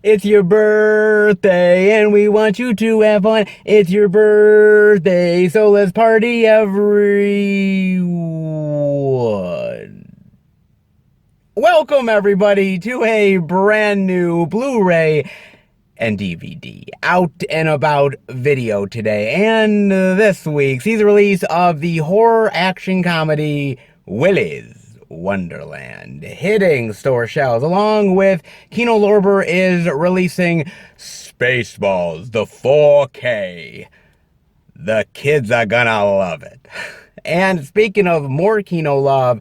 It's your birthday and we want you to have fun. It's your birthday, so let's party everyone. Welcome everybody to a brand new Blu-ray and DVD out and about video today. And this week sees the release of the horror action comedy Willy's Wonderland, hitting store shelves, along with Kino Lorber is releasing Spaceballs, the 4K. The kids are gonna love it. And speaking of more Kino love,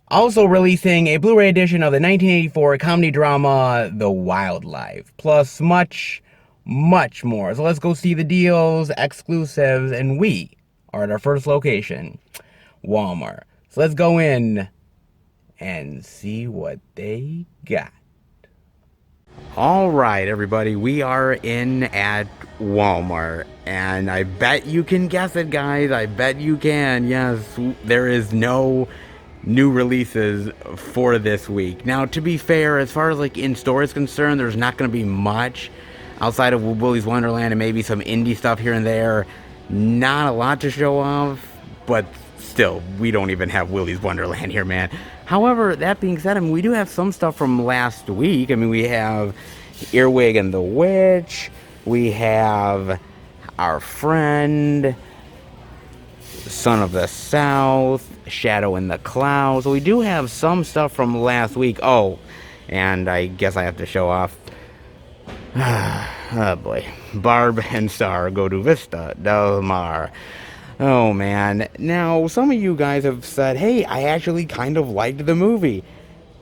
also releasing a Blu-ray edition of the 1984 comedy drama The Wildlife, plus much, much more. So let's go see the deals, exclusives, and we are at our first location, Walmart. So let's go in and see what they got. All right, everybody, we are in at Walmart, and I bet you can guess it, guys. I bet you can. Yes, there is no new releases for this week. Now, to be fair, as far as like in-store is concerned, there's not going to be much outside of Willy's Wonderland and maybe some indie stuff here and there. Not a lot to show off, but still, we don't even have Willy's Wonderland here, man. However, that being said, I mean, we do have some stuff from last week. I mean, we have Earwig and the Witch. We have Our Friend, Son of the South, Shadow in the Clouds. So we do have some stuff from last week. Oh, and I guess I have to show off. Oh boy. Barb and Star go to Vista Del Mar. Oh man. Now, some of you guys have said, hey, I actually kind of liked the movie.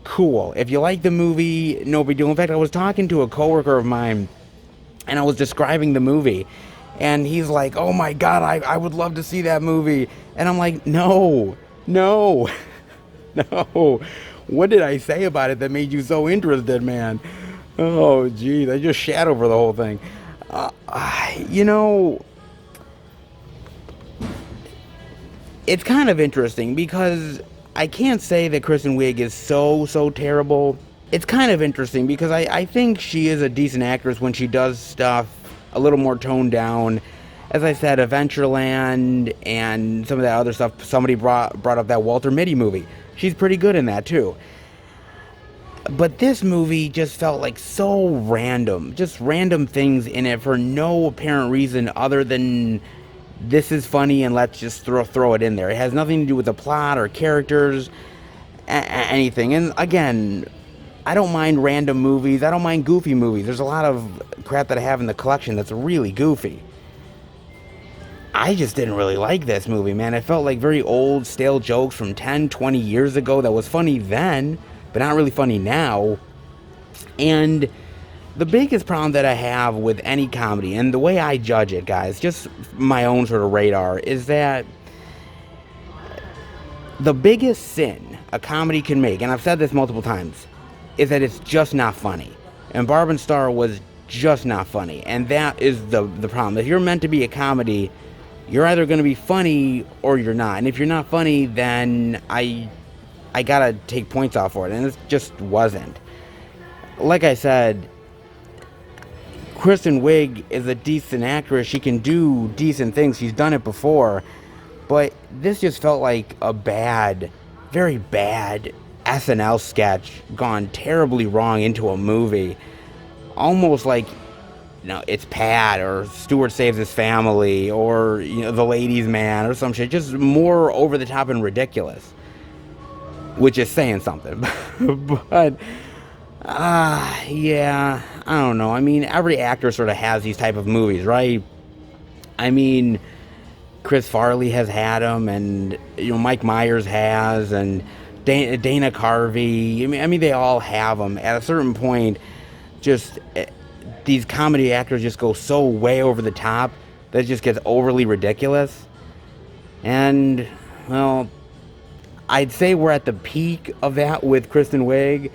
Cool. If you like the movie, no big deal. In fact, I was talking to a coworker of mine and I was describing the movie. And he's like, oh my God, I would love to see that movie. And I'm like, no. No. What did I say about it that made you so interested, man? Oh, geez, I just shat over the whole thing. You know, it's kind of interesting because I can't say that Kristen Wiig is so terrible. It's kind of interesting because I think she is a decent actress when she does stuff a little more toned down. As I said, Adventureland and some of that other stuff. Somebody brought up that Walter Mitty movie. She's pretty good in that too. But this movie just felt like so random. Just random things in it for no apparent reason other than this is funny and let's just throw it in there. It has nothing to do with the plot or characters, anything. And again, I don't mind random movies. I don't mind goofy movies. There's a lot of crap that I have in the collection that's really goofy. I just didn't really like this movie, man. It felt like very old, stale jokes from 10, 20 years ago that was funny then, but not really funny now. And the biggest problem that I have with any comedy, and the way I judge it, guys, just my own sort of radar, is that the biggest sin a comedy can make, and I've said this multiple times, is that it's just not funny. And Barb and Star was just not funny. And that is the problem. If you're meant to be a comedy, you're either going to be funny or you're not. And if you're not funny, then I gotta take points off for it. And it just wasn't. Like I said, Kristen Wiig is a decent actress. She can do decent things. She's done it before. But this just felt like a bad, very bad SNL sketch gone terribly wrong into a movie. Almost like, you know, it's Pat or Stuart Saves His Family or, you know, The Ladies Man or some shit. Just more over the top and ridiculous. Which is saying something. But, yeah, I don't know. I mean, every actor sort of has these type of movies, right? I mean, Chris Farley has had them, and, you know, Mike Myers has, and Dana Carvey. I mean, they all have them. At a certain point, just these comedy actors just go so way over the top that it just gets overly ridiculous. And, well, I'd say we're at the peak of that with Kristen Wiig,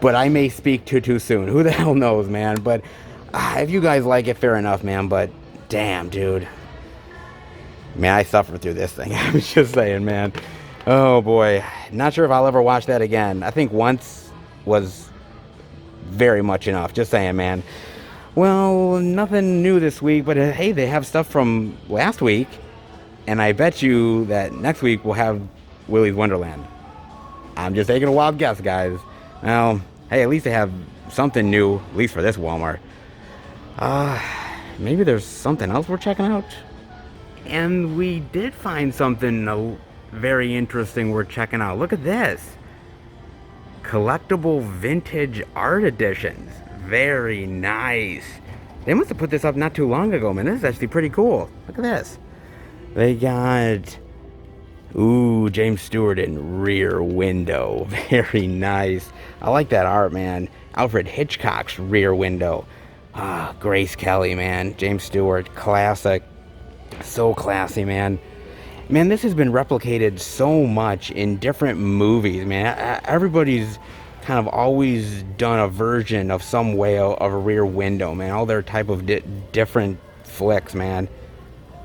but I may speak too soon. Who the hell knows, man? But if you guys like it, fair enough, man. But damn, dude. Man, I suffered through this thing. I'm just saying, man. Oh, boy. Not sure if I'll ever watch that again. I think once was very much enough. Just saying, man. Well, nothing new this week, but hey, they have stuff from last week, and I bet you that next week we'll have Willy's Wonderland. I'm just taking a wild guess, guys. Well, hey, at least they have something new, at least for this Walmart. Maybe there's something else we're checking out. And we did find something very interesting we're checking out. Look at this. Collectible vintage art editions. Very nice. They must have put this up not too long ago, man. This is actually pretty cool. Look at this. They got... Ooh, James Stewart in Rear Window. Very nice. I like that art, man. Alfred Hitchcock's Rear Window. Grace Kelly, man. James Stewart. Classic. So classy, man. Man, this has been replicated so much in different movies, man. Everybody's kind of always done a version of some way of a Rear Window, man. All their type of different flicks, man.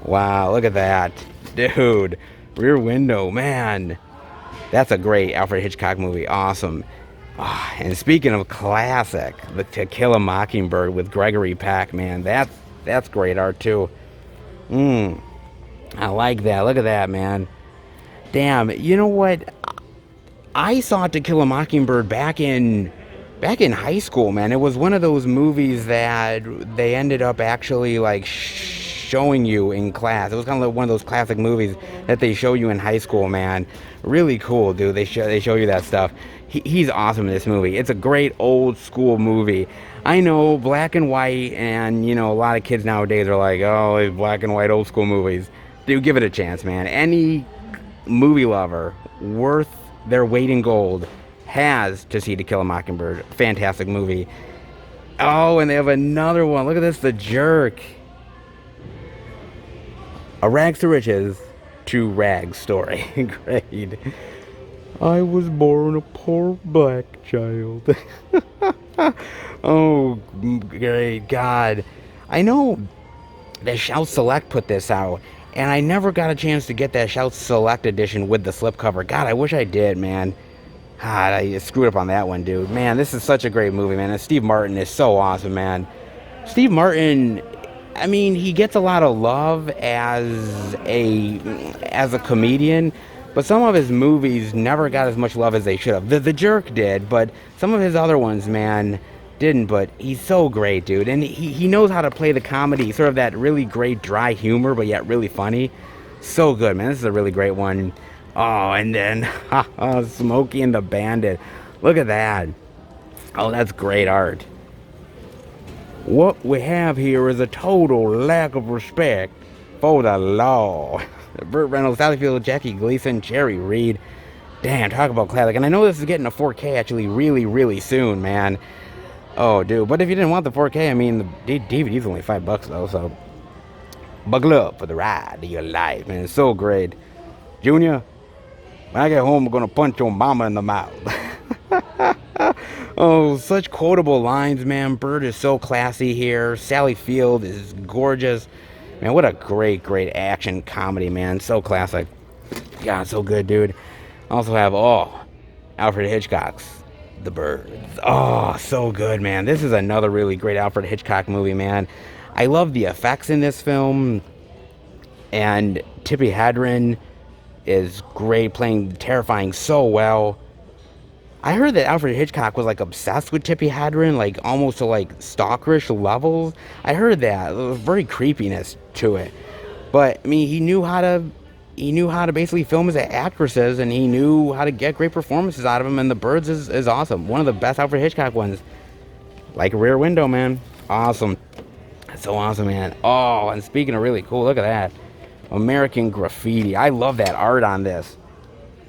Wow, look at that. Dude, Rear Window, man. That's a great Alfred Hitchcock movie. Awesome. And speaking of classic, the To Kill a Mockingbird with Gregory Peck, man. That's great art, too. I like that. Look at that, man. Damn, you know what? I saw To Kill a Mockingbird back in high school, man. It was one of those movies that they ended up actually like showing you in class. It was kind of like one of those classic movies that they show you in high school, man. Really cool, dude. They show you that stuff. He's awesome in this movie. It's a great old school movie. I know, black and white, and you know, a lot of kids nowadays are like, oh, it's black and white old school movies. Dude, give it a chance, man. Any movie lover worth their weight in gold has to see To Kill a Mockingbird. Fantastic movie. Oh, and they have another one. Look at this, The Jerk. A rags to riches to rags story. Great. I was born a poor black child. Oh, great God. I know that Shout Select put this out, and I never got a chance to get that Shout Select edition with the slipcover. God, I wish I did, man. God, I screwed up on that one, dude. Man, this is such a great movie, man. And Steve Martin is so awesome, man. Steve Martin, I mean, he gets a lot of love as a comedian, but some of his movies never got as much love as they should have. The Jerk did, but some of his other ones, man, didn't. But he's so great, dude. And he knows how to play the comedy, sort of that really great dry humor, but yet really funny. So good, man. This is a really great one. Oh, and then Smokey and the Bandit. Look at that. Oh, that's great art. What we have here is a total lack of respect for the law. Burt Reynolds, Sally Field, Jackie Gleason, Jerry Reed. Damn, talk about classic. And I know this is getting a 4K actually really, really soon, man. Oh, dude. But if you didn't want the 4K, I mean, the DVD's only $5 though, so buckle up for the ride of your life, man. It's so great. Junior, when I get home, I'm going to punch your mama in the mouth. Oh, such quotable lines, man. Burt is so classy here. Sally Field is gorgeous. Man, what a great, great action comedy, man. So classic. God, so good, dude. Also have, Alfred Hitchcock's The Birds. Oh, so good, man. This is another really great Alfred Hitchcock movie, man. I love the effects in this film. And Tippi Hedren is great, playing Terrifying so well. I heard that Alfred Hitchcock was like obsessed with Tippi Hedren, like almost to like stalkerish levels. I heard that. There was very creepiness to it. But I mean, he knew how to basically film his actresses, and he knew how to get great performances out of them. And The Birds is awesome. One of the best Alfred Hitchcock ones. Like Rear Window, man. Awesome. That's so awesome, man. Oh, and speaking of really cool, look at that. American Graffiti. I love that art on this.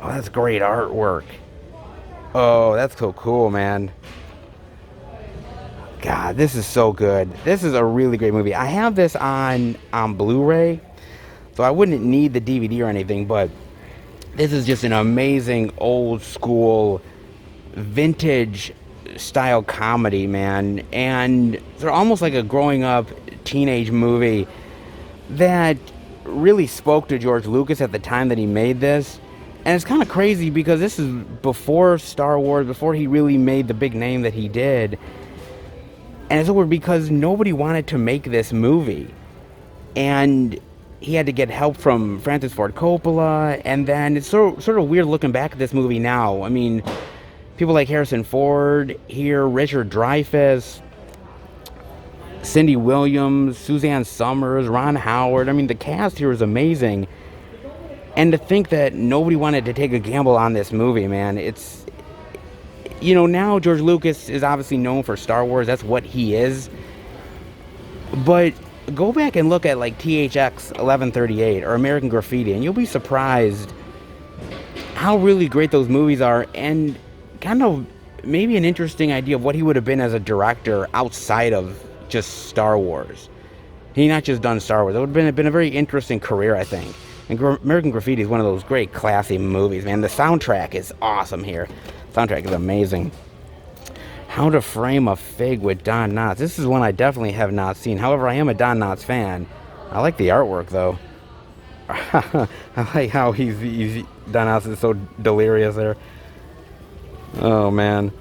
Oh, that's great artwork. Oh, that's so cool, man. God, this is so good. This is a really great movie. I have this on Blu-ray, so I wouldn't need the DVD or anything, but this is just an amazing old school vintage style comedy, man. And they're almost like a growing up teenage movie that really spoke to George Lucas at the time that he made this. And it's kind of crazy because this is before Star Wars, before he really made the big name that he did. And it's over because nobody wanted to make this movie. And he had to get help from Francis Ford Coppola. And then it's sort of weird looking back at this movie now. I mean, people like Harrison Ford here, Richard Dreyfuss, Cindy Williams, Suzanne Summers, Ron Howard. I mean, the cast here is amazing. And to think that nobody wanted to take a gamble on this movie, man, it's... You know, now George Lucas is obviously known for Star Wars. That's what he is. But go back and look at, like, THX 1138 or American Graffiti, and you'll be surprised how really great those movies are, and kind of maybe an interesting idea of what he would have been as a director outside of just Star Wars. He not just done Star Wars. It would have been a very interesting career, I think. And American Graffiti is one of those great, classy movies, man. The soundtrack is awesome here. Soundtrack is amazing. How to Frame a Fig with Don Knotts. This is one I definitely have not seen. However, I am a Don Knotts fan. I like the artwork, though. I like how Don Knotts is so delirious there. Oh, man.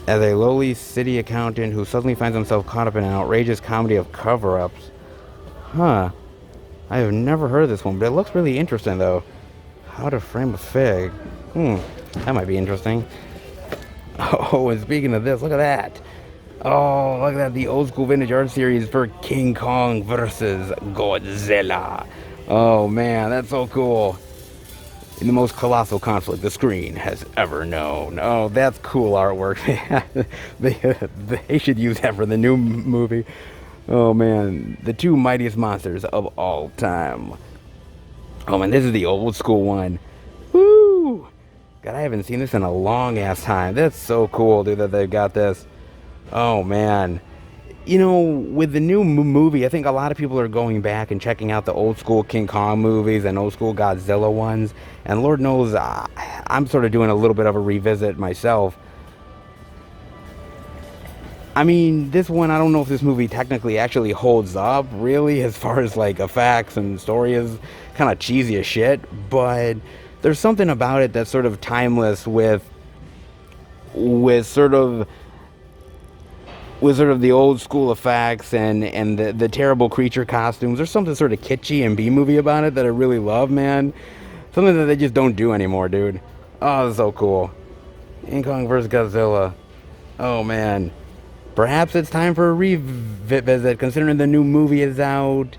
As a lowly city accountant who suddenly finds himself caught up in an outrageous comedy of cover-ups. Huh. I have never heard of this one, but it looks really interesting, though. How to Frame a Fig. That might be interesting. Oh, and speaking of this, look at that. Oh, look at that. The old school vintage art series for King Kong versus Godzilla. Oh, man, that's so cool. In the most colossal conflict the screen has ever known. Oh, that's cool artwork. They should use that for the new movie. Oh, man. The two mightiest monsters of all time. Oh, man, this is the old school one. Woo! God, I haven't seen this in a long-ass time. That's so cool, dude, that they've got this. Oh, man. You know, with the new movie, I think a lot of people are going back and checking out the old-school King Kong movies and old-school Godzilla ones. And Lord knows, I'm sort of doing a little bit of a revisit myself. I mean, this one, I don't know if this movie technically actually holds up, really, as far as, like, effects and story is kind of cheesy as shit, but there's something about it that's sort of timeless with sort of the old school effects and the terrible creature costumes. There's something sort of kitschy and B-movie about it that I really love, man. Something that they just don't do anymore, dude. Oh, that's so cool. King Kong vs. Godzilla. Oh, man. Perhaps it's time for a revisit, considering the new movie is out.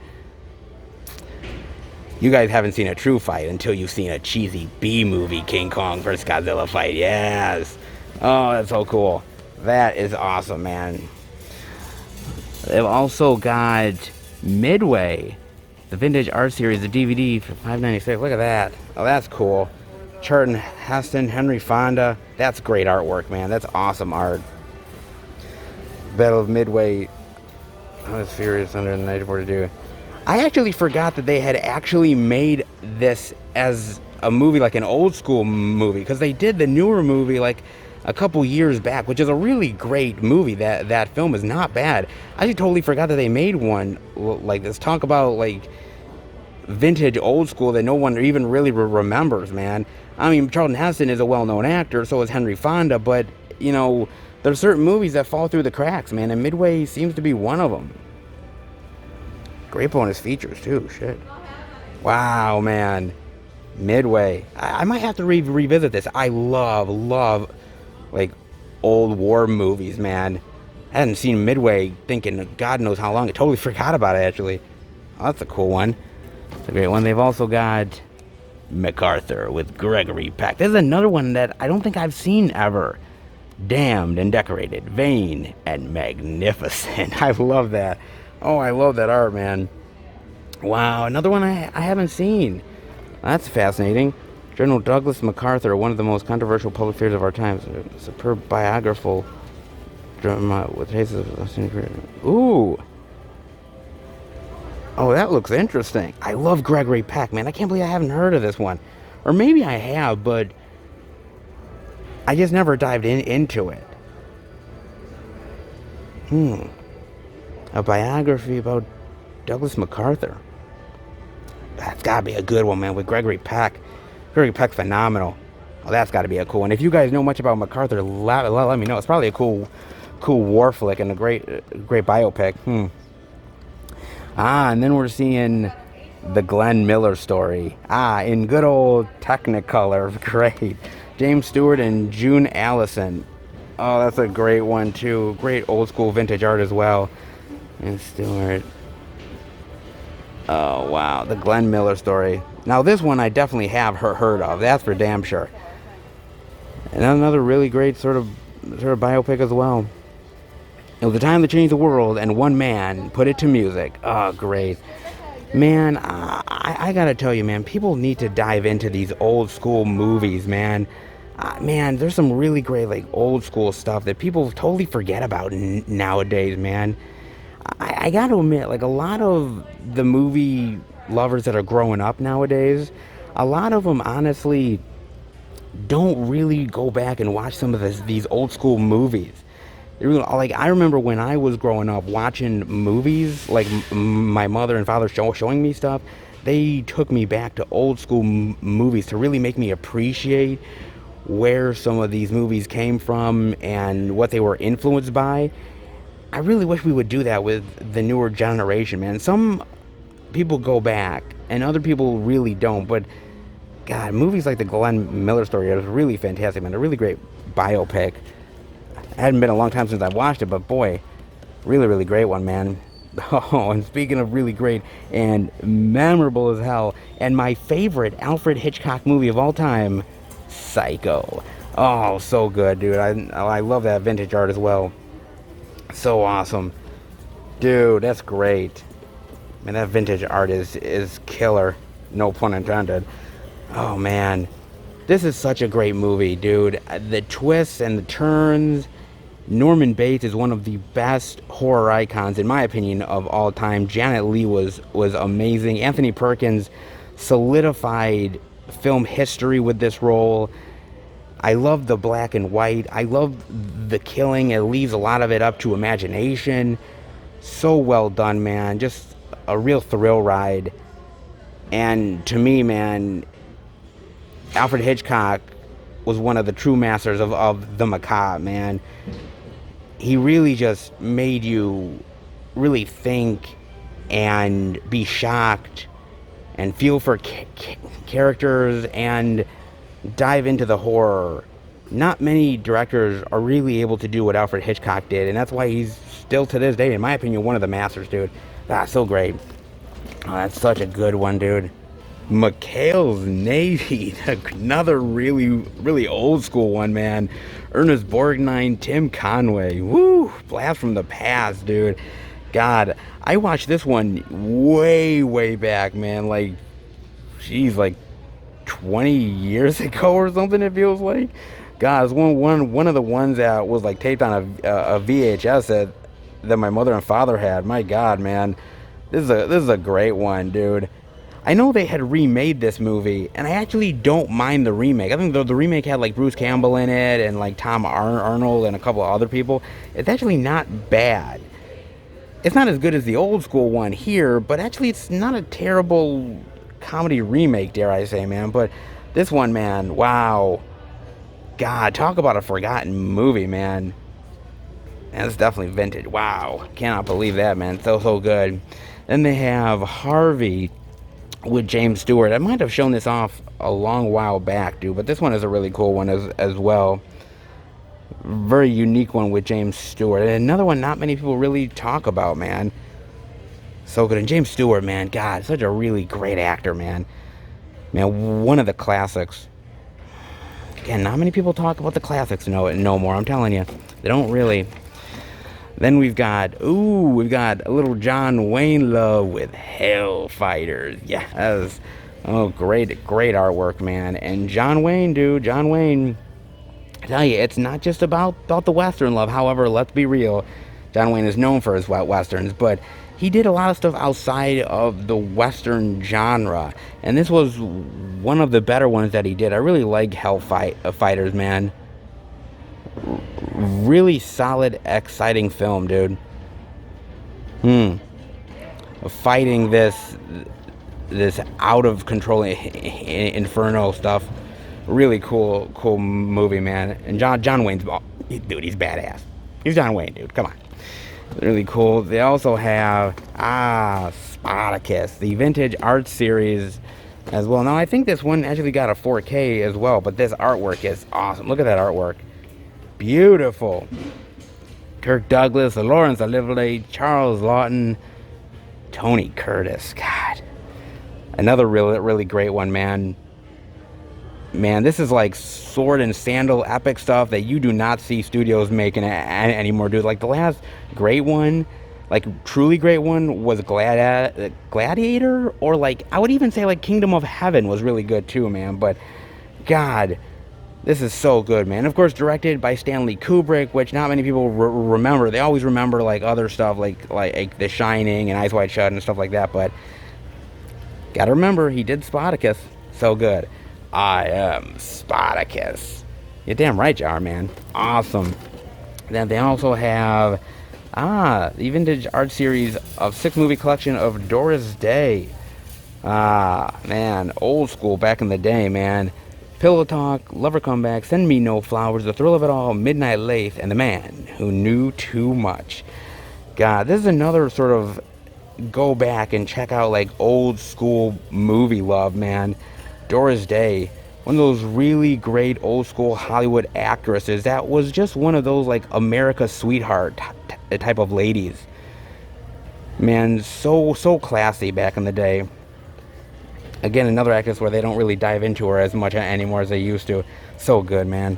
You guys haven't seen a true fight until you've seen a cheesy B-movie King Kong vs. Godzilla fight. Yes. Oh, that's so cool. That is awesome, man. They've also got Midway, the vintage art series, the DVD for $5.96. Look at that. Oh, that's cool. Charlton Heston, Henry Fonda. That's great artwork, man. That's awesome art. Battle of Midway. I was furious under the 1942. I actually forgot that they had actually made this as a movie, like an old school movie, because they did the newer movie like a couple years back, which is a really great movie. That film is not bad. I just totally forgot that they made one like this. Talk about like vintage old school that no one even really remembers, man. I mean, Charlton Heston is a well-known actor, so is Henry Fonda, but you know, there's certain movies that fall through the cracks, man, and Midway seems to be one of them. Great bonus features too. Shit. Wow, man. Midway. I might have to revisit this. I love like old war movies, man. I hadn't seen Midway thinking God knows how long. I totally forgot about it, actually. Oh, that's a cool one. It's a great one. They've also got MacArthur with Gregory Peck. This is another one that I don't think I've seen ever. Damned and decorated, vain and magnificent. I love that. Oh, I love that art, man. Wow, another one I haven't seen. That's fascinating. General Douglas MacArthur, one of the most controversial public figures of our times. A superb biographical drama with tastes of... Ooh. Oh, that looks interesting. I love Gregory Peck, man. I can't believe I haven't heard of this one. Or maybe I have, but I just never dived into it. A biography about Douglas MacArthur. That's got to be a good one, man, with Gregory Peck. Gregory Peck's phenomenal. Oh, that's got to be a cool one. If you guys know much about MacArthur, let me know. It's probably a cool cool war flick and a great biopic. And then we're seeing the Glenn Miller story. In good old Technicolor. Great. James Stewart and June Allison. Oh, that's a great one too. Great old school vintage art as well. And Stewart. Oh wow, the Glenn Miller story. Now this one I definitely have heard of. That's for damn sure. And another really great sort of biopic as well. It was a time to change the world, and one man put it to music. Oh, great. Man, I gotta tell you, man, people need to dive into these old school movies, man. Man, there's some really great, like, old school stuff that people totally forget about nowadays, man. I gotta admit, like, a lot of the movie lovers that are growing up nowadays, a lot of them, honestly, don't really go back and watch some of these old school movies. Like, I remember when I was growing up watching movies, like my mother and father showing me stuff, they took me back to old school movies to really make me appreciate where some of these movies came from and what they were influenced by. I really wish we would do that with the newer generation, man. Some people go back and other people really don't, but God, movies like the Glenn Miller story is really fantastic, man. A really great biopic. It hadn't been a long time since I watched it, but boy, really, really great one, man. Oh, and speaking of really great and memorable as hell, and my favorite Alfred Hitchcock movie of all time, Psycho. Oh, so good, dude. I love that vintage art as well. So awesome. Dude, that's great. Man, that vintage art is killer. No pun intended. Oh, man. This is such a great movie, dude. The twists and the turns. Norman Bates is one of the best horror icons, in my opinion, of all time. Janet Leigh was amazing. Anthony Perkins solidified film history with this role. I love the black and white. I love the killing. It leaves a lot of it up to imagination. So well done, man. Just a real thrill ride. And to me, man, Alfred Hitchcock was one of the true masters of the macabre, man. He really just made you really think and be shocked and feel for characters and dive into the horror. Not many directors are really able to do what Alfred Hitchcock did, and that's why he's still to this day, in my opinion, one of the masters, dude. So great. Oh, that's such a good one, dude. McHale's Navy, another really, really old school one, man. Ernest Borgnine, Tim Conway. Woo! Blast from the past, dude. God, I watched this one way, way back, man. Like, geez, like 20 years ago or something, it feels like. God, it's one of the ones that was like taped on a VHS that my mother and father had. My God, man. This is a great one, dude. I know they had remade this movie, and I actually don't mind the remake. I think the remake had like Bruce Campbell in it and like Tom Arnold and a couple of other people. It's actually not bad. It's not as good as the old school one here, but actually it's not a terrible comedy remake, dare I say, man. But this one, man, wow. God, talk about a forgotten movie, man. And it's definitely vintage. Wow. Cannot believe that, man. So good. Then they have Harvey with James Stewart. I might have shown this off a long while back, dude, but this one is a really cool one as well. Very unique one with James Stewart. And another one not many people really talk about, man. So good. And James Stewart, man, God, such a really great actor, man. Man, one of the classics. Again, not many people talk about the classics no more, I'm telling you. They don't really. Then we've got a little John Wayne love with Hellfighters. Yeah, that was, great artwork, man. And John Wayne, I tell you, it's not just about the Western love. However, let's be real, John Wayne is known for his Westerns, but he did a lot of stuff outside of the Western genre. And this was one of the better ones that he did. I really like Hellfighters, man. Really solid, exciting film, dude. Fighting this out of control inferno stuff. Really cool movie, man. And John Wayne's, dude, he's badass. He's John Wayne, dude. Come on. Really cool. They also have Spartacus, the vintage art series as well. Now I think this one actually got a 4K as well, but this artwork is awesome. Look at that artwork. Beautiful. Kirk Douglas, Lawrence Olivier, Charles Lawton, Tony Curtis. God. Another really great one, man. Man, this is like sword and sandal epic stuff that you do not see studios making anymore, dude. Like the last great one, like truly great one, was Gladiator, or like I would even say like Kingdom of Heaven was really good too, man. But God, this is so good, man. Of course, directed by Stanley Kubrick, which not many people remember. They always remember like other stuff like The Shining and Eyes Wide Shut and stuff like that. But gotta remember, he did Spartacus. So good. I am Spartacus. You're damn right you are, man. Awesome. Then they also have the vintage art series of 6-movie collection of Doris Day. Man, old school back in the day, man. Pillow Talk, Lover Comeback, Send Me No Flowers, The Thrill of It All, Midnight Lathe, and The Man Who Knew Too Much. God, this is another sort of go back and check out like old school movie love, man. Doris Day, one of those really great old school Hollywood actresses that was just one of those like America's sweetheart type of ladies. Man, so classy back in the day. Again, another actress where they don't really dive into her as much anymore as they used to. So good, man.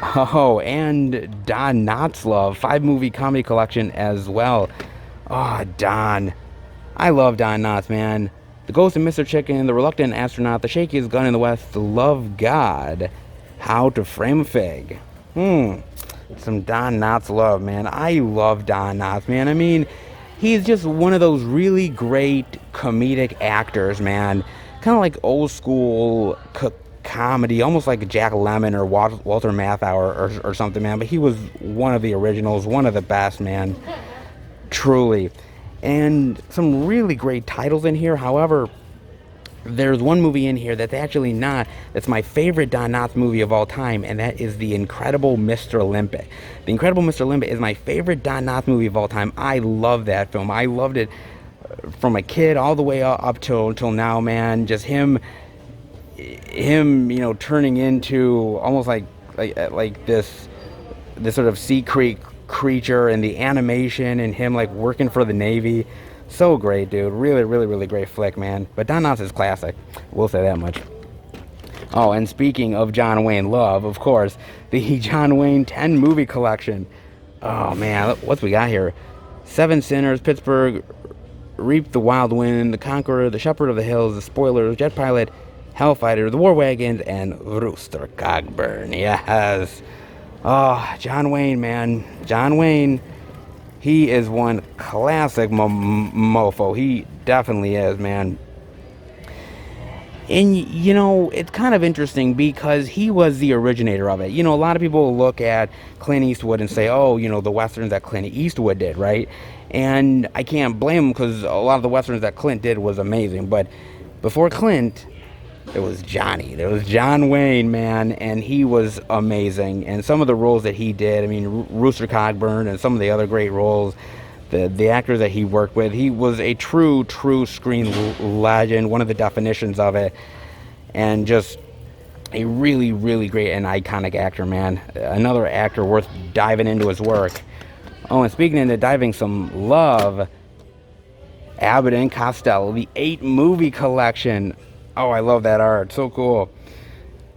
Oh, and Don Knotts' 5-movie comedy collection as well. Oh, Don. I love Don Knotts, man. The Ghost of Mr. Chicken, The Reluctant Astronaut, The Shakiest Gun in the West, The Love God, How to Frame a Fig. Some Don Knotts love, man. I love Don Knotts, man. I mean, he's just one of those really great comedic actors, man. Kind of like old school comedy, almost like Jack Lemmon or Walter Matthau or something, man. But he was one of the originals, one of the best, man. Truly. And some really great titles in here. However, there's one movie in here that's actually not. That's my favorite Don Knotts movie of all time, and that is The Incredible Mr. Limpet. The Incredible Mr. Limpet is my favorite Don Knotts movie of all time. I love that film. I loved it from a kid all the way up till now, man. Just him, you know, turning into almost like this sort of sea creature, and the animation and him like working for the Navy. So great, dude. Really great flick, man. But Don Knotts is classic. We'll say that much. Oh, and speaking of John Wayne love, of course, the John Wayne 10 movie collection. Oh man, what's we got here? 7 Sinners, Pittsburgh, Reap the Wild Wind, The Conqueror, The Shepherd of the Hills, The Spoilers, Jet Pilot, Hellfighter, The War Wagons, and Rooster Cogburn. Yes. Oh, John Wayne, man. John Wayne, he is one classic mofo. He definitely is, man. And, you know, it's kind of interesting because he was the originator of it. You know, a lot of people look at Clint Eastwood and say, oh, you know, the Westerns that Clint Eastwood did, right? And I can't blame him because a lot of the Westerns that Clint did was amazing. But before Clint, there was Johnny. There was John Wayne, man, and he was amazing. And some of the roles that he did, I mean, Rooster Cogburn and some of the other great roles, the actors that he worked with, he was a true screen legend, one of the definitions of it, and just a really great and iconic actor, man. Another actor worth diving into his work. Oh, and speaking into diving some love, Abbott and Costello, the 8-movie collection. Oh, I love that art. So cool.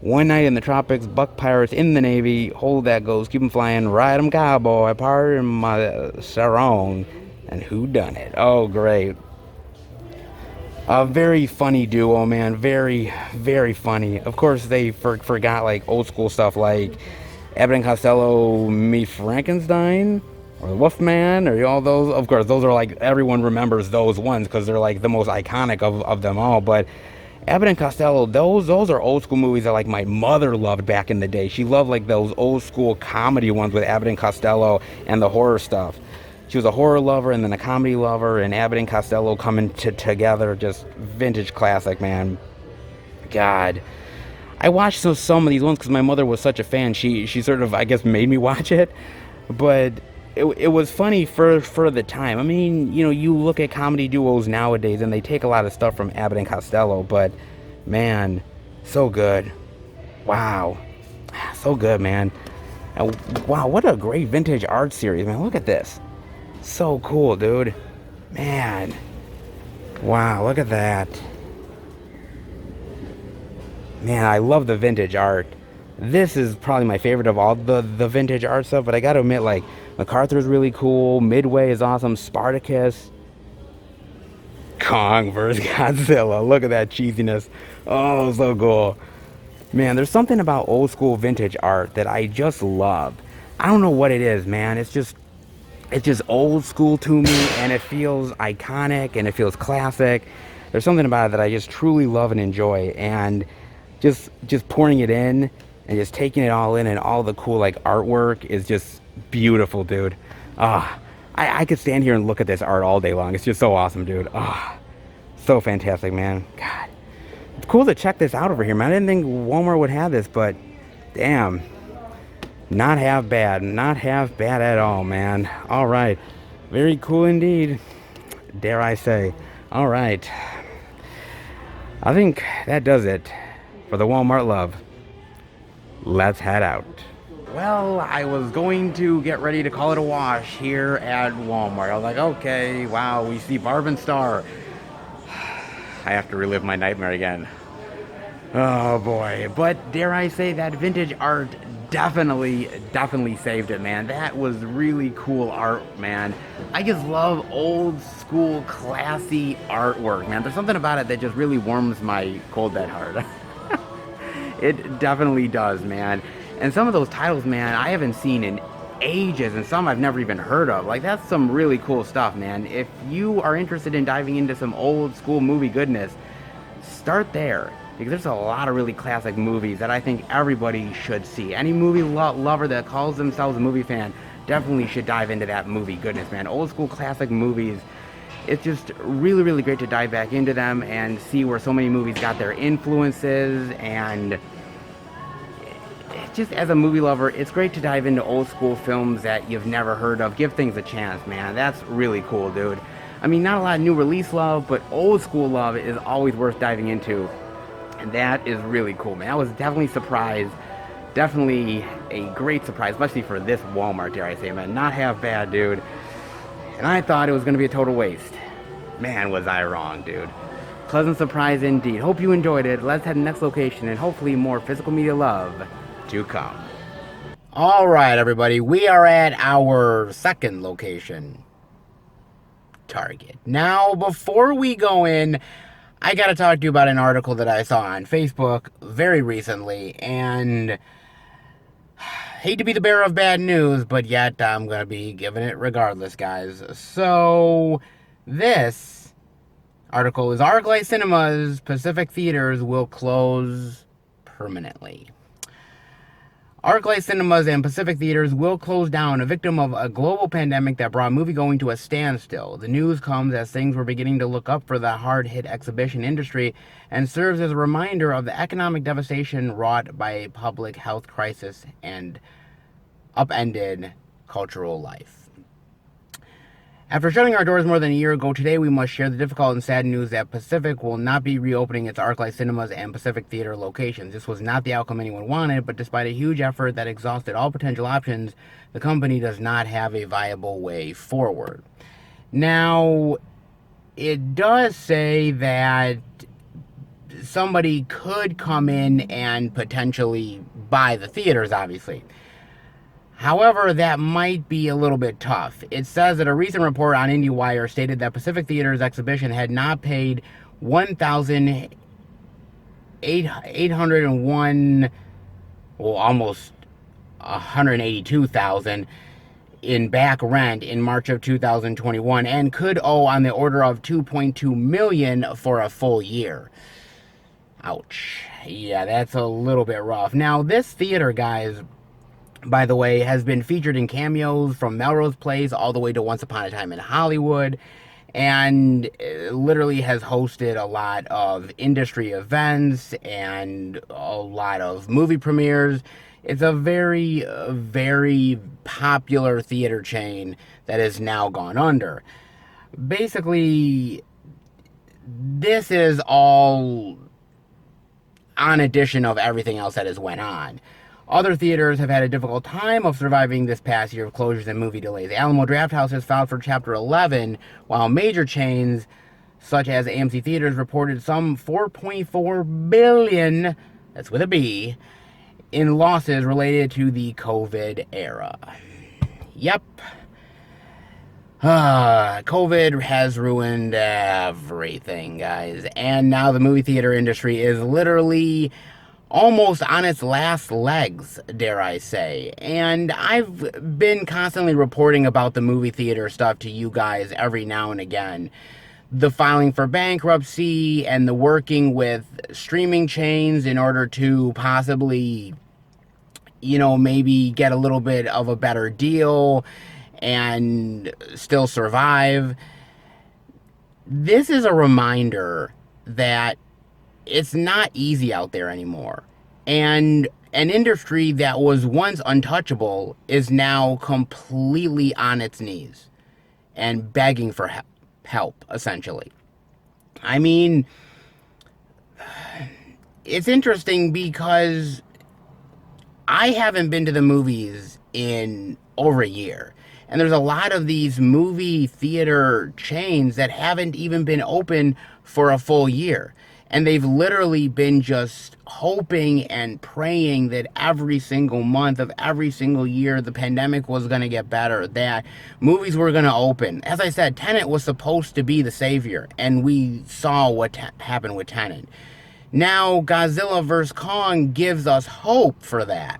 One Night in the Tropics, Buck Pirates, In the Navy, Hold That Goes, Keep 'em Flying, Ride 'em Cowboy, Pardon My Sarong, and Who Done It? Oh, great. A very funny duo, man. Very funny. Of course, they forgot like old school stuff like Abbott and Costello, Me Frankenstein, or The Wolfman, or all those. Of course, those are like, everyone remembers those ones because they're like the most iconic of them all. But Abbott and Costello, those are old school movies that like my mother loved back in the day. She loved like those old school comedy ones with Abbott and Costello and the horror stuff. She was a horror lover and then a comedy lover, and Abbott and Costello coming together, just vintage classic, man. God. I watched some of these ones because my mother was such a fan. She sort of, I guess, made me watch it. But it was funny for the time. I mean, you know, you look at comedy duos nowadays and they take a lot of stuff from Abbott and Costello, but man, so good. Wow. So good, man. And wow, what a great vintage art series, man. Look at this. So cool, dude. Man. Wow, look at that. Man, I love the vintage art. This is probably my favorite of all the vintage art stuff, but I gotta admit, like, MacArthur's really cool, Midway is awesome, Spartacus, Kong vs. Godzilla. Look at that cheesiness. Oh, so cool. Man, there's something about old school vintage art that I just love. I don't know what it is, man. It's just old school to me, and it feels iconic and it feels classic. There's something about it that I just truly love and enjoy, and just pouring it in and just taking it all in, and all the cool like artwork is just beautiful, dude. I could stand here and look at this art all day long. It's just so awesome, dude. So fantastic, man. God, it's cool to check this out over here, man. I didn't think Walmart would have this, but damn, not half bad at all, man. All right, very cool indeed, dare I say. All right, I think that does it for the Walmart love. Let's head out. Well, I was going to get ready to call it a wash here at Walmart. I was like, okay, wow, we see Barb and Star. I have to relive my nightmare again. Oh boy, but dare I say that vintage art definitely saved it, man. That was really cool art, man. I just love old school classy artwork, man. There's something about it that just really warms my cold dead heart. It definitely does, man. And some of those titles, man, I haven't seen in ages, and some I've never even heard of. Like, that's some really cool stuff, man. If you are interested in diving into some old school movie goodness, start there, because there's a lot of really classic movies that I think everybody should see. Any movie lover that calls themselves a movie fan definitely should dive into that movie goodness, man. Old school classic movies, it's just really great to dive back into them and see where so many movies got their influences. And just as a movie lover, it's great to dive into old school films that you've never heard of. Give things a chance, man. That's really cool, dude. I mean, not a lot of new release love, but old school love is always worth diving into. And that is really cool, man. I was definitely surprised. Definitely a great surprise, especially for this Walmart, dare I say, man. Not half bad, dude. And I thought it was going to be a total waste. Man, was I wrong, dude. Pleasant surprise indeed. Hope you enjoyed it. Let's head to the next location, and hopefully more physical media love to come. All right, everybody. We are at our second location, Target. Now, before we go in, I got to talk to you about an article that I saw on Facebook very recently, and hate to be the bearer of bad news, but yet I'm going to be giving it regardless, guys. So, this article is ArcLight Cinema's Pacific Theaters will close permanently. ArcLight Cinemas and Pacific Theaters will close down, a victim of a global pandemic that brought moviegoing to a standstill. The news comes as things were beginning to look up for the hard-hit exhibition industry and serves as a reminder of the economic devastation wrought by a public health crisis and upended cultural life. After shutting our doors more than a year ago, today we must share the difficult and sad news that Pacific will not be reopening its ArcLight Cinemas and Pacific Theater locations. This was not the outcome anyone wanted, but despite a huge effort that exhausted all potential options, the company does not have a viable way forward. Now, it does say that somebody could come in and potentially buy the theaters, obviously. However, that might be a little bit tough. It says that a recent report on IndieWire stated that Pacific Theater's exhibition had not paid $1,801, well, almost $182,000 in back rent in March of 2021 and could owe on the order of $2.2 million for a full year. Ouch. Yeah, that's a little bit rough. Now, this theater, guys, by the way, has been featured in cameos from Melrose Place all the way to Once Upon a Time in Hollywood. and literally has hosted a lot of industry events and a lot of movie premieres. It's a very, very popular theater chain that has now gone under. Basically, this is all on addition of everything else that has went on. Other theaters have had a difficult time of surviving this past year of closures and movie delays. Alamo Drafthouse has filed for Chapter 11, while major chains such as AMC Theaters reported some $4.4 billion, that's with a B, in losses related to the COVID era. Yep. COVID has ruined everything, guys. And now the movie theater industry is literally almost on its last legs, dare I say. And I've been constantly reporting about the movie theater stuff to you guys every now and again. The filing for bankruptcy and the working with streaming chains in order to possibly, maybe get a little bit of a better deal and still survive. This is a reminder that it's not easy out there anymore. And an industry that was once untouchable is now completely on its knees and begging for help, essentially. I mean, it's interesting because I haven't been to the movies in over a year. And there's a lot of these movie theater chains that haven't even been open for a full year. And they've literally been just hoping and praying that every single month of every single year the pandemic was going to get better, that movies were going to open. As I said, Tenet was supposed to be the savior, and we saw what happened with Tenet. Now, Godzilla vs. Kong gives us hope for that.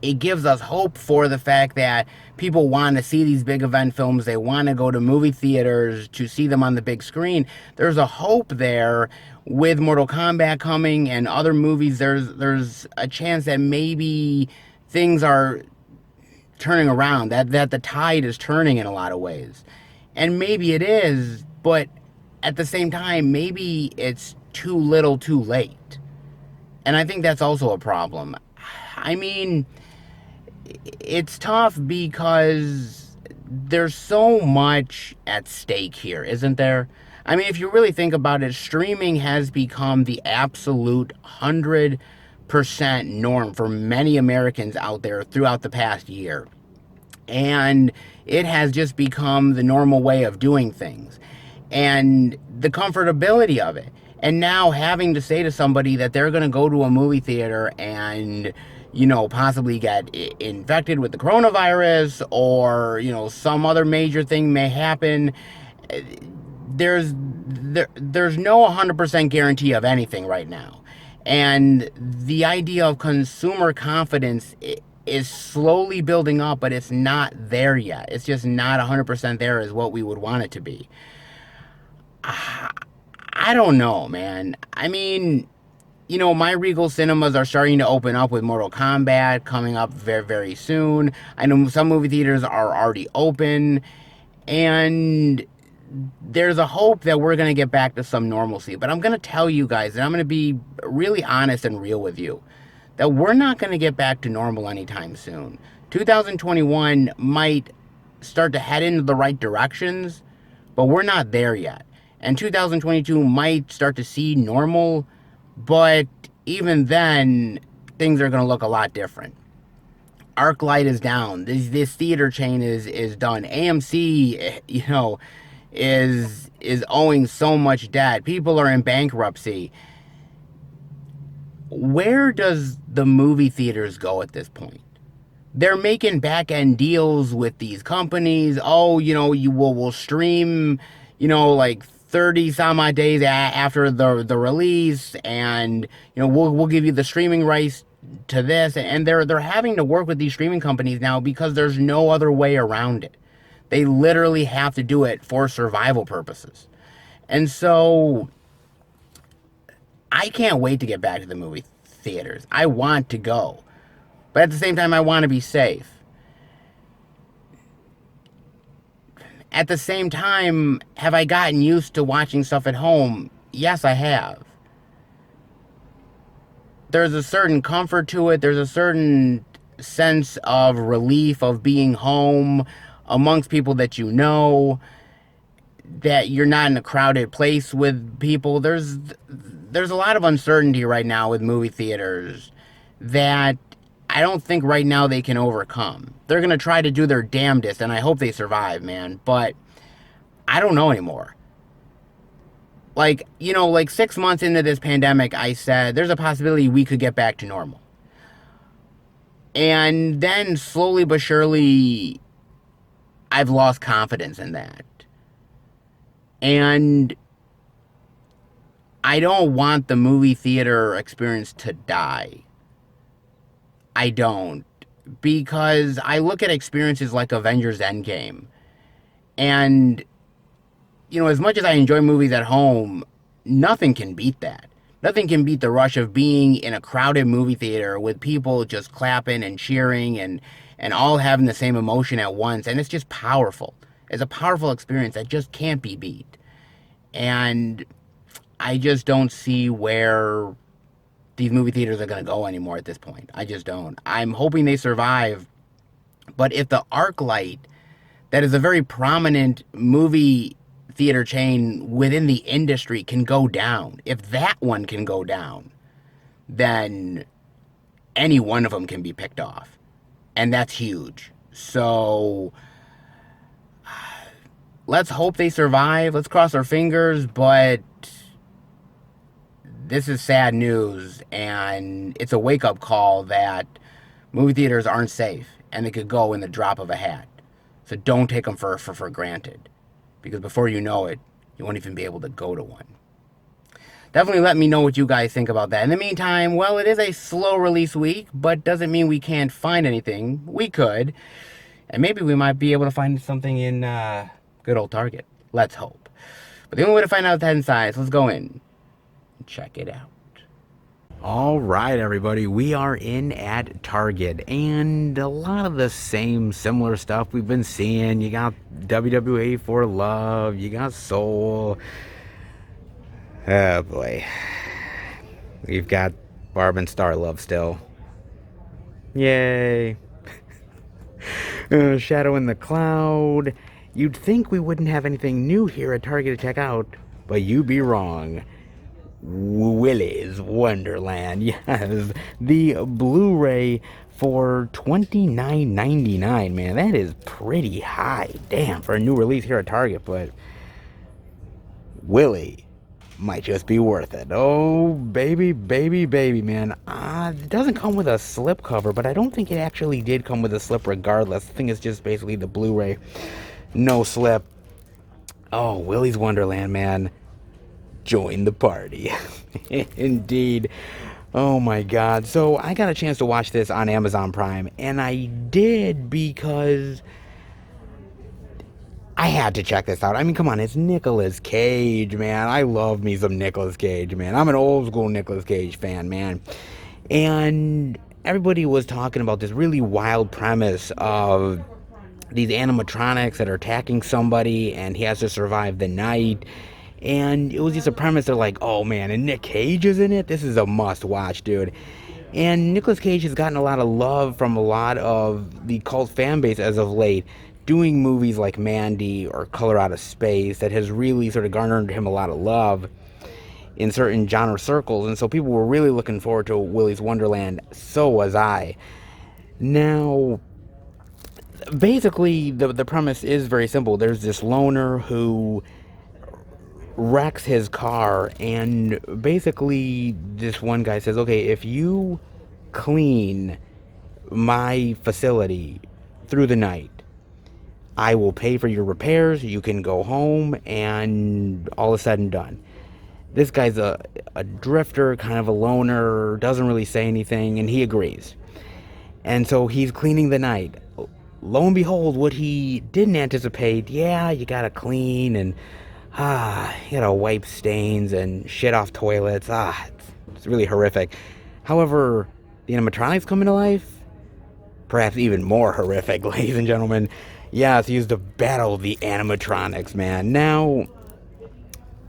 It gives us hope for the fact that people want to see these big event films. They want to go to movie theaters to see them on the big screen. There's a hope there with Mortal Kombat coming and other movies. There's a chance that maybe things are turning around, that the tide is turning in a lot of ways. And maybe it is, but at the same time, maybe it's too little too late. And I think that's also a problem. I mean, it's tough because there's so much at stake here, isn't there? I mean, if you really think about it, streaming has become the absolute 100% norm for many Americans out there throughout the past year. And it has just become the normal way of doing things. And the comfortability of it. And now having to say to somebody that they're going to go to a movie theater and possibly get infected with the coronavirus, or, some other major thing may happen. There's no 100% guarantee of anything right now. And the idea of consumer confidence is slowly building up, but it's not there yet. It's just not 100% there as what we would want it to be. I don't know, man. I mean, my Regal cinemas are starting to open up with Mortal Kombat coming up very, very soon. I know some movie theaters are already open, and there's a hope that we're going to get back to some normalcy. But I'm going to tell you guys, and I'm going to be really honest and real with you, that we're not going to get back to normal anytime soon. 2021 might start to head into the right directions, but we're not there yet. And 2022 might start to see normal, but even then, things are going to look a lot different. ArcLight is down. This theater chain is done. AMC, is owing so much debt. People are in bankruptcy. Where does the movie theaters go at this point? They're making back-end deals with these companies. Oh, we'll stream, like 30 some odd days after the release, and we'll give you the streaming rights to this. And they're having to work with these streaming companies now because there's no other way around it. They literally have to do it for survival purposes. And so I can't wait to get back to the movie theaters. I want to go, but at the same time I want to be safe. At the same time, have I gotten used to watching stuff at home? Yes, I have. There's a certain comfort to it. There's a certain sense of relief of being home amongst people that you know, that you're not in a crowded place with people. There's a lot of uncertainty right now with movie theaters that I don't think right now they can overcome. They're going to try to do their damnedest, and I hope they survive, man. But I don't know anymore. Like, you know, like 6 months into this pandemic, I said, there's a possibility we could get back to normal. And then slowly but surely, I've lost confidence in that. And I don't want the movie theater experience to die. I don't. Because I look at experiences like Avengers Endgame. And, you know, as much as I enjoy movies at home, nothing can beat that. Nothing can beat the rush of being in a crowded movie theater with people just clapping and cheering and all having the same emotion at once. And it's just powerful. It's a powerful experience that just can't be beat. And I just don't see where these movie theaters are going to go anymore at this point. I just don't. I'm hoping they survive. But if the ArcLight, that is a very prominent movie theater chain within the industry, can go down, if that one can go down, then any one of them can be picked off. And that's huge. So let's hope they survive. Let's cross our fingers. But this is sad news, and it's a wake-up call that movie theaters aren't safe, and they could go in the drop of a hat. So don't take them for granted, because before you know it, you won't even be able to go to one. Definitely let me know what you guys think about that. In the meantime, well, it is a slow release week, but doesn't mean we can't find anything. We could, and maybe we might be able to find something in good old Target. Let's hope. But the only way to find out the inside is let's go in. Check it out. All right, everybody, we are in at Target, and a lot of the same similar stuff we've been seeing. You got WWE for Love, you got Soul. Oh boy, we've got Barb and Star Love still. Yay. Shadow in the Cloud. You'd think we wouldn't have anything new here at Target to check out, but you be wrong. Willy's Wonderland, yes, the Blu-ray for $29.99. Man, that is pretty high, damn, for a new release here at Target. But Willy might just be worth it. Oh, baby, baby, baby, man. It doesn't come with a slip cover, but I don't think it actually did come with a slip regardless. I think it's just basically the Blu-ray, no slip. Oh, Willy's Wonderland, man. Join the party. Indeed. Oh my god. So I got a chance to watch this on Amazon Prime, and I did because I had to check this out. I mean, come on, it's Nicolas Cage, man. I love me some Nicolas Cage, man. I'm an old school Nicolas Cage fan, man. And everybody was talking about this really wild premise of these animatronics that are attacking somebody, and he has to survive the night. And it was just a premise. They're like, oh man, and Nick Cage is in it? This is a must watch, dude. And Nicolas Cage has gotten a lot of love from a lot of the cult fan base as of late, doing movies like Mandy or Color Out of Space that has really sort of garnered him a lot of love in certain genre circles. And so people were really looking forward to Willy's Wonderland. So was I. Now, basically, the premise is very simple. There's this loner who wrecks his car, and basically this one guy says, okay, if you clean my facility through the night, I will pay for your repairs, you can go home, and all is said and done. This guy's a drifter, kind of a loner, doesn't really say anything, and he agrees. And so he's cleaning the night. Lo and behold, what he didn't anticipate, yeah, you gotta clean, and you gotta wipe stains and shit off toilets. It's really horrific. However, the animatronics come into life, perhaps even more horrific, ladies and gentlemen. Yes, he used to battle the animatronics, man. Now,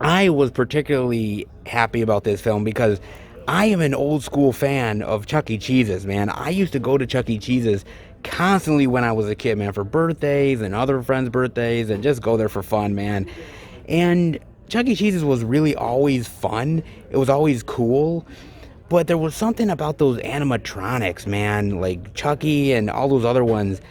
I was particularly happy about this film because I am an old school fan of Chuck E. Cheese's, man. I used to go to Chuck E. Cheese's constantly when I was a kid, man, for birthdays and other friends' birthdays, and just go there for fun, man. And Chuck E. Cheese's was really always fun. It was always cool. But there was something about those animatronics, man, like Chucky and all those other ones.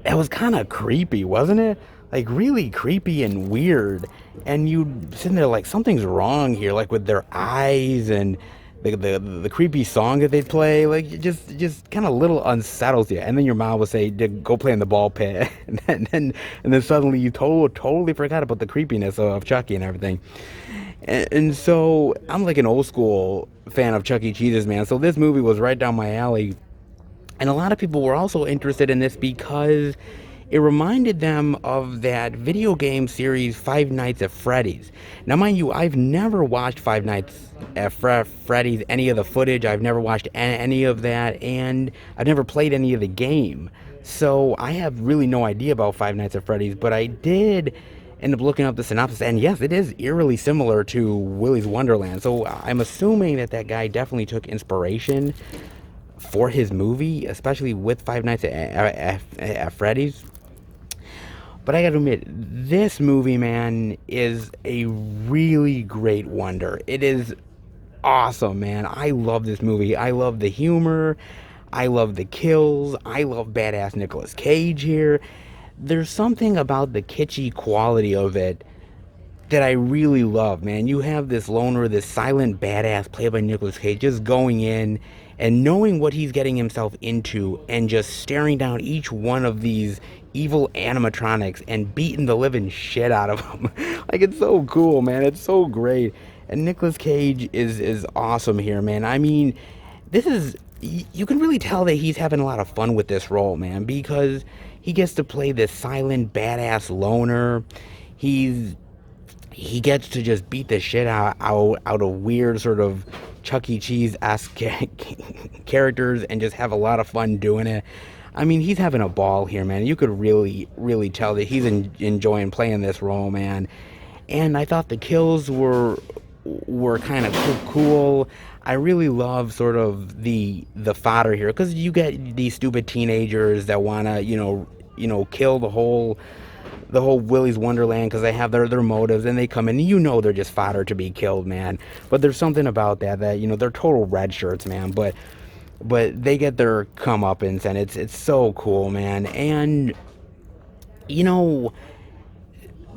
It was kind of creepy, wasn't it? Like really creepy and weird. And you sitting there like something's wrong here, like with their eyes and the creepy song that they'd play. Like it just kind of little unsettles you. And then your mom would say, "Go play in the ball pit," and then suddenly you totally forgot about the creepiness of Chucky and everything. And so I'm like an old school fan of Chuck E. Cheese's, man. So this movie was right down my alley. And a lot of people were also interested in this because it reminded them of that video game series Five Nights at Freddy's. Now, mind you, I've never watched Five Nights at Freddy's, any of the footage. I've never watched any of that, and I've never played any of the game. So I have really no idea about Five Nights at Freddy's, but I did end up looking up the synopsis, and yes, it is eerily similar to Willy's Wonderland. So I'm assuming that guy definitely took inspiration for his movie, especially with Five Nights at Freddy's. But I gotta admit, this movie, man, is a really great wonder. It is awesome, man. I love this movie. I love the humor. I love the kills. I love badass Nicolas Cage here. There's something about the kitschy quality of it that I really love, man. You have this loner, this silent badass played by Nicolas Cage, just going in and knowing what he's getting himself into and just staring down each one of these evil animatronics and beating the living shit out of them. Like, it's so cool, man. It's so great. And Nicolas Cage is awesome here, man. I mean, this is, you can really tell that he's having a lot of fun with this role, man, because he gets to play this silent badass loner. He gets to just beat the shit out of weird sort of Chuck E. Cheese-esque characters and just have a lot of fun doing it. I mean, he's having a ball here, man. You could really, really tell that he's enjoying playing this role, man. And I thought the kills were kind of cool. I really love sort of the fodder here, because you get these stupid teenagers that want to, kill the whole Willy's Wonderland because they have their motives, and they come in, they're just fodder to be killed, man. But there's something about that they're total red shirts, man, but they get their comeuppance, and it's so cool, man. And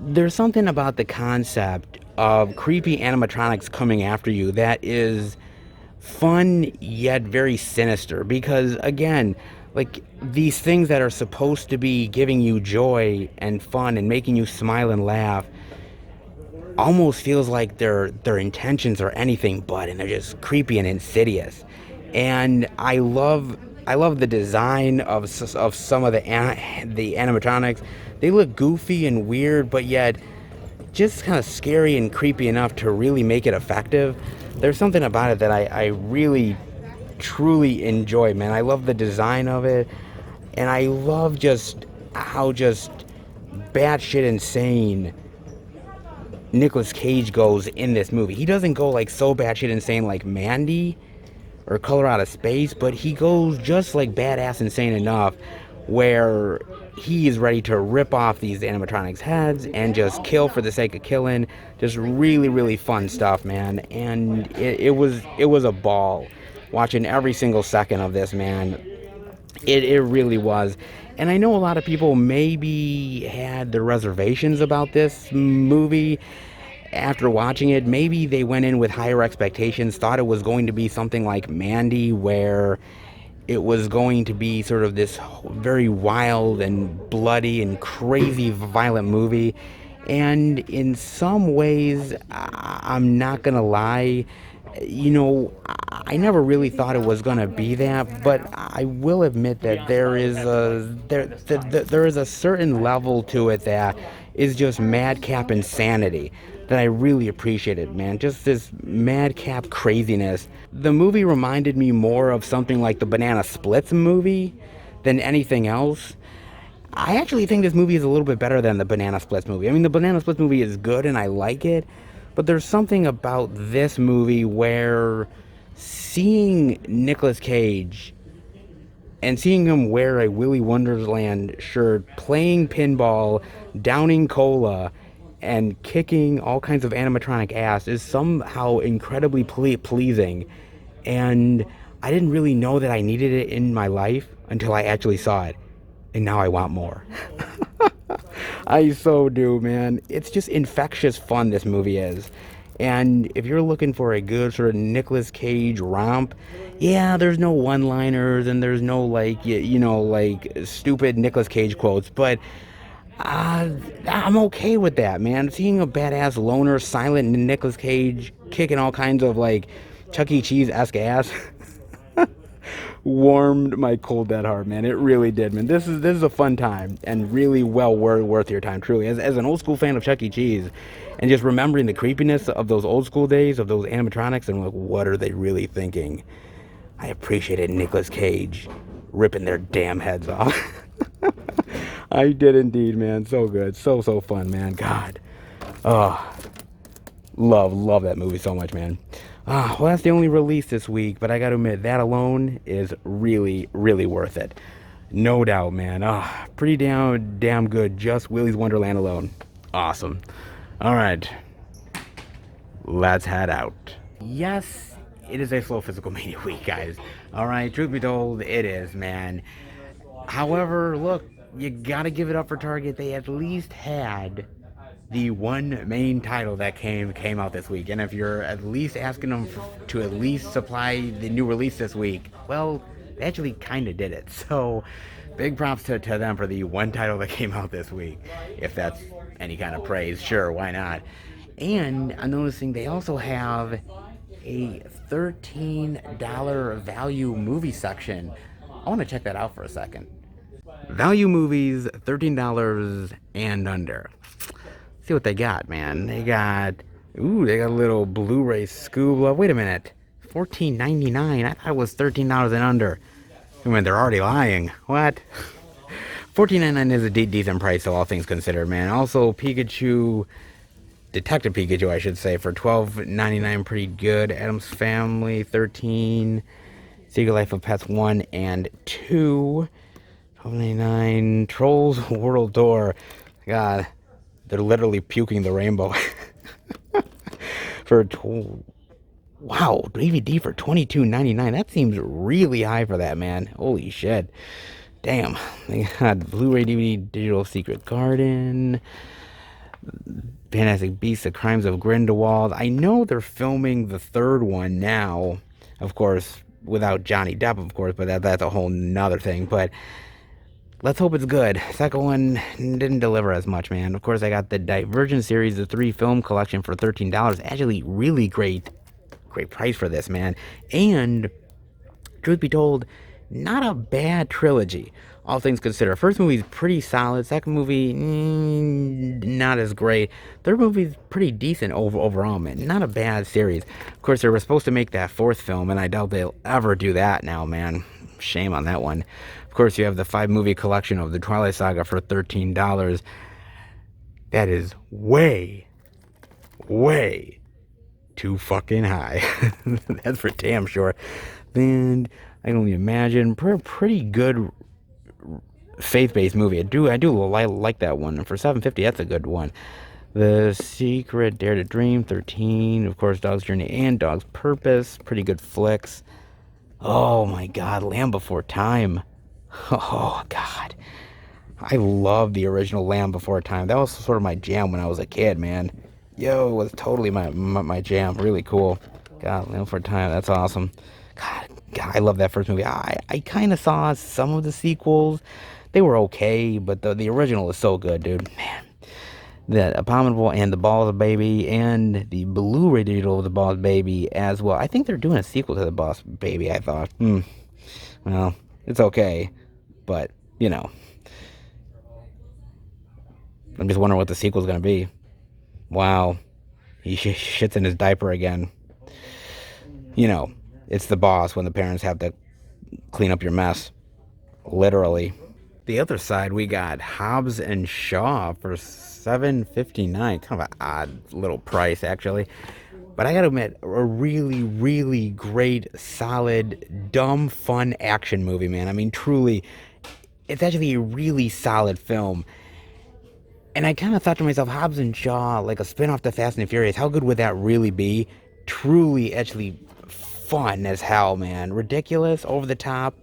there's something about the concept of creepy animatronics coming after you that is fun yet very sinister, because again, like, these things that are supposed to be giving you joy and fun and making you smile and laugh almost feels like their intentions are anything but, and they're just creepy and insidious. And I love the design of some of the animatronics. They look goofy and weird, but yet just kind of scary and creepy enough to really make it effective. There's something about it that I really truly enjoy, man. I love the design of it, and I love just how just batshit insane Nicolas Cage goes in this movie. He doesn't go like so batshit insane like Mandy or Color Out of Space, but he goes just like badass insane enough where he is ready to rip off these animatronics' heads and just kill for the sake of killing. Just really, really fun stuff, man. And it was a ball watching every single second of this, man. It really was. And I know a lot of people maybe had their reservations about this movie after watching it. Maybe they went in with higher expectations, thought it was going to be something like Mandy, where it was going to be sort of this very wild and bloody and crazy violent movie. And in some ways, I'm not gonna lie, I never really thought it was gonna be that, but I will admit that there is a certain level to it that is just madcap insanity that I really appreciated, man. Just this madcap craziness. The movie reminded me more of something like the Banana Splits movie than anything else. I actually think this movie is a little bit better than the Banana Splits movie. I mean, the Banana Splits movie is good and I like it, but there's something about this movie where seeing Nicolas Cage and seeing him wear a Willy Wonderland shirt, playing pinball, downing cola, and kicking all kinds of animatronic ass is somehow incredibly pleasing. And I didn't really know that I needed it in my life until I actually saw it. And now I want more. I so do, man. It's just infectious fun, this movie is. And if you're looking for a good sort of Nicolas Cage romp, yeah, there's no one-liners and there's no like like stupid Nicolas Cage quotes, but I'm okay with that, man. Seeing a badass loner, silent Nicolas Cage kicking all kinds of like Chuck E. Cheese-esque ass warmed my cold dead heart, man. It really did, man. This is a fun time and really well worth your time, truly. As an old school fan of Chuck E. Cheese, and just remembering the creepiness of those old school days of those animatronics, and like, what are they really thinking? I appreciated Nicolas Cage ripping their damn heads off. I did indeed, man. So good, so fun, man. God, oh, love that movie so much, man. Well, that's the only release this week, but I gotta admit, that alone is really worth it. No doubt, man. Pretty damn good. Just Willy's Wonderland alone. Awesome. All right. Let's head out. Yes, it is a slow physical media week, guys. All right, truth be told, it is, man. However, look, you gotta give it up for Target. They at least had the one main title that came out this week. And if you're at least asking them to at least supply the new release this week, well, they actually kind of did it. So big props to them for the one title that came out this week. If that's any kind of praise, sure, why not? And I'm noticing they also have a $13 value movie section. I want to check that out for a second. Value movies, $13 and under. See what they got, man. They got a little Blu-ray Scoob. Wait a minute, $14.99. I thought it was $13 and under. I mean, they're already lying. What? $14.99 is a decent price, so all things considered, man. Also, Pikachu, Detective Pikachu, I should say, for $12.99, pretty good. Addams Family, $13. Secret Life of Pets 1 and 2, $12.99. Trolls World Tour. God, they're literally puking the rainbow. Wow, DVD for $22.99. That seems really high for that, man. Holy shit. Damn. They got Blu-ray DVD, Digital Secret Garden, Fantastic Beasts, The Crimes of Grindelwald. I know they're filming the third one now, of course, without Johnny Depp, of course, but that's a whole nother thing. But let's hope it's good. Second one didn't deliver as much, man. Of course, I got the Divergent series, the 3-film collection for $13. Actually, really great price for this, man. And truth be told, not a bad trilogy, all things considered. First movie's pretty solid. Second movie, not as great. Third movie's pretty decent overall, man. Not a bad series. Of course, they were supposed to make that fourth film, and I doubt they'll ever do that now, man. Shame on that one. Of course, you have the 5-movie collection of the Twilight Saga for $13. That is way too fucking high. That's for damn sure. Then I can only imagine pretty good faith-based movie. I do like that one. And for $7.50, that's a good one. The Secret, Dare to Dream, $13. Of course, Dog's Journey and Dog's Purpose, pretty good flicks. Oh my God, Land Before Time. Oh God, I love the original Land Before Time. That was sort of my jam when I was a kid, man. Yo, it was totally my jam. Really cool. God, Land Before Time, that's awesome. God, I love that first movie. I kind of saw some of the sequels. They were okay, but the original is so good, dude. Man, the Abominable and the Boss Baby and the Blu-ray digital of the Boss Baby as well. I think they're doing a sequel to the Boss Baby, I thought. Well, it's okay, but, you know. I'm just wondering what the sequel's gonna be. Wow. He shits in his diaper again. You know, it's the boss when the parents have to clean up your mess. Literally. the other side, we got Hobbs and Shaw for $7.59. Kind of an odd little price, actually. But I gotta admit, a really, really great, solid, dumb, fun action movie, man. I mean, truly, it's actually a really solid film. And I kind of thought to myself, Hobbs and Shaw, like a spin-off to Fast and Furious, how good would that really be? Truly, actually fun as hell, man. Ridiculous, over the top,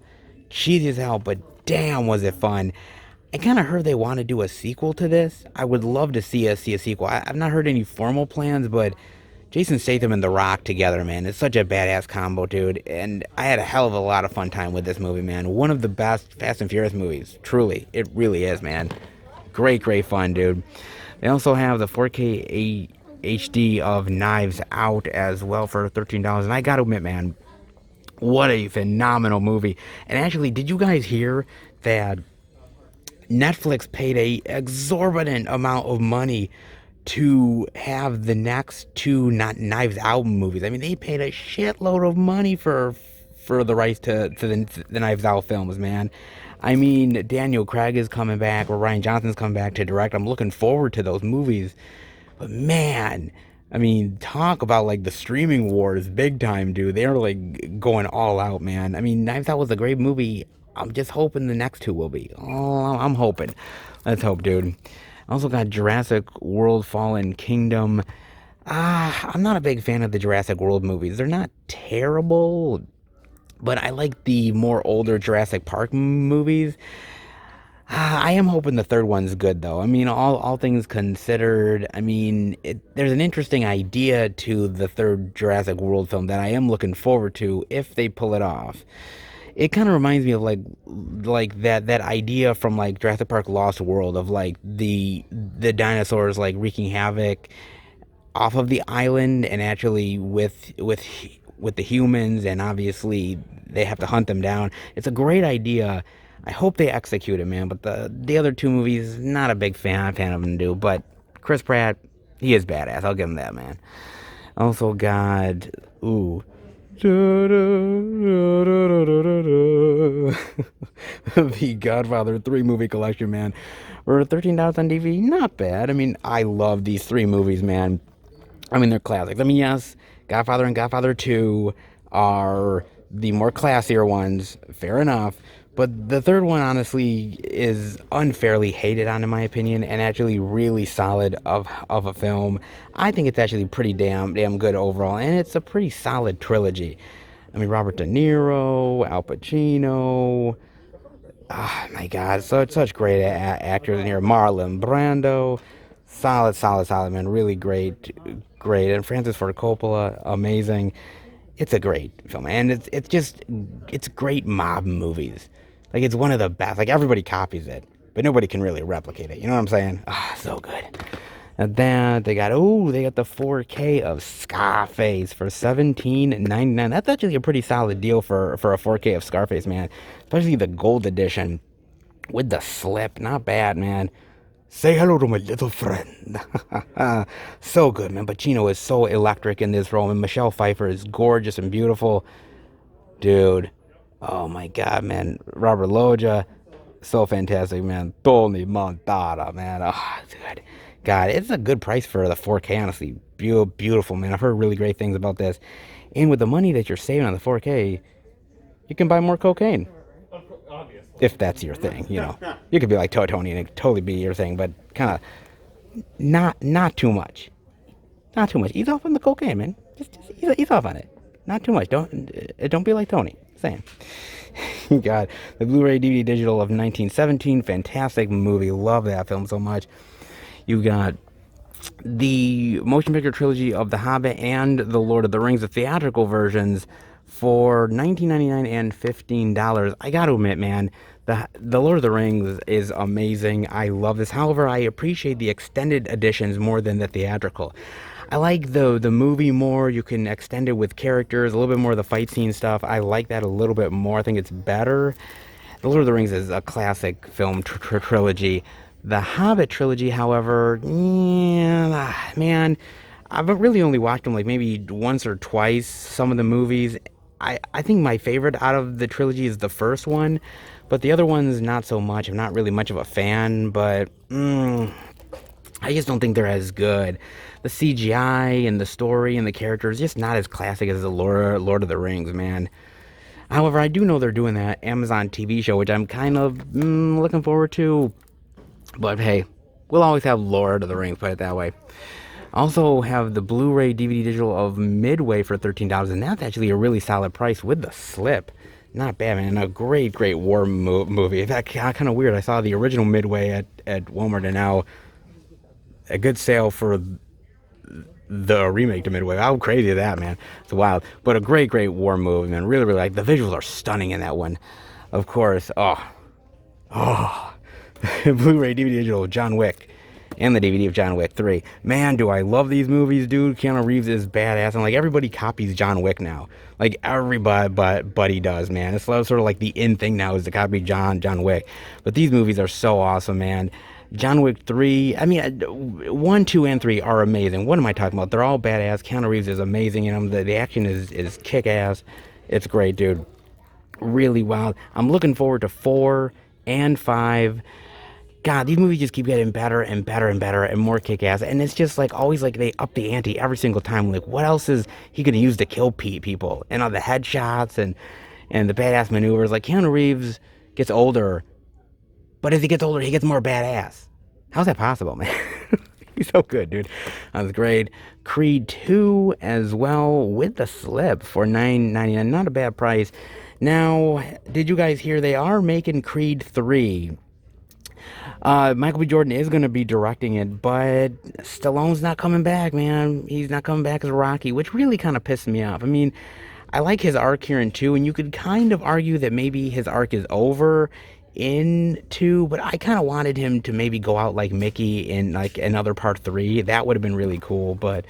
cheesy as hell, but damn, was it fun. I kind of heard they want to do a sequel to this. I would love to see a sequel. I've not heard any formal plans, but Jason Statham and The Rock together, man, it's such a badass combo, dude. And I had a hell of a lot of fun time with this movie, man. One of the best Fast and Furious movies. Truly, it really is, man. Great, great fun, dude. They also have the 4K HD of Knives Out as well for $13. And I gotta admit, man, what a phenomenal movie. And actually, did you guys hear that Netflix paid a exorbitant amount of money to have the next two not Knives Out movies? I mean, they paid a shitload of money for the rights to the Knives Out films, man. I mean, Daniel Craig is coming back, or Ryan Johnson's coming back to direct. I'm looking forward to those movies. But man, I mean, talk about like the streaming wars big time, dude. They're like going all out, man. I mean, Knives Out was a great movie. I'm just hoping the next two will be. Oh, I'm hoping. Let's hope, dude. I also got Jurassic World Fallen Kingdom. I'm not a big fan of the Jurassic World movies. They're not terrible, but I like the more older Jurassic Park movies. I am hoping the third one's good, though. I mean, all things considered, I mean, there's an interesting idea to the third Jurassic World film that I am looking forward to if they pull it off. It kind of reminds me of like that idea from like Jurassic Park Lost World of like the dinosaurs like wreaking havoc off of the island and actually with the humans, and obviously they have to hunt them down. It's a great idea. I hope they execute it, man. But the other two movies, not a big fan of them, do. But Chris Pratt, he is badass. I'll give him that, man. Also got the Godfather 3 movie collection, man. For $13 on DVD, not bad. I mean, I love these three movies, man. I mean, they're classics. I mean, yes, Godfather and Godfather 2 are the more classier ones, fair enough. But the third one, honestly, is unfairly hated on, in my opinion, and actually really solid of a film. I think it's actually pretty damn good overall, and it's a pretty solid trilogy. I mean, Robert De Niro, Al Pacino, oh my God, such great actors in here. Marlon Brando, solid, man, really great, and Francis Ford Coppola, amazing. It's a great film, and it's great mob movies. Like, it's one of the best. Like, everybody copies it, but nobody can really replicate it. You know what I'm saying? So good. And then they got the 4K of Scarface for $17.99. That's actually a pretty solid deal for a 4K of Scarface, man. Especially the gold edition with the slip. Not bad, man. Say hello to my little friend. So good, man. Pacino is so electric in this role, and Michelle Pfeiffer is gorgeous and beautiful. Dude. Oh my God, man. Robert Loggia, so fantastic, man. Tony Montana, man. Oh, dude. God, it's a good price for the 4K, honestly. Beautiful, man. I've heard really great things about this. And with the money that you're saving on the 4K, you can buy more cocaine. If that's your thing, you know. You could be like Tony and it could totally be your thing, but kind of not too much. Not too much. Ease off on the cocaine, man. Just ease off on it. Not too much. Don't be like Tony. Saying. God, the Blu-ray DVD digital of 1917, fantastic movie. Love that film so much. You got the motion picture trilogy of The Hobbit and The Lord of the Rings, the theatrical versions, for $19.99 and $15. I gotta admit, man, the Lord of the Rings is amazing. I love this. However, I appreciate the extended editions more than the theatrical. I like the movie more. You can extend it with characters, a little bit more of the fight scene stuff. I like that a little bit more. I think it's better. The Lord of the Rings is a classic film trilogy. The Hobbit trilogy, however, yeah, man, I've really only watched them like maybe once or twice, some of the movies. I think my favorite out of the trilogy is the first one, But the other ones, not so much. I'm not really much of a fan, but I just don't think they're as good. The CGI and the story and the characters just not as classic as the Lord of the Rings, man. However, I do know they're doing that Amazon TV show, which I'm kind of looking forward to. But hey, we'll always have Lord of the Rings, put it that way. Also have the Blu-ray DVD digital of Midway for $13, and that's actually a really solid price with the slip. Not bad, man. A great, great war movie. In fact, kind of weird. I saw the original Midway at Walmart, and now a good sale for the remake to Midway. How crazy is that, man? It's wild. But a great, great war movie, man. Really, really like the visuals are stunning in that one. Of course, Blu-ray DVD digital of John Wick and the DVD of John Wick 3. Man, do I love these movies, dude. Keanu Reeves is badass, and like everybody copies John Wick now. Like everybody does, man. It's sort of like the in thing now is to copy John Wick. But these movies are so awesome, man. John Wick 3, I mean, 1, 2, and 3 are amazing. What am I talking about? They're all badass. Keanu Reeves is amazing in them. The action is kick-ass. It's great, dude. Really wild. I'm looking forward to 4 and 5. God, these movies just keep getting better and better and better and more kick-ass. And it's just like always like they up the ante every single time. Like, what else is he going to use to kill people? And all the headshots and the badass maneuvers. Like, Keanu Reeves gets older, but as he gets older, he gets more badass. How's that possible, man? He's so good, dude. That was great. Creed 2 as well with the slip for $9.99. Not a bad price. Now, did you guys hear they are making Creed 3? Michael B. Jordan is going to be directing it, but Stallone's not coming back, man. He's not coming back as Rocky, which really kind of pissed me off. I mean, I like his arc here in 2, and you could kind of argue that maybe his arc is over in 2, but I kind of wanted him to maybe go out like Mickey in like another part 3. That would have been really cool, but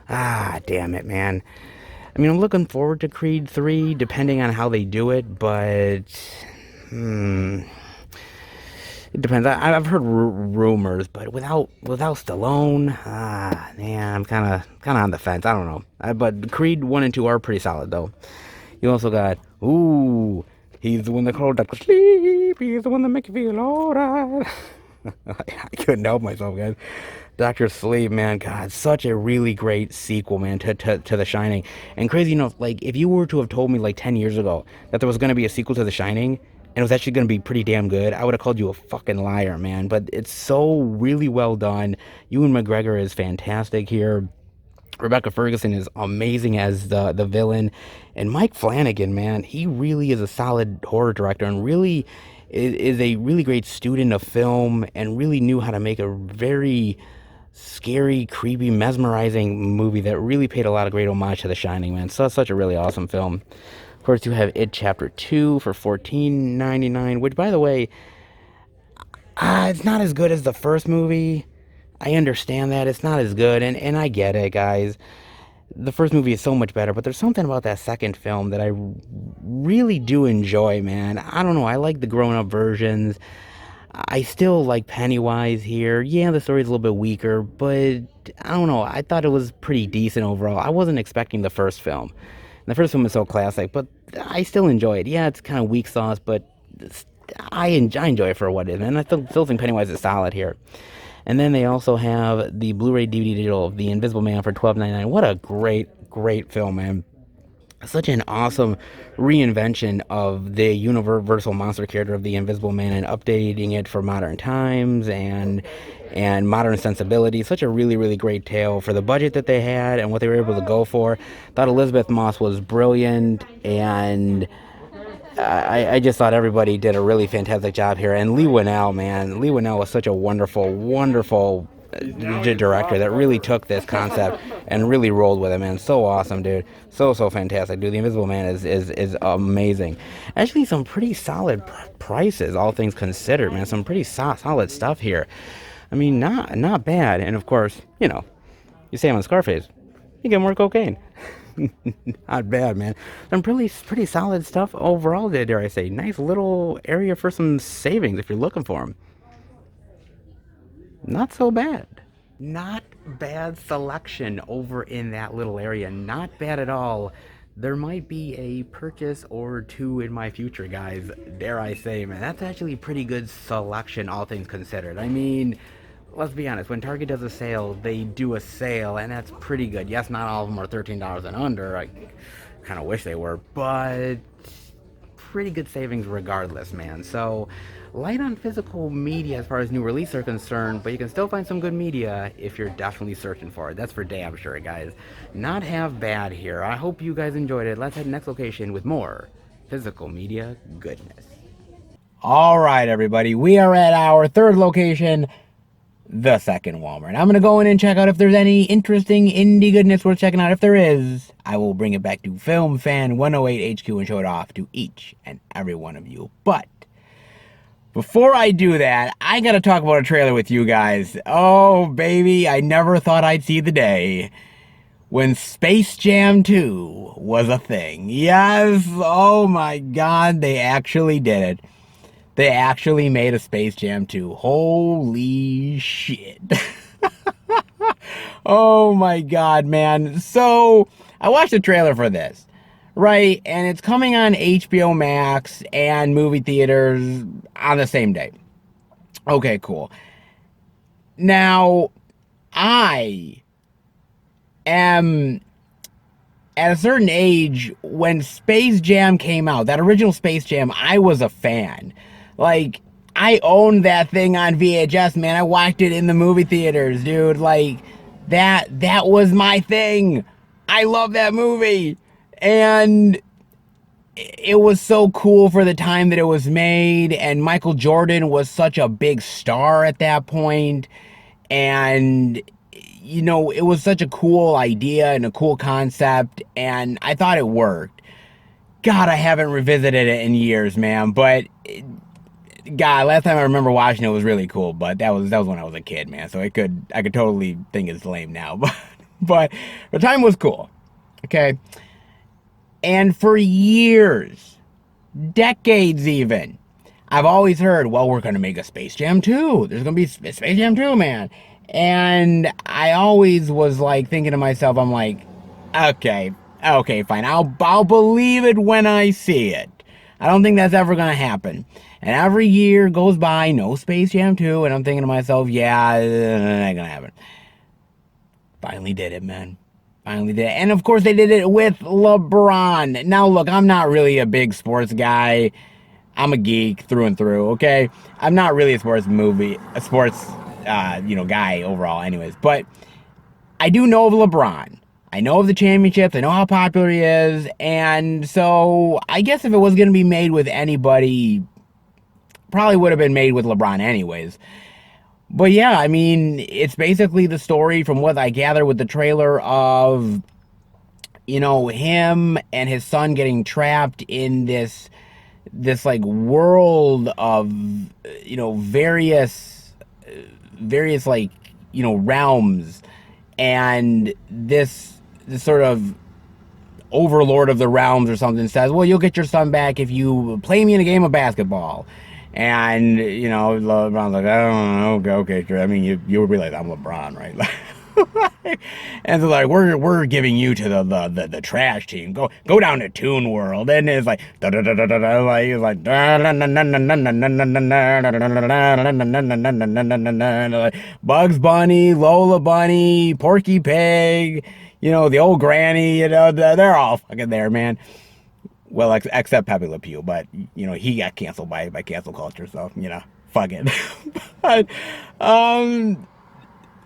damn it, man. I mean, I'm looking forward to Creed 3, depending on how they do it, but it depends. I've heard rumors, but without Stallone, man, I'm kind of on the fence. I don't know. But Creed 1 and 2 are pretty solid, though. You also got, he's the one that called Dr. Sleep. He's the one that make you feel alright. I couldn't help myself, guys. Dr. Sleep, man, God, such a really great sequel, man, to The Shining. And crazy enough, like, if you were to have told me, like, 10 years ago that there was going to be a sequel to The Shining, and it was actually going to be pretty damn good, I would have called you a fucking liar, man. But it's so really well done. Ewan McGregor is fantastic here. Rebecca Ferguson is amazing as the villain. And Mike Flanagan, man, he really is a solid horror director and really is a really great student of film and really knew how to make a very scary, creepy, mesmerizing movie that really paid a lot of great homage to The Shining, man. So such a really awesome film. Of course, you have It Chapter 2 for $14.99, which, by the way, it's not as good as the first movie. I understand that. It's not as good, and I get it, guys. The first movie is so much better, but there's something about that second film that I really do enjoy, man. I don't know. I like the grown-up versions. I still like Pennywise here. Yeah, the story's a little bit weaker, but I don't know. I thought it was pretty decent overall. I wasn't expecting the first film. The first film is so classic, but I still enjoy it. Yeah, it's kind of weak sauce, but I enjoy it for what it is, man. I still think Pennywise is solid here. And then they also have the Blu-ray DVD digital of The Invisible Man for $12.99. What a great, great film, man. Such an awesome reinvention of the universal monster character of the Invisible Man and updating it for modern times and modern sensibility. Such a really, really great tale for the budget that they had and what they were able to go for. Thought Elizabeth Moss was brilliant, and I just thought everybody did a really fantastic job here. And Lee Winnell, man. Lee Winnell was such a wonderful, wonderful director that really took this concept and really rolled with it, man. So awesome, dude. So fantastic, dude. The Invisible Man is amazing. Actually, some pretty solid prices, all things considered, man. Some pretty solid stuff here. I mean, not bad. And of course, you know, you say I'm on Scarface, you get more cocaine. Not bad, man. Some pretty solid stuff overall there, dare I say. Nice little area for some savings if you're looking for them. Not so bad. Not bad selection over in that little area. Not bad at all there might be a purchase or two in my future, guys. Dare I say, man, that's actually a pretty good selection, all things considered. I mean, let's be honest, when Target does a sale, they do a sale, and that's pretty good. Yes, not all of them are $13 and under. I kind of wish they were, but pretty good savings regardless, man. So, light on physical media as far as new releases are concerned, but you can still find some good media if you're definitely searching for it. That's for damn sure, guys. Not half bad here. I hope you guys enjoyed it. Let's head to the next location with more physical media goodness. All right, everybody. We are at our third location, the second Walmart. I'm going to go in and check out if there's any interesting indie goodness worth checking out. If there is, I will bring it back to Film Fan 108 HQ and show it off to each and every one of you. But before I do that, I got to talk about a trailer with you guys. Oh, baby, I never thought I'd see the day when Space Jam 2 was a thing. Yes, oh my God, they actually did it. They actually made a Space Jam 2. Holy shit. Oh my God, man. So, I watched the trailer for this, right? And it's coming on HBO Max and movie theaters on the same day. Okay, cool. Now, I am at a certain age when Space Jam came out, that original Space Jam, I was a fan. Like, I owned that thing on VHS, man. I watched it in the movie theaters, dude. Like, that was my thing. I love that movie. And it was so cool for the time that it was made. And Michael Jordan was such a big star at that point. And, you know, it was such a cool idea and a cool concept. And I thought it worked. God, I haven't revisited it in years, man. But God, last time I remember watching it was really cool, but that was when I was a kid, man. So I could totally think it's lame now, but the time was cool. Okay. And for years, decades even, I've always heard, well, we're going to make a Space Jam 2. There's going to be Space Jam 2, man. And I always was like thinking to myself, I'm like, okay, fine. I'll believe it when I see it. I don't think that's ever going to happen. And every year goes by, no Space Jam 2, and I'm thinking to myself, yeah, it ain't gonna happen. Finally did it, man. Finally did it. And of course they did it with LeBron. Now look, I'm not really a big sports guy. I'm a geek through and through, okay? I'm not really a sports guy overall anyways. But I do know of LeBron. I know of the championships. I know how popular he is. And so I guess if it was going to be made with anybody, probably would have been made with LeBron anyways. But yeah, I mean, it's basically the story from what I gather with the trailer of, you know, him and his son getting trapped in this like world of, you know, various like, you know, realms. And this sort of overlord of the realms or something says, well, you'll get your son back if you play me in a game of basketball. And, you know, LeBron's like, I don't know, okay, sure. I mean, you realize I'm LeBron, right? And so, like, we're giving you to the trash team. Go down to Toon World. And it's like, da da da da da da, like, it's like, Bugs Bunny, Lola Bunny, Porky Pig, you know, the old granny, you know, they're all fucking there, man. Well, except Pepe Le Pew, but, you know, he got canceled by cancel culture, so, you know, fuck it. But,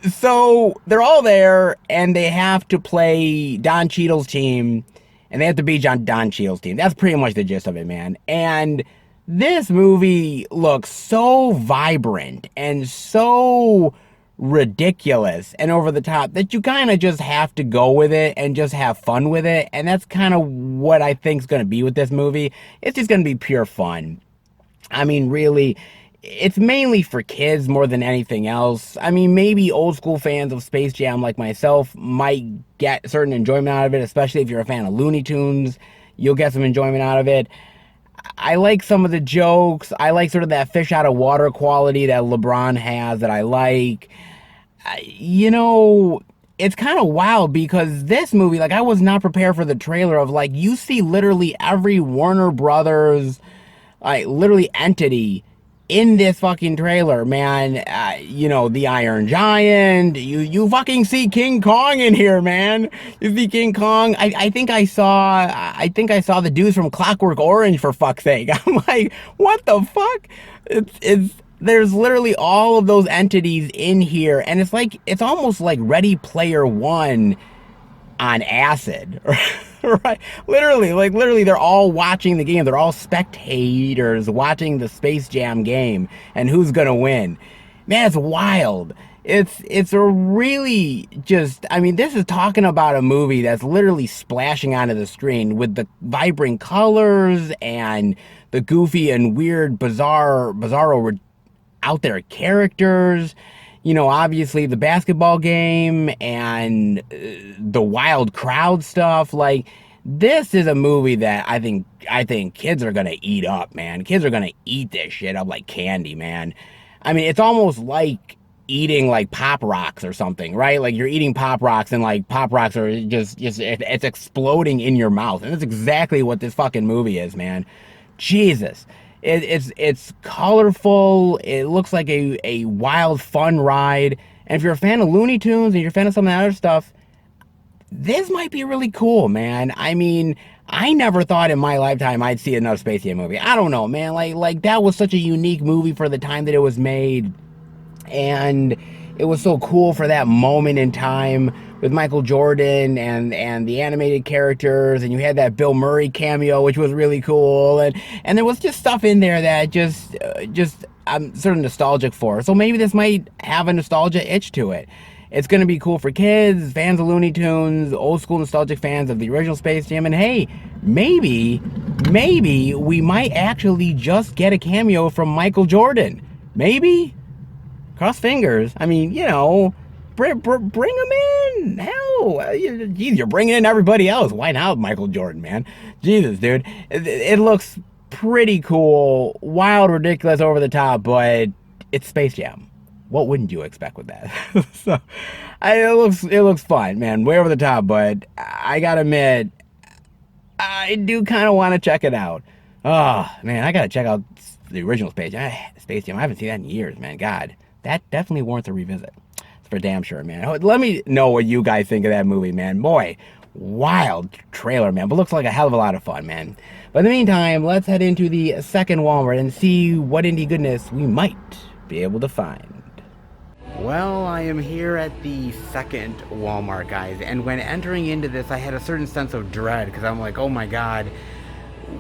so, they're all there, and they have to play Don Cheadle's team, and they have to beat Don Cheadle's team. That's pretty much the gist of it, man. And this movie looks so vibrant and so ridiculous and over the top that you kind of just have to go with it and just have fun with it. And that's kind of what I think is going to be with this movie. It's just going to be pure fun. I mean, really, it's mainly for kids more than anything else. I mean, maybe old school fans of Space Jam like myself might get certain enjoyment out of it, especially if you're a fan of Looney Tunes. You'll get some enjoyment out of it. I like some of the jokes. I like sort of that fish out of water quality that LeBron has that I like. You know, it's kind of wild because this movie, like, I was not prepared for the trailer of, like, you see literally every Warner Brothers, like, literally entity in this fucking trailer, man. You know, the Iron Giant. You fucking see King Kong in here, man. You see King Kong. I think I saw the dudes from Clockwork Orange, for fuck's sake. I'm like, what the fuck? It's there's literally all of those entities in here, and it's almost like Ready Player One on acid. Right, literally they're all watching the game. They're all spectators watching the Space Jam game, and who's gonna win. Man, it's wild. It's a really just, I mean, this is talking about a movie that's literally splashing onto the screen with the vibrant colors and the goofy and weird bizarro out there characters. You know, obviously the basketball game and the wild crowd stuff. Like, this is a movie that I think kids are gonna eat up, man. Kids are gonna eat this shit up like candy, man. I mean, it's almost like eating like Pop Rocks or something, right? Like, you're eating Pop Rocks, and like Pop Rocks are just it's exploding in your mouth, and that's exactly what this fucking movie is, man. Jesus. It's colorful. It looks like a wild, fun ride. And if you're a fan of Looney Tunes and you're a fan of some of that other stuff, this might be really cool, man. I mean, I never thought in my lifetime I'd see another Space Jam movie. I don't know, man. Like that was such a unique movie for the time that it was made. And it was so cool for that moment in time with Michael Jordan and the animated characters, and you had that Bill Murray cameo, which was really cool, and there was just stuff in there that just I'm sort of nostalgic for. So maybe this might have a nostalgia itch to it. It's gonna be cool for kids, fans of Looney Tunes, old school nostalgic fans of the original Space Jam, and hey, maybe we might actually just get a cameo from Michael Jordan. Maybe. Cross fingers. I mean, you know, bring him in. Hell, geez, you're bringing in everybody else. Why not Michael Jordan, man? Jesus, dude. It looks pretty cool, wild, ridiculous, over the top, but it's Space Jam. What wouldn't you expect with that? So, it looks fun, man. Way over the top, but I gotta admit, I do kind of want to check it out. Oh, man, I gotta check out the original Space Jam. Space Jam. I haven't seen that in years, man. God. That definitely warrants a revisit. It's for damn sure, man. Let me know what you guys think of that movie, man. Boy, wild trailer, man. But looks like a hell of a lot of fun, man. But in the meantime, let's head into the second Walmart and see what indie goodness we might be able to find. Well, I am here at the second Walmart, guys. And when entering into this, I had a certain sense of dread because I'm like, oh my God.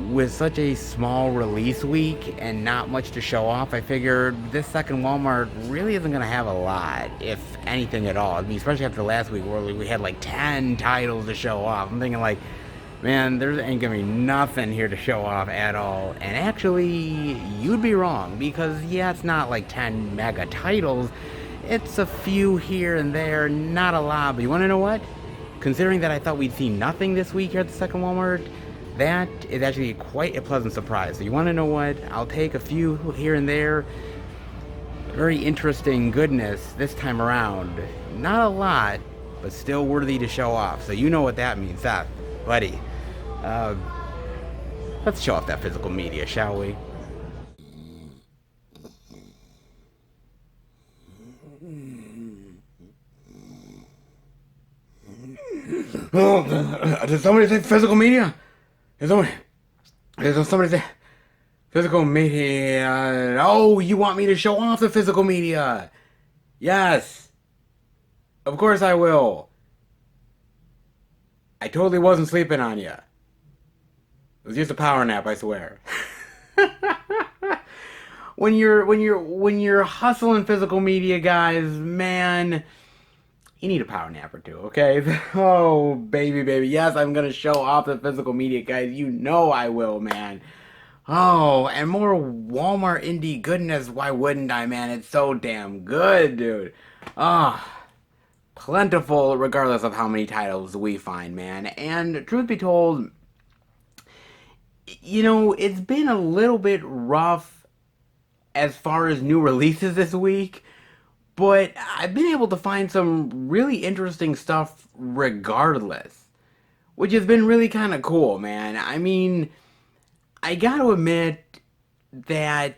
With such a small release week and not much to show off, I figured this second Walmart really isn't going to have a lot, if anything at all. I mean, especially after last week where we had like 10 titles to show off. I'm thinking like, man, there ain't going to be nothing here to show off at all. And actually, you'd be wrong, because yeah, it's not like 10 mega titles. It's a few here and there, not a lot. But you want to know what? Considering that I thought we'd see nothing this week here at the second Walmart, that is actually quite a pleasant surprise. So you want to know what? I'll take a few here and there. Very interesting goodness this time around. Not a lot, but still worthy to show off. So you know what that means, Seth, buddy. Let's show off that physical media, shall we? Oh, did somebody say physical media? Did somebody say physical media? Oh, you want me to show off the physical media? Yes. Of course I will. I totally wasn't sleeping on you. It was just a power nap, I swear. When you're hustling physical media, guys, man, you need a power nap or two, okay? Oh, baby. Yes, I'm going to show off the physical media, guys. You know I will, man. Oh, and more Walmart indie goodness. Why wouldn't I, man? It's so damn good, dude. Ah, plentiful regardless of how many titles we find, man. And truth be told, you know, it's been a little bit rough as far as new releases this week. but I've been able to find some really interesting stuff regardless, which has been really kind of cool, man. I mean, I got to admit that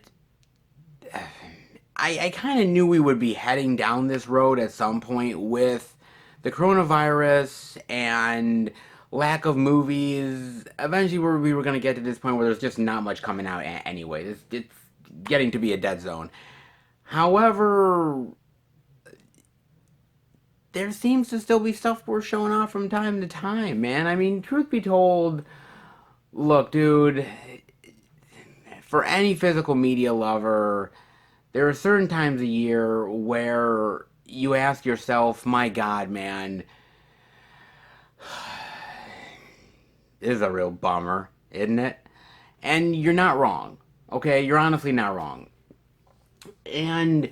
I kind of knew we would be heading down this road at some point with the coronavirus and lack of movies. Eventually, we were going to get to this point where there's just not much coming out anyway. It's getting to be a dead zone. However, there seems to still be stuff worth showing off from time to time, man. I mean, truth be told, look, dude, for any physical media lover, there are certain times a year where you ask yourself, my God, man, this is a real bummer, isn't it? And you're not wrong, okay? You're honestly not wrong. And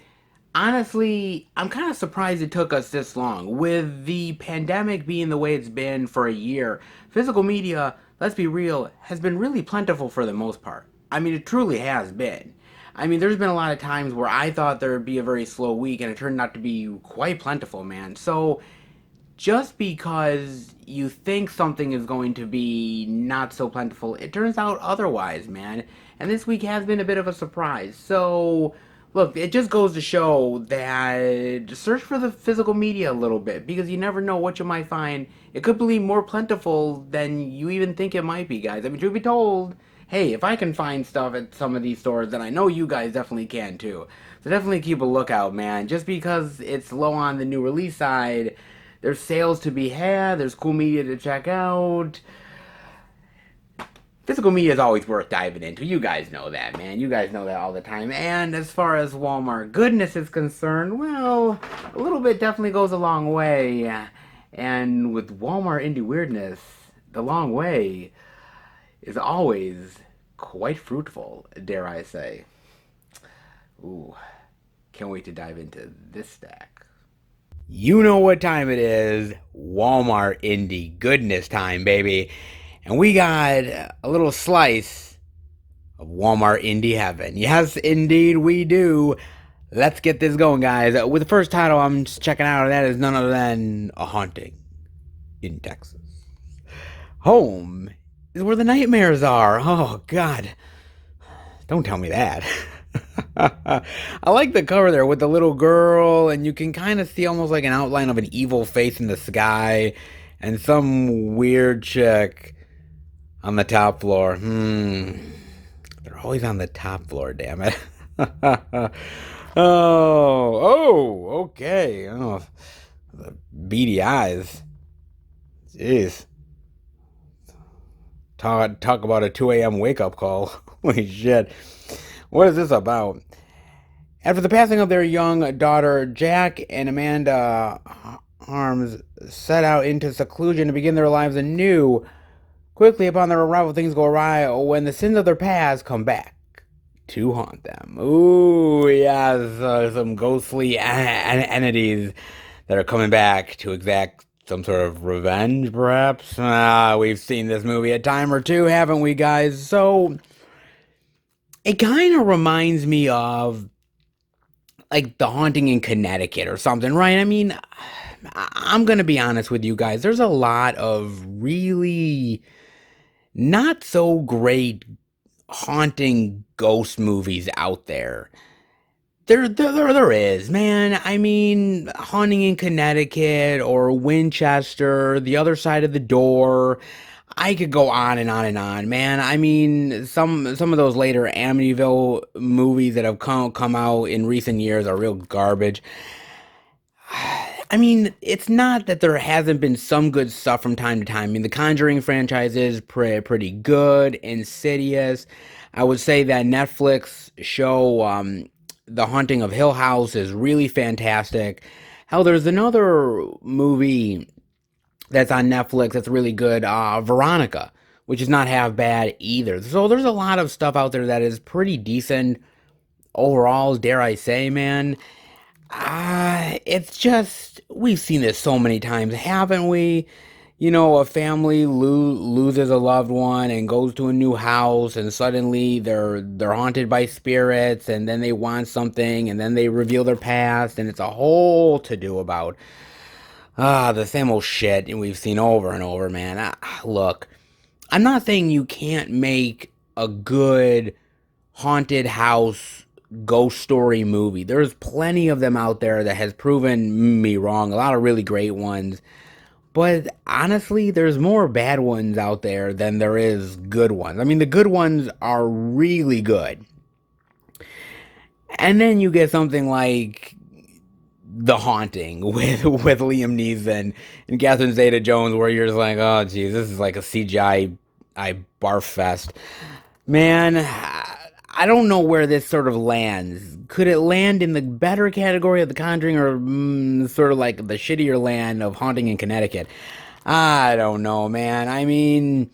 honestly, I'm kind of surprised it took us this long. With the pandemic being the way it's been for a year, physical media, let's be real, has been really plentiful for the most part. I mean, it truly has been. I mean, there's been a lot of times where I thought there would be a very slow week, and it turned out to be quite plentiful, man. So, just because you think something is going to be not so plentiful, it turns out otherwise, man. And this week has been a bit of a surprise. So, look, it just goes to show that search for the physical media a little bit because you never know what you might find. It could be more plentiful than you even think it might be, guys. I mean, truth be told, hey, if I can find stuff at some of these stores, then I know you guys definitely can too. So definitely keep a lookout, man. Just because it's low on the new release side, there's sales to be had, there's cool media to check out. Physical media is always worth diving into. You guys know that, man. You guys know that all the time. And as far as Walmart goodness is concerned, well, a little bit definitely goes a long way. And with Walmart indie weirdness, the long way is always quite fruitful, dare I say. Ooh, can't wait to dive into this stack. You know what time it is. Walmart indie goodness time, baby. And we got a little slice of Walmart indie heaven. Yes, indeed we do. Let's get this going, guys. With the first title I'm just checking out, that is none other than A Haunting in Texas. Home is where the nightmares are. Oh, God. Don't tell me that. I like the cover there with the little girl, and you can kind of see almost like an outline of an evil face in the sky, and some weird chick on the top floor. They're always on the top floor, damn it. Okay. Oh, the beady eyes. Jeez. Talk about a 2 a.m. wake-up call. Holy shit. What is this about? After the passing of their young daughter, Jack and Amanda Harms set out into seclusion to begin their lives anew. Quickly upon their arrival, things go awry when the sins of their past come back to haunt them. Ooh, yes, some ghostly entities that are coming back to exact some sort of revenge, perhaps. We've seen this movie a time or two, haven't we, guys? So it kind of reminds me of like The Haunting in Connecticut or something, right? I mean, I'm gonna be honest with you guys. There's a lot of really not so great haunting ghost movies out there. There is, man. I mean, Haunting in Connecticut or Winchester, The Other Side of the Door. I could go on and on and on, man. I mean, some of those later Amityville movies that have come out in recent years are real garbage. I mean, it's not that there hasn't been some good stuff from time to time. I mean, the Conjuring franchise is pretty good. Insidious. I would say that Netflix show, The Haunting of Hill House, is really fantastic. Hell, there's another movie that's on Netflix that's really good, Veronica, which is not half bad either. So there's a lot of stuff out there that is pretty decent overall, dare I say, man. It's just, we've seen this so many times, haven't we? a family loses a loved one and goes to a new house, and suddenly they're haunted by spirits, and then they want something, and then they reveal their past, and it's a whole to do about the same old shit, and we've seen over and over, man. Look, I'm not saying you can't make a good haunted house ghost story movie. There's plenty of them out there that has proven me wrong. A lot of really great ones. But honestly, there's more bad ones out there than there is good ones. I mean, the good ones are really good. And then you get something like The Haunting with Liam Neeson and Catherine Zeta-Jones, where you're just like, oh, geez, this is like a CGI barf fest. Man, I don't know where this sort of lands. Could it land in the better category of The Conjuring, or sort of like the shittier land of Haunting in Connecticut? I don't know, man. I mean,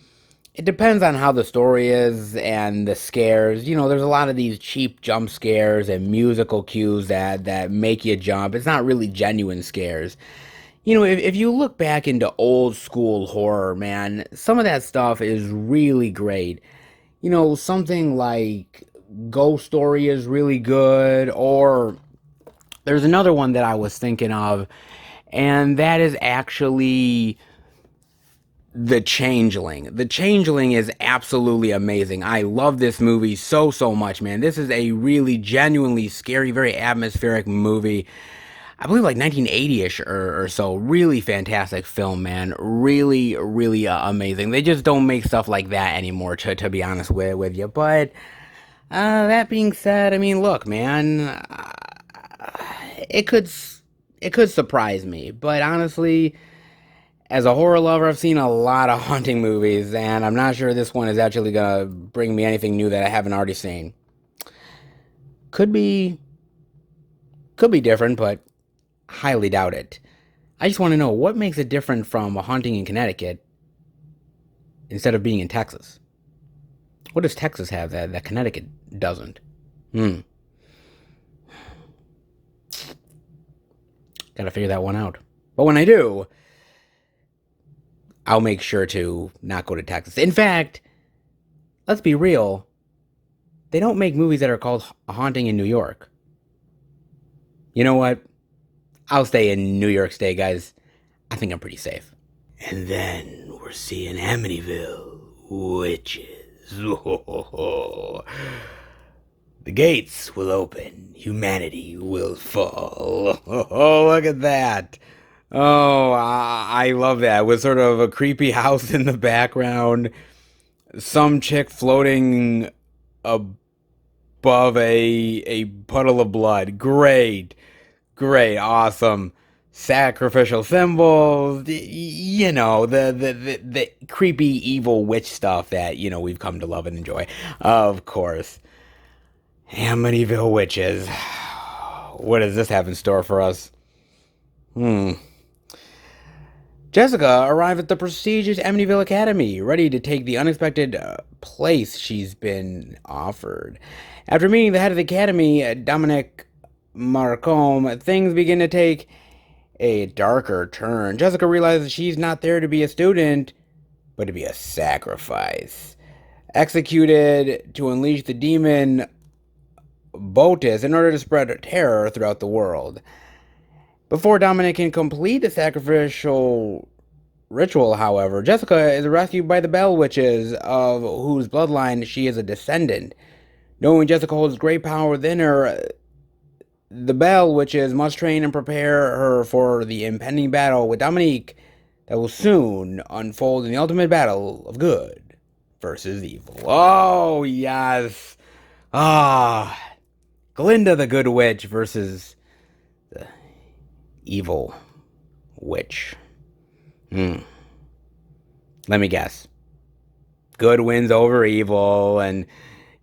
it depends on how the story is and the scares. There's a lot of these cheap jump scares and musical cues that make you jump. It's not really genuine scares. If you look back into old school horror, man, some of that stuff is really great. Something like Ghost Story is really good, or there's another one that I was thinking of, and that is actually The Changeling. The Changeling is absolutely amazing. I love this movie so much, man. This is a really genuinely scary, very atmospheric movie. I believe like 1980-ish or so. Really fantastic film, man. Really, really amazing. They just don't make stuff like that anymore, to be honest with you. But that being said, I mean, look, man, it could surprise me. But honestly, as a horror lover, I've seen a lot of haunting movies, and I'm not sure this one is actually gonna bring me anything new that I haven't already seen. Could be different, but highly doubt it. I just want to know, what makes it different from A Haunting in Connecticut instead of being in Texas? What does Texas have that Connecticut doesn't? Gotta figure that one out. But when I do, I'll make sure to not go to Texas. In fact, let's be real, they don't make movies that are called A Haunting in New York. You know what? I'll stay in New York State, guys. I think I'm pretty safe. And then we're seeing Amityville witches. The gates will open. Humanity will fall. Oh, look at that. Oh, I love that. With sort of a creepy house in the background. Some chick floating above a puddle of blood. Great. Awesome. Sacrificial symbols, the creepy evil witch stuff that, we've come to love and enjoy. Of course. Amityville witches. What does this have in store for us? Jessica arrived at the prestigious Amityville Academy, ready to take the unexpected place she's been offered. After meeting the head of the academy, Dominic Marcombe, things begin to take a darker turn. Jessica realizes she's not there to be a student, but to be a sacrifice. Executed to unleash the demon Botus in order to spread terror throughout the world. Before Dominic can complete the sacrificial ritual, however, Jessica is rescued by the Bell Witches, of whose bloodline she is a descendant. Knowing Jessica holds great power within her, the Bell Witches must train and prepare her for the impending battle with Dominique that will soon unfold in the ultimate battle of good versus evil. Oh, yes. Glinda the Good Witch versus the evil witch. Let me guess. Good wins over evil, and,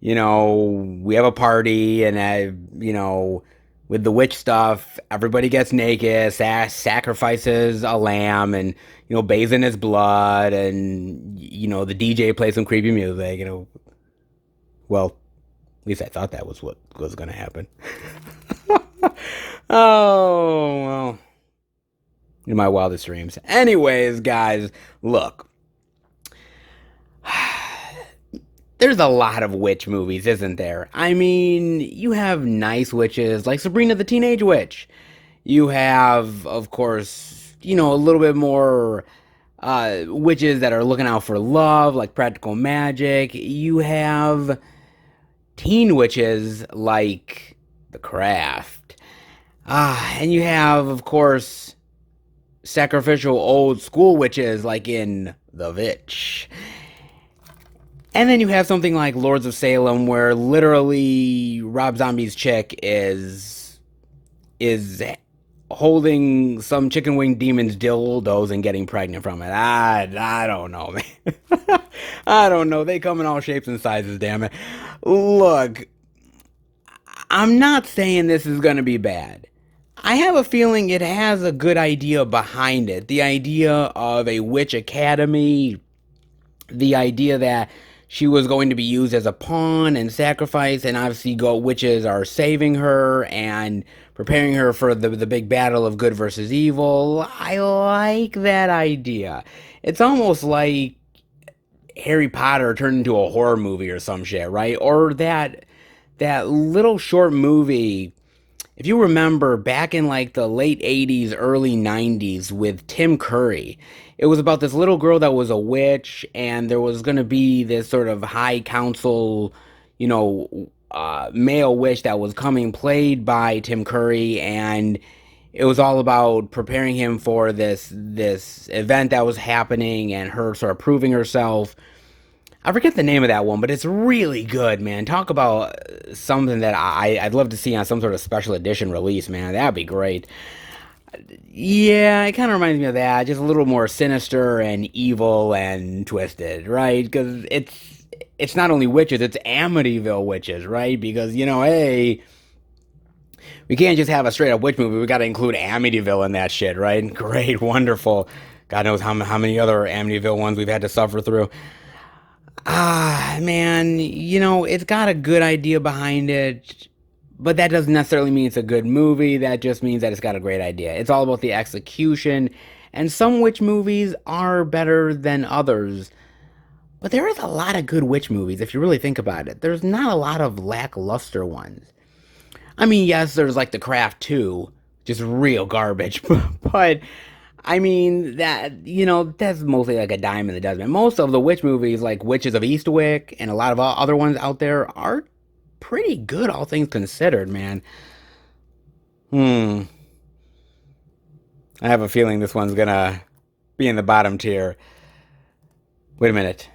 we have a party, and, with the witch stuff, everybody gets naked, sacrifices a lamb, and, bathes in his blood, and, the DJ plays some creepy music, Well, at least I thought that was what was going to happen. Oh, well. in my wildest dreams. Anyways, guys, look. There's a lot of witch movies, isn't there? I mean, you have nice witches like Sabrina the Teenage Witch. You have, of course, a little bit more witches that are looking out for love, like Practical Magic. You have teen witches like The Craft. And you have, of course, sacrificial old school witches like in The Witch. And then you have something like Lords of Salem, where literally Rob Zombie's chick is holding some chicken wing demon's dildos and getting pregnant from it. I don't know, man. I don't know. They come in all shapes and sizes, damn it. Look, I'm not saying this is going to be bad. I have a feeling it has a good idea behind it. The idea of a witch academy, the idea that she was going to be used as a pawn and sacrifice, and obviously witches are saving her and preparing her for the big battle of good versus evil. I like that idea. It's almost like Harry Potter turned into a horror movie or some shit, right? Or that little short movie, if you remember, back in like the late 80s, early 90s with Tim Curry. It was about this little girl that was a witch, and there was going to be this sort of high council, male witch that was coming, played by Tim Curry, and it was all about preparing him for this event that was happening and her sort of proving herself. I forget the name of that one, but it's really good, man. Talk about something that I'd love to see on some sort of special edition release, man. That'd be great. Yeah, it kind of reminds me of that. Just a little more sinister and evil and twisted, right? Because it's not only witches, it's Amityville witches, right? Because, hey, we can't just have a straight up witch movie. We got to include Amityville in that shit, right? Great, wonderful. God knows how many other Amityville ones we've had to suffer through. Man, it's got a good idea behind it. But that doesn't necessarily mean it's a good movie. That just means that it's got a great idea. It's all about the execution. And some witch movies are better than others. But there is a lot of good witch movies, if you really think about it. There's not a lot of lackluster ones. I mean, yes, there's like The Craft 2, just real garbage. But, I mean, that's mostly like a dime in the dozen. Most of the witch movies, like Witches of Eastwick and a lot of other ones out there, are pretty good, all things considered, man. I have a feeling this one's gonna be in the bottom tier. Wait a minute.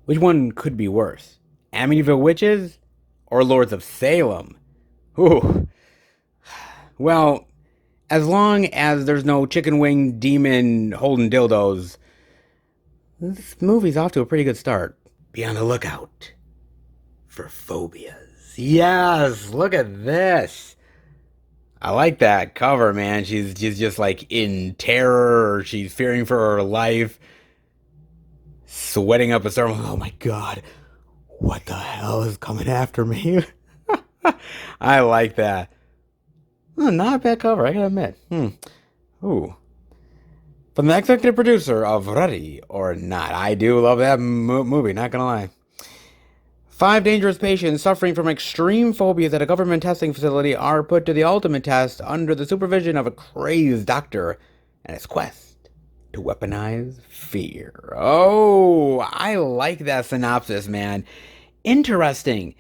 Which one could be worse? Amityville Witches or Lords of Salem? Ooh. Well, as long as there's no chicken wing demon holding dildos, this movie's off to a pretty good start. Be on the lookout for phobias. Yes, look at this. I like that cover, man. She's just like in terror, or she's fearing for her life, sweating up a storm. Oh my god, what the hell is coming after me? I like that. Oh, not a bad cover, I gotta admit. Ooh. From the executive producer of Ready or Not. I do love that movie, not gonna lie. 5 dangerous patients suffering from extreme phobias at a government testing facility are put to the ultimate test under the supervision of a crazed doctor and his quest to weaponize fear. Oh, I like that synopsis, man. Interesting.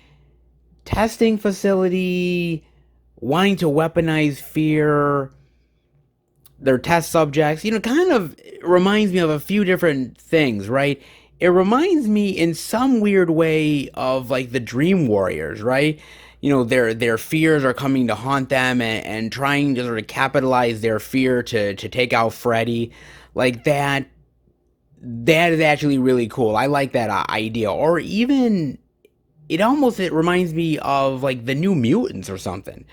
Testing facility, wanting to weaponize fear, their test subjects, kind of reminds me of a few different things, right? It reminds me in some weird way of like the Dream Warriors, right? Their fears are coming to haunt them and trying to sort of capitalize their fear to take out Freddy. Like that is actually really cool. I like that idea. Or even it reminds me of like the New Mutants or something,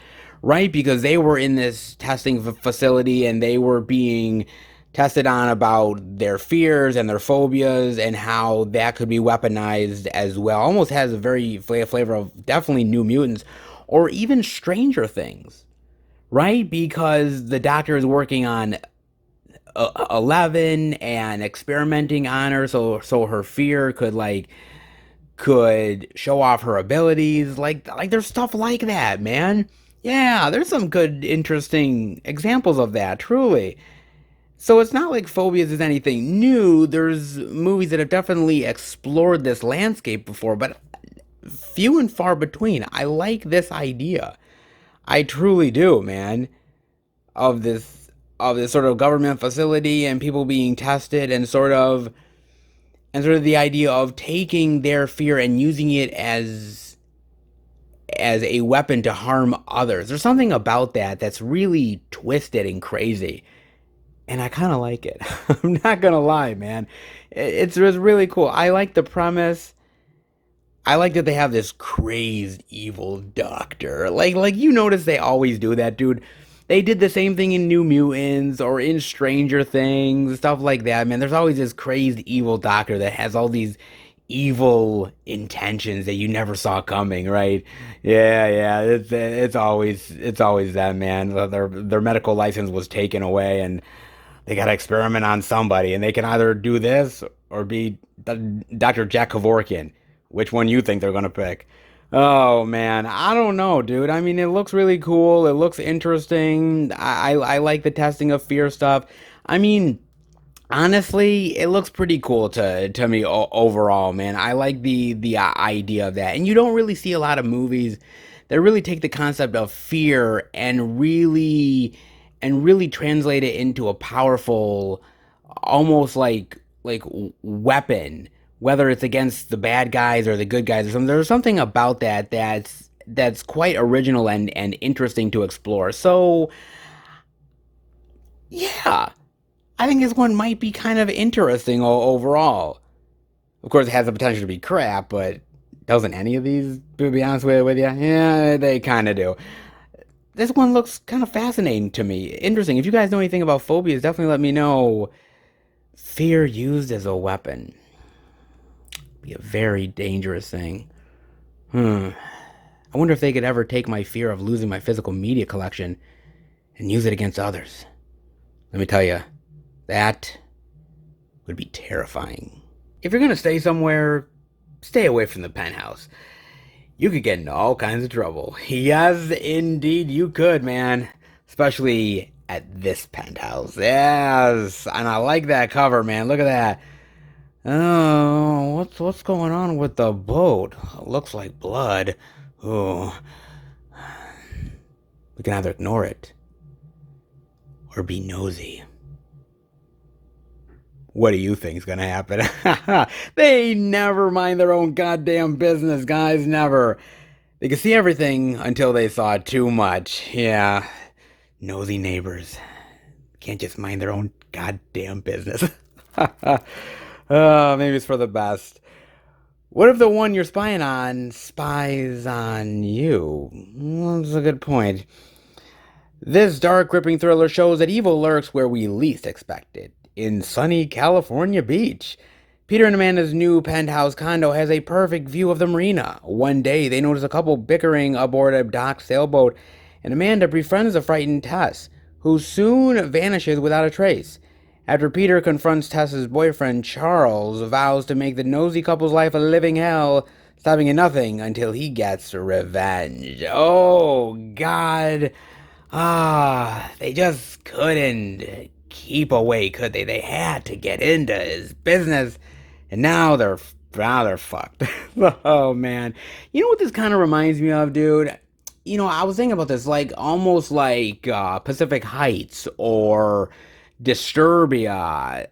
right? Because they were in this testing facility and they were being tested on about their fears and their phobias and how that could be weaponized as well. Almost has a very flavor of definitely New Mutants or even Stranger Things, right? Because the doctor is working on 11 and experimenting on her so her fear could show off her abilities. Like there's stuff like that, man. Yeah, there's some good interesting examples of that, truly. So it's not like phobias is anything new. There's movies that have definitely explored this landscape before, but few and far between. I like this idea. I truly do, man. Of this sort of government facility and people being tested and sort of the idea of taking their fear and using it as a weapon to harm others. There's something about that that's really twisted and crazy. And I kind of like it. I'm not gonna lie, man. It's really cool. I like the premise. I like that they have this crazed evil doctor. Like you notice they always do that, dude. They did the same thing in New Mutants or in Stranger Things, stuff like that, man. There's always this crazed evil doctor that has all these evil intentions that you never saw coming, right? Yeah, yeah. It's always that, man. Their medical license was taken away and they got to experiment on somebody, and they can either do this or be Dr. Jack Kevorkian. Which one you think they're gonna pick? Oh man, I don't know, dude. I mean, it looks really cool. It looks interesting. I like the testing of fear stuff. I mean, honestly, it looks pretty cool to me overall, man. I like the idea of that, and you don't really see a lot of movies that really take the concept of fear and really translate it into a powerful, almost like weapon, whether it's against the bad guys or the good guys or something. There's something about that's quite original and interesting to explore. So yeah, I think this one might be kind of interesting overall. Of course, it has the potential to be crap, but doesn't any of these, to be honest with you? Yeah, they kind of do. This one looks kind of fascinating to me. Interesting. If you guys know anything about phobias, definitely let me know. Fear used as a weapon. Be a very dangerous thing. I wonder if they could ever take my fear of losing my physical media collection and use it against others. Let me tell you, that would be terrifying. If you're gonna stay somewhere, stay away from the penthouse. You could get into all kinds of trouble. Yes, indeed, you could, man. Especially at this penthouse. Yes, and I like that cover, man. Look at that. Oh, what's going on with the boat? Looks like blood. Oh, we can either ignore it or be nosy. What do you think's gonna happen? They never mind their own goddamn business, guys. Never. They could see everything until they saw too much. Yeah. Nosy neighbors. Can't just mind their own goddamn business. Maybe it's for the best. What if the one you're spying on spies on you? Well, that's a good point. This dark, gripping thriller shows that evil lurks where we least expect it. In sunny California Beach, Peter and Amanda's new penthouse condo has a perfect view of the marina. One day, they notice a couple bickering aboard a docked sailboat, and Amanda befriends the frightened Tess, who soon vanishes without a trace. After Peter confronts Tess's boyfriend, Charles vows to make the nosy couple's life a living hell, stopping at nothing until he gets revenge. Oh, God. They just couldn't keep away, could they? They had to get into his business, and now they're fucked. Oh man, you know what this kind of reminds me of, dude? I was thinking about this, like almost like Pacific Heights or Disturbia,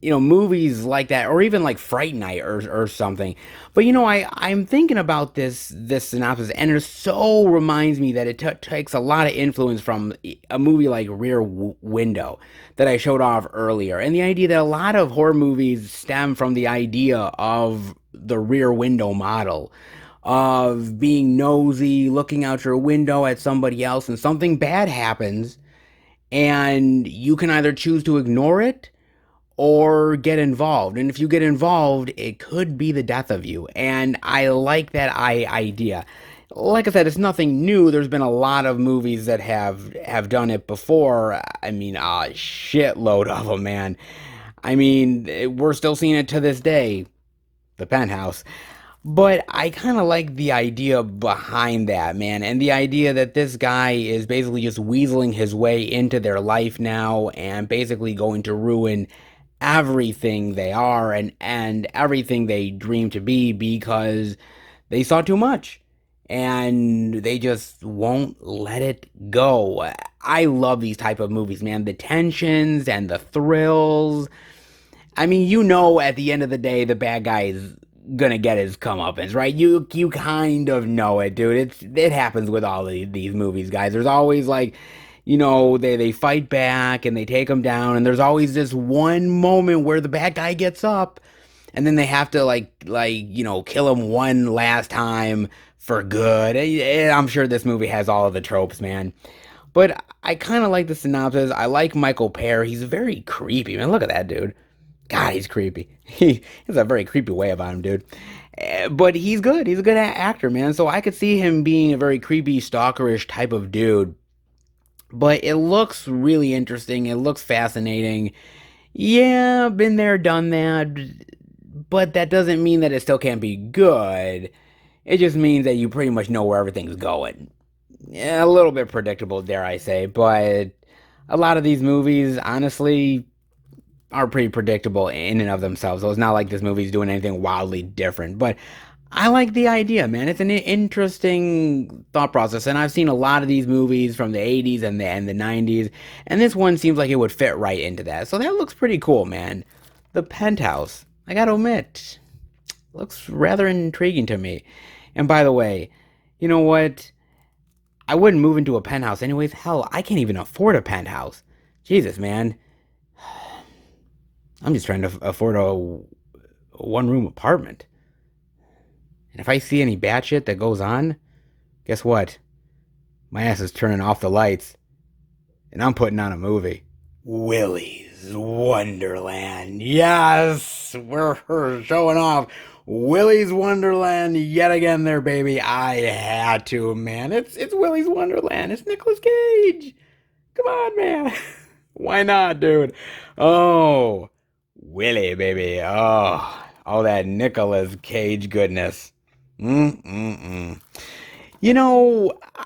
movies like that, or even like Fright Night or something. But I'm thinking about this synopsis, and it so reminds me that it takes a lot of influence from a movie like Rear Window that I showed off earlier, and the idea that a lot of horror movies stem from the idea of the Rear Window model. Of being nosy, looking out your window at somebody else, and something bad happens, and you can either choose to ignore it or get involved. And if you get involved, it could be the death of you. And I like that idea. like I said, it's nothing new. There's been a lot of movies that have done it before. I mean, a shitload of them, man. I mean, we're still seeing it to this day. The Penthouse. But I kind of like the idea behind that, man, and the idea that this guy is basically just weaseling his way into their life now and basically going to ruin everything they are and everything they dream to be because they saw too much and they just won't let it go. I love these type of movies, man. The tensions and the thrills. I mean, at the end of the day, the bad guy is gonna get his comeuppance, right? You kind of know it, dude. It happens with all of these movies, guys. There's always like, they fight back and they take him down, and there's always this one moment where the bad guy gets up, and then they have to kill him one last time for good. I'm sure this movie has all of the tropes, man. But I kind of like the synopsis. I like Michael Pear. He's very creepy, man. Look at that dude. God, he's creepy. He has a very creepy way about him, dude. But he's good. He's a good actor, man. So I could see him being a very creepy, stalkerish type of dude. But it looks really interesting. It looks fascinating. Yeah, been there, done that. But that doesn't mean that it still can't be good. It just means that you pretty much know where everything's going. Yeah, a little bit predictable, dare I say. But a lot of these movies, honestly, are pretty predictable in and of themselves. So it's not like this movie's doing anything wildly different. But I like the idea, man. It's an interesting thought process. And I've seen a lot of these movies from the 80s and the 90s. And this one seems like it would fit right into that. So that looks pretty cool, man. The Penthouse, I gotta admit, looks rather intriguing to me. And by the way, you know what? I wouldn't move into a penthouse anyways. Hell, I can't even afford a penthouse. Jesus, man. I'm just trying to afford a one-room apartment. And if I see any bad shit that goes on, guess what? My ass is turning off the lights, and I'm putting on a movie. Willy's Wonderland. Yes! We're showing off Willy's Wonderland yet again there, baby. I had to, man. It's Willy's Wonderland. It's Nicolas Cage. Come on, man. Why not, dude? Oh, Willy, baby. Oh, all that Nicolas Cage goodness. Mm-mm-mm.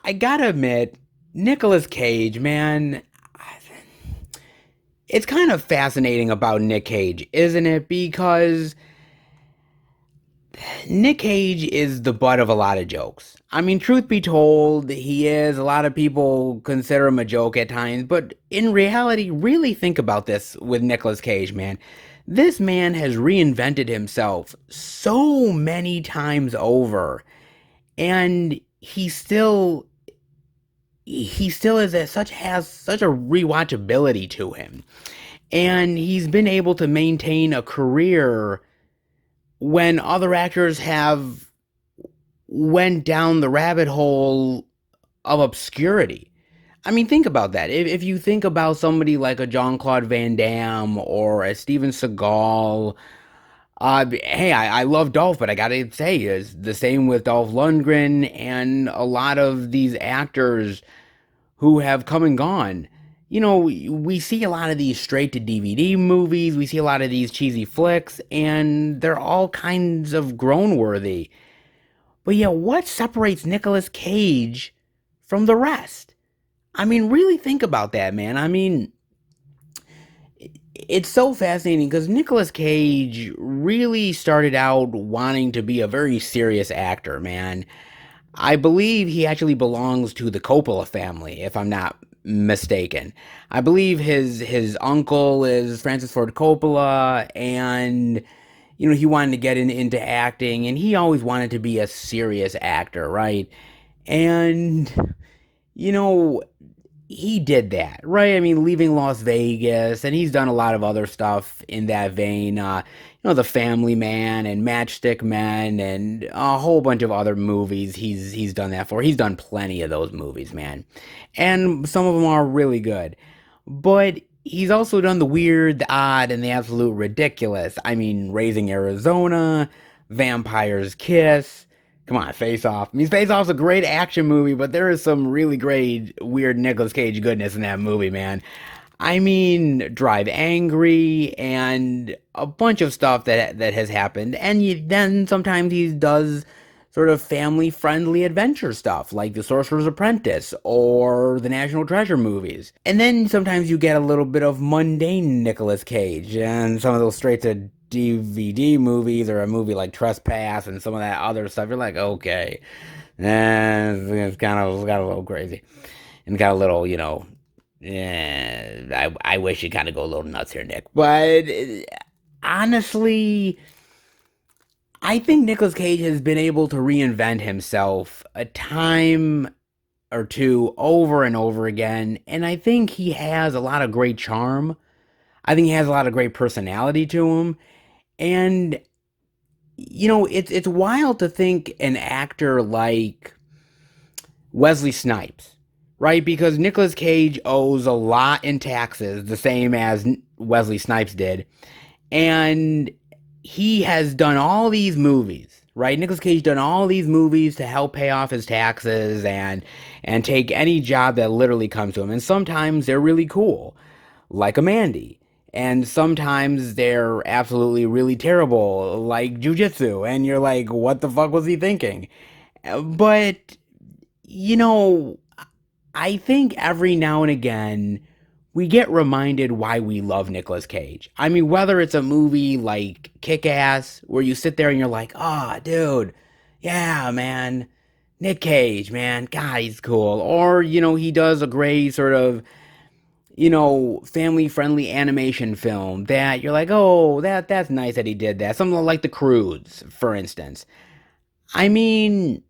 I gotta admit, Nicolas Cage, man, it's kind of fascinating about Nick Cage, isn't it? Because Nick Cage is the butt of a lot of jokes. I mean, truth be told, he is. A lot of people consider him a joke at times, but in reality, really think about this with Nicolas Cage, man. This man has reinvented himself so many times over, and he still has such a rewatchability to him. And he's been able to maintain a career when other actors have went down the rabbit hole of obscurity. I mean, think about that. If you think about somebody like a Jean-Claude Van Damme or a Steven Seagal, hey, I love Dolph, but I gotta say, it's the same with Dolph Lundgren and a lot of these actors who have come and gone. We see a lot of these straight to DVD movies, we see a lot of these cheesy flicks, and they're all kinds of groan worthy. But yeah, what separates Nicolas Cage from the rest? I mean, really think about that, man. I mean, it's so fascinating because Nicolas Cage really started out wanting to be a very serious actor, man. I believe he actually belongs to the Coppola family, if I'm not mistaken. I believe his uncle is Francis Ford Coppola, and he wanted to get into acting, and he always wanted to be a serious actor, right? And you know, he did that, right? I mean, leaving Las Vegas, and he's done a lot of other stuff in that vein. The Family Man and Matchstick Men, and a whole bunch of other movies. He's done that for. He's done plenty of those movies, man, and some of them are really good. But he's also done the weird, the odd, and the absolute ridiculous. I mean, Raising Arizona, Vampire's Kiss. Come on, Face Off. I mean, Face Off's a great action movie, but there is some really great, weird Nicolas Cage goodness in that movie, man. I mean, Drive Angry and a bunch of stuff that has happened, and then sometimes he does sort of family-friendly adventure stuff, like The Sorcerer's Apprentice or the National Treasure movies. And then sometimes you get a little bit of mundane Nicolas Cage, and some of those straight-to DVD movies, or a movie like Trespass and some of that other stuff. You're like, okay, it's kind of got a little crazy and got a little, yeah. I wish you kind of go a little nuts here, Nick. But honestly, I think Nicolas Cage has been able to reinvent himself a time or two over and over again, and I think he has a lot of great charm. I think he has a lot of great personality to him. And it's wild to think an actor like Wesley Snipes, right? Because Nicolas Cage owes a lot in taxes, the same as Wesley Snipes did. And he has done all these movies, right? Nicolas Cage done all these movies to help pay off his taxes and take any job that literally comes to him. And sometimes they're really cool, like a Mandy. And sometimes they're absolutely really terrible, like jujitsu, and you're like, what the fuck was he thinking? But, I think every now and again, we get reminded why we love Nicolas Cage. I mean, whether it's a movie like Kick-Ass, where you sit there and you're like, oh, dude, yeah, man, Nick Cage, man, God, he's cool. Or, he does a great sort of family-friendly animation film that you're like, oh, that's nice that he did that. Something like The Croods, for instance. I mean,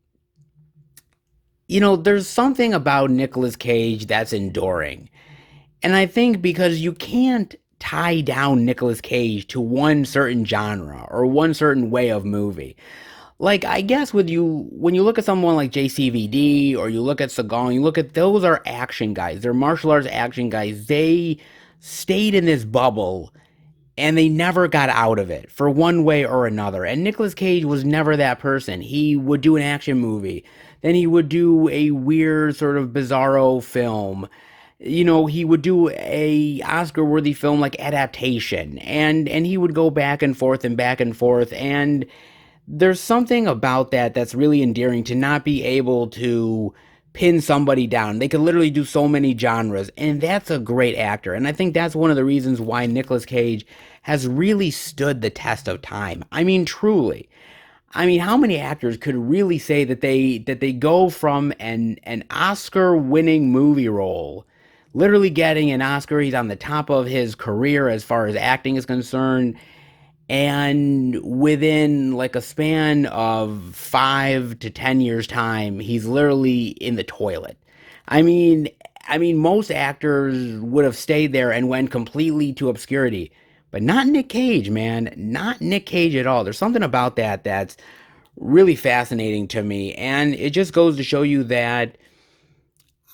there's something about Nicolas Cage that's enduring. And I think because you can't tie down Nicolas Cage to one certain genre or one certain way of movie. Like, I guess when you look at someone like JCVD or you look at Seagal, you look at those are action guys. They're martial arts action guys. They stayed in this bubble and they never got out of it for one way or another. And Nicolas Cage was never that person. He would do an action movie. Then he would do a weird sort of bizarro film. He would do a Oscar-worthy film like Adaptation. And he would go back and forth and back and forth. And there's something about that that's really endearing, to not be able to pin somebody down. They could literally do so many genres, and that's a great actor. And I think that's one of the reasons why Nicolas Cage has really stood the test of time. I mean, truly. I mean, how many actors could really say that they go from an Oscar-winning movie role, literally getting an Oscar, he's on the top of his career as far as acting is concerned, and within like a span of 5 to 10 years time, he's literally in the toilet. I mean, most actors would have stayed there and went completely to obscurity, but not Nick Cage, man. Not Nick Cage at all. There's something about that that's really fascinating to me, and it just goes to show you that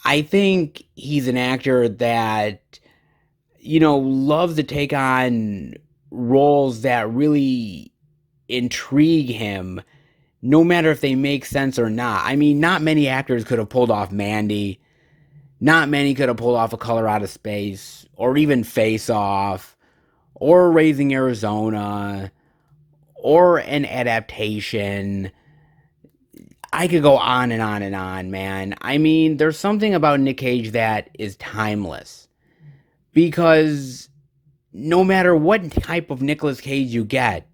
I think he's an actor that loves to take on roles that really intrigue him, no matter if they make sense or not. I mean, not many actors could have pulled off Mandy. Not many could have pulled off A Color Out of Space, or even Face Off, or Raising Arizona, or an Adaptation. I could go on and on and on, man. I mean, there's something about Nick Cage that is timeless. Because no matter what type of Nicolas Cage you get,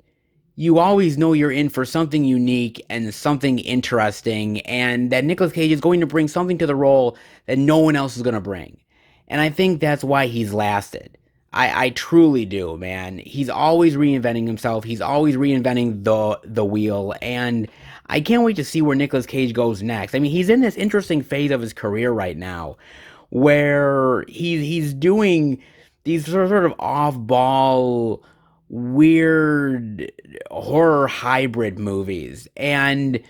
you always know you're in for something unique and something interesting, and that Nicolas Cage is going to bring something to the role that no one else is going to bring. And I think that's why he's lasted. I truly do, man. He's always reinventing himself. He's always reinventing the wheel, and I can't wait to see where Nicolas Cage goes next. I mean, he's in this interesting phase of his career right now, where he's doing these sort of off-ball, weird horror hybrid movies, and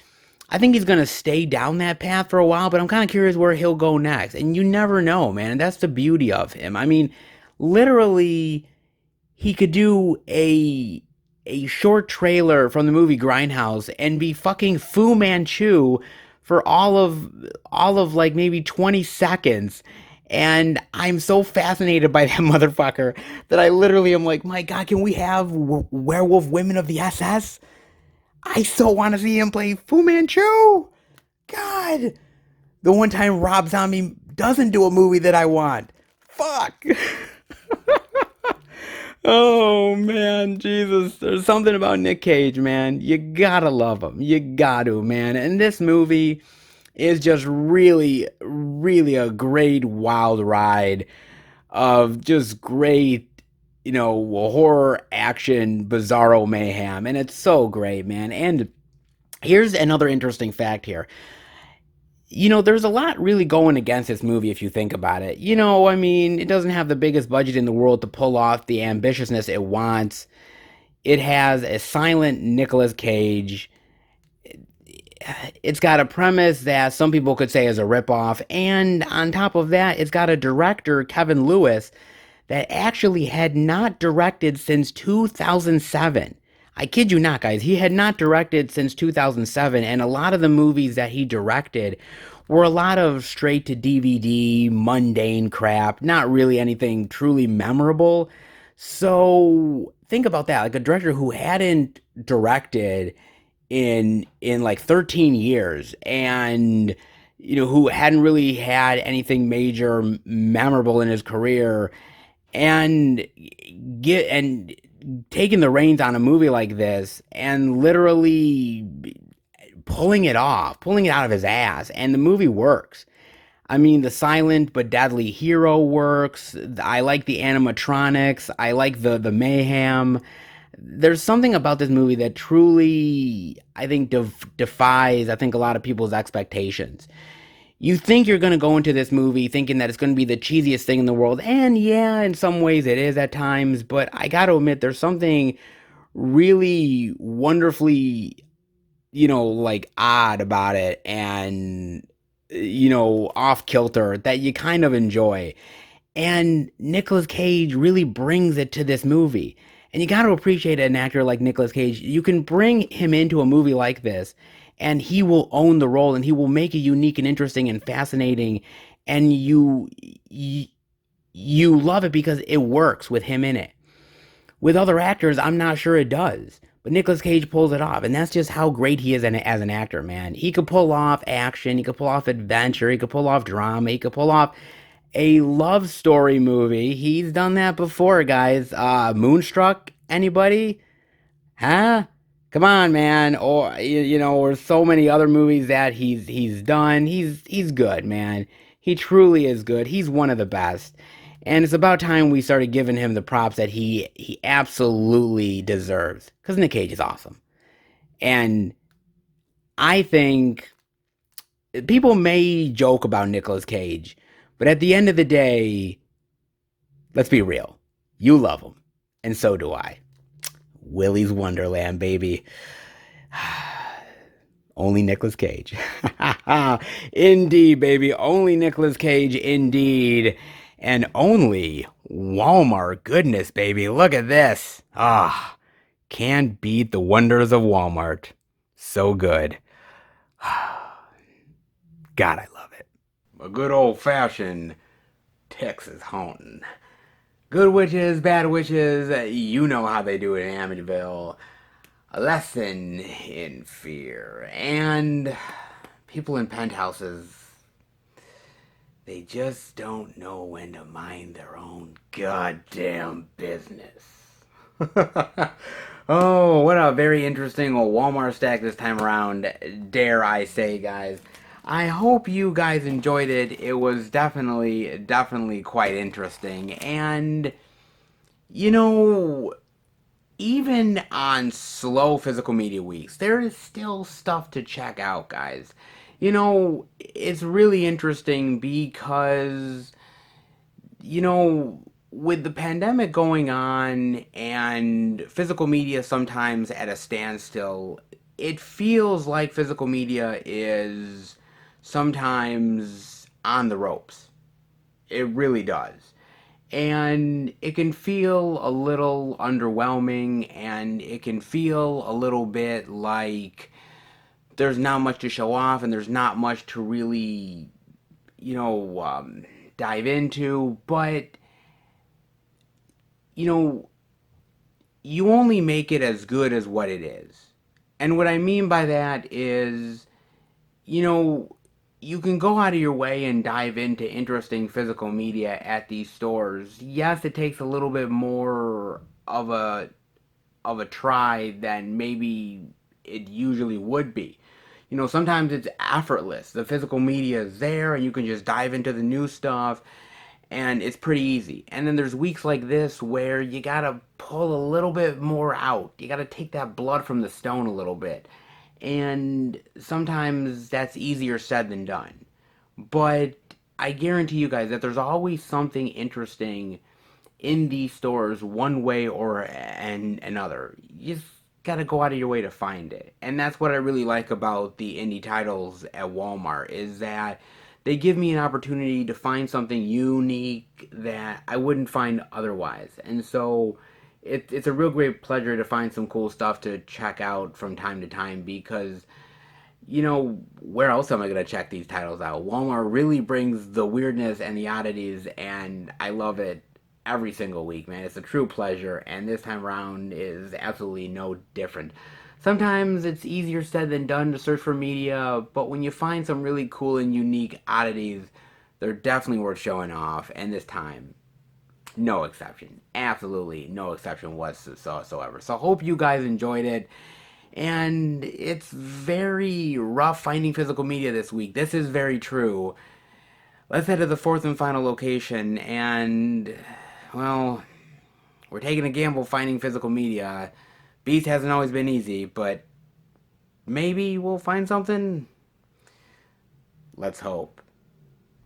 I think he's gonna stay down that path for a while, but I'm kind of curious where he'll go next. And you never know, man. And that's the beauty of him. I mean, literally, he could do a a short trailer from the movie Grindhouse and be fucking Fu Manchu for all of like maybe 20 seconds. And I'm so fascinated by that motherfucker that I literally am like, my God, can we have werewolf women of the SS? I so want to see him play Fu Manchu. God, the one time Rob Zombie doesn't do a movie that I want. Fuck. Oh man, Jesus. There's something about Nick Cage, man. You gotta love him. You gotta, man. And this movie is just really, really a great wild ride of just great, horror action, bizarro mayhem. And it's so great, man. And here's another interesting fact here. There's a lot really going against this movie if you think about it. I mean, it doesn't have the biggest budget in the world to pull off the ambitiousness it wants. It has a silent Nicolas Cage. It's got a premise that some people could say is a ripoff. And on top of that, it's got a director, Kevin Lewis, that actually had not directed since 2007. I kid you not, guys. He had not directed since 2007, and a lot of the movies that he directed were a lot of straight to DVD, mundane crap, not really anything truly memorable. So think about that. Like a director who hadn't directed in like 13 years and who hadn't really had anything major memorable in his career and taking the reins on a movie like this and literally pulling it off, pulling it out of his ass, and the movie works. I mean, the silent but deadly hero works. I like the animatronics. I like the mayhem. There's something about this movie that truly, I think, defies, I think, a lot of people's expectations. You think you're going to go into this movie thinking that it's going to be the cheesiest thing in the world. And yeah, in some ways it is at times. But I got to admit, there's something really wonderfully, like odd about it and, off kilter that you kind of enjoy. And Nicolas Cage really brings it to this movie. And you got to appreciate an actor like Nicolas Cage. You can bring him into a movie like this and he will own the role and he will make it unique and interesting and fascinating, and you love it because it works with him in it. With other actors, I'm not sure it does, but Nicolas Cage pulls it off, and that's just how great he is as an actor, man. He could pull off action, he could pull off adventure, he could pull off drama, he could pull off a love story movie. He's done that before, guys. Moonstruck, anybody? Huh? Come on, man. Or or so many other movies that he's done. He's good, man. He truly is good. He's one of the best. And it's about time we started giving him the props that he absolutely deserves. Because Nick Cage is awesome. And I think people may joke about Nicolas Cage, but at the end of the day, let's be real. You love him. And so do I. Willy's Wonderland, baby. Only Nicolas Cage. Indeed, baby. Only Nicolas Cage, indeed. And only Walmart goodness, baby. Look at this. Can't beat the wonders of Walmart. So good. God, I love it. A good old-fashioned Texas haunting. Good witches, bad witches, you know how they do it in Amityville. A lesson in fear. And people in penthouses, they just don't know when to mind their own goddamn business. Oh, what a very interesting old Walmart stack this time around, dare I say, guys. I hope you guys enjoyed it. It was definitely quite interesting. And, even on slow physical media weeks, there is still stuff to check out, guys. It's really interesting because, with the pandemic going on and physical media sometimes at a standstill, it feels like physical media is sometimes on the ropes. It really does. And it can feel a little underwhelming, and it can feel a little bit like there's not much to show off and there's not much to really, you know, dive into. But, you know, you only make it as good as what it is. And what I mean by that is, you know, you can go out of your way and dive into interesting physical media at these stores. Yes, it takes a little bit more of a try than maybe it usually would be. You know, sometimes it's effortless. The physical media is there and you can just dive into the new stuff and it's pretty easy. And then there's weeks like this where you gotta pull a little bit more out. You gotta take that blood from the stone a little bit. And sometimes that's easier said than done. But I guarantee you guys that there's always something interesting in these stores one way or another. You just gotta go out of your way to find it. And that's what I really like about the indie titles at Walmart is that they give me an opportunity to find something unique that I wouldn't find otherwise. And so it's a real great pleasure to find some cool stuff to check out from time to time because you know, where else am I going to check these titles out? Walmart really brings the weirdness and the oddities, and I love it every single week, man. It's a true pleasure, and this time around is absolutely no different. Sometimes it's easier said than done to search for media, but when you find some really cool and unique oddities, they're definitely worth showing off, and this time, no exception. Absolutely no exception whatsoever. So, hope you guys enjoyed it. And it's very rough finding physical media this week. This is very true. Let's head to the fourth and final location, and, well, we're taking a gamble finding physical media. Beast hasn't always been easy, but maybe we'll find something? Let's hope.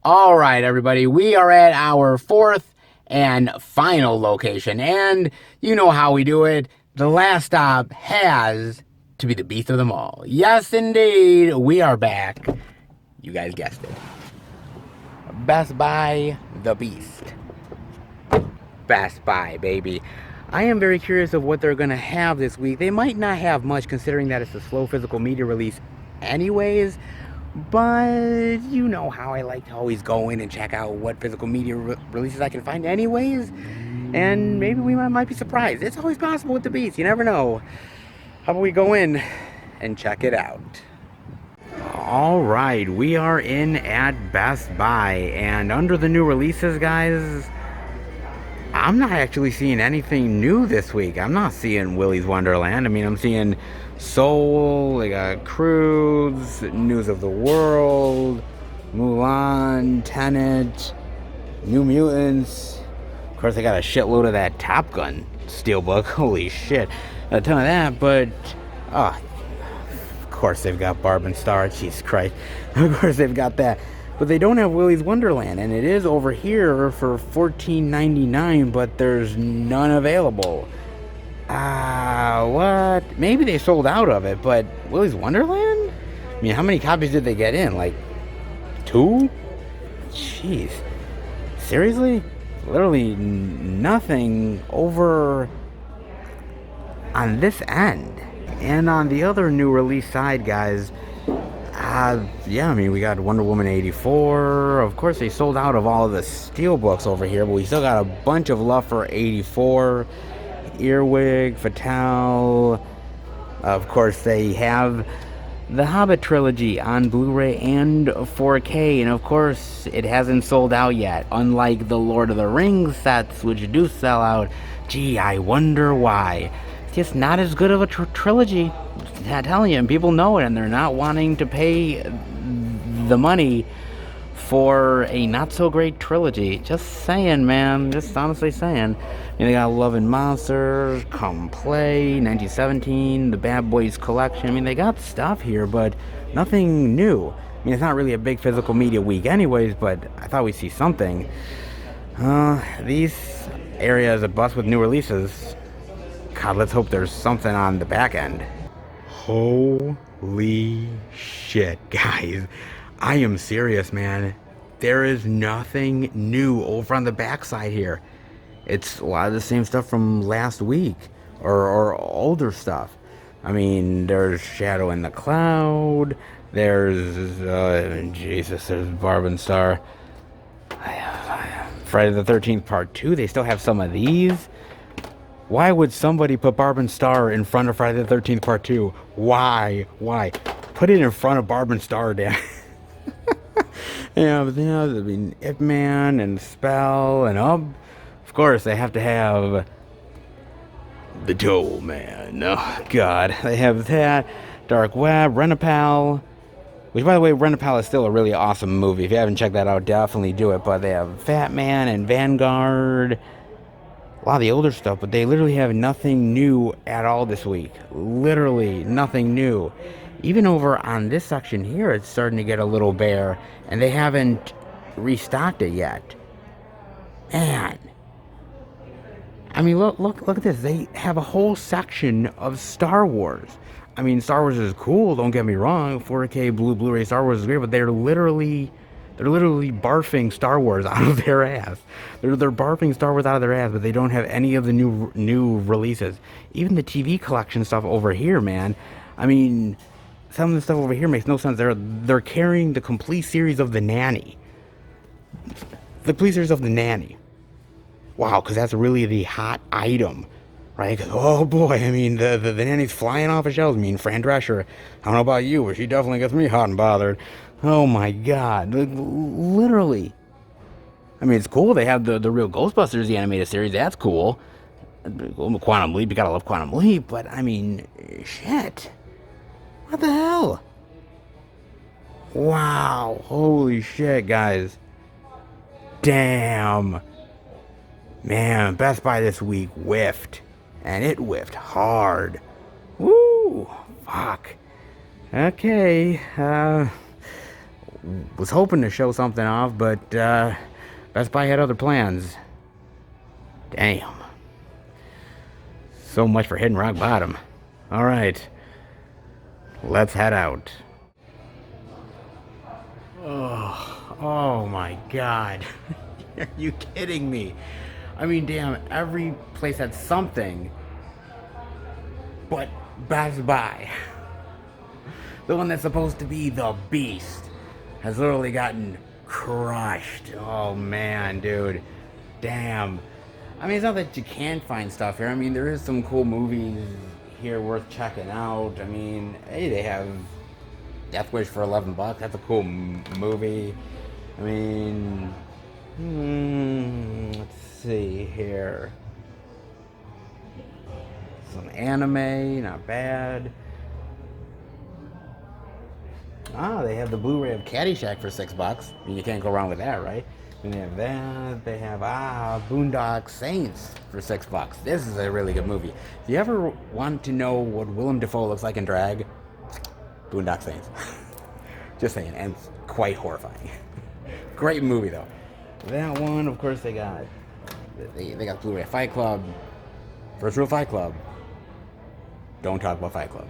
All right, everybody, we are at our fourth and final location, and you know how we do it. The last stop has to be the beast of them all. Yes, indeed, we are back. You guys guessed it. Best Buy, the Beast. Best Buy, baby. I am very curious of what they're going to have this week. They might not have much considering that it's a slow physical media release anyways, but you know how I like to always go in and check out what physical media releases I can find anyways, and maybe we might be surprised. It's always possible with the Beast, you never know. How about we go in and check it out? All right, we are in at Best Buy, and under the new releases, guys, I'm not actually seeing anything new this week. I'm not seeing Willy's Wonderland. I mean, I'm seeing Soul, they got Croods, News of the World, Mulan, Tenet, New Mutants. Of course, they got a shitload of that Top Gun steelbook. Holy shit. A ton of that, but of course they've got Barb and Star. Jesus Christ. Of course they've got that. But they don't have Willy's Wonderland, and it is over here for $14.99, but there's none available. What? Maybe they sold out of it, but Willy's Wonderland? I mean, how many copies did they get in? Like, 2? Jeez. Seriously? Literally nothing over on this end. And on the other new release side, guys, yeah, I mean, we got Wonder Woman 84. Of course, they sold out of all of the steelbooks over here, but we still got a bunch of love for 84. Earwig, Fatale. Of course, they have the Hobbit trilogy on Blu-ray and 4K, and of course, it hasn't sold out yet, unlike the Lord of the Rings sets, which do sell out. Gee, I wonder why. It's just not as good of a trilogy. I'm telling you, and people know it, and they're not wanting to pay the money for a not-so-great trilogy. Just saying, man. Just honestly saying. I mean, they got Love and Monsters, Come Play, 1917, the Bad Boys Collection. I mean, they got stuff here, but nothing new. I mean, it's not really a big physical media week anyways, but I thought we'd see something. These areas are bust with new releases. God, let's hope there's something on the back end. Holy shit, guys. I am serious, man. there is nothing new over on the backside here. It's a lot of the same stuff from last week, or older stuff. I mean, there's Shadow in the Cloud. There's Jesus. There's Barb and Star. Friday the 13th Part 2. They still have some of these. Why would somebody put Barb and Star in front of Friday the 13th Part 2? Why? Put it in front of Barb and Star, Dan. Yeah, but you know, I mean, Ip Man and Spell and of course, they have to have the Toll Man. Oh, God. They have that. Dark Web, Renapal. Which, by the way, Renapal is still a really awesome movie. If you haven't checked that out, definitely do it. But they have Fat Man and Vanguard. A lot of the older stuff, but they literally have nothing new at all this week. Literally nothing new. Even over on this section here, it's starting to get a little bare, and they haven't restocked it yet. Man. I mean, look at this. They have a whole section of Star Wars. I mean, Star Wars is cool, don't get me wrong. 4K Blu-ray Star Wars is great, but they're literally barfing Star Wars out of their ass. They're barfing Star Wars out of their ass, but they don't have any of the new releases. Even the TV collection stuff over here, man. I mean, some of the stuff over here makes no sense. They're carrying the complete series of The Nanny. The complete series of The Nanny. Wow, because that's really the hot item, right? Oh boy, I mean, the Nanny's flying off the shelves. I mean, Fran Drescher, I don't know about you, but she definitely gets me hot and bothered. Oh my God, literally. I mean, it's cool. They have the real Ghostbusters, the animated series. That's cool. Quantum Leap, you gotta love Quantum Leap. But I mean, shit. What the hell? Wow, holy shit, guys. Damn. Man, Best Buy this week whiffed. And it whiffed hard. Woo! Fuck. Okay. Was hoping to show something off, but Best Buy had other plans. Damn. So much for hitting rock bottom. Alright. Let's head out. Oh my God. Are you kidding me? I mean, damn, every place had something, but Best Buy, the one that's supposed to be the beast, has literally gotten crushed. Oh man, dude, damn. I mean, it's not that you can't find stuff here. I mean, there is some cool movies here worth checking out. I mean, hey, they have Death Wish for $11. That's a cool movie. I mean, let's see here. Some anime, not bad. They have the Blu-ray of Caddyshack for $6. I mean, you can't go wrong with that, right? And they have that. They have Boondock Saints for $6. This is a really good movie. If you ever want to know what Willem Dafoe looks like in drag, Boondock Saints. Just saying, and it's quite horrifying. Great movie though. That one, of course, they got Blu-ray Fight Club. First rule Fight Club. Don't talk about Fight Club.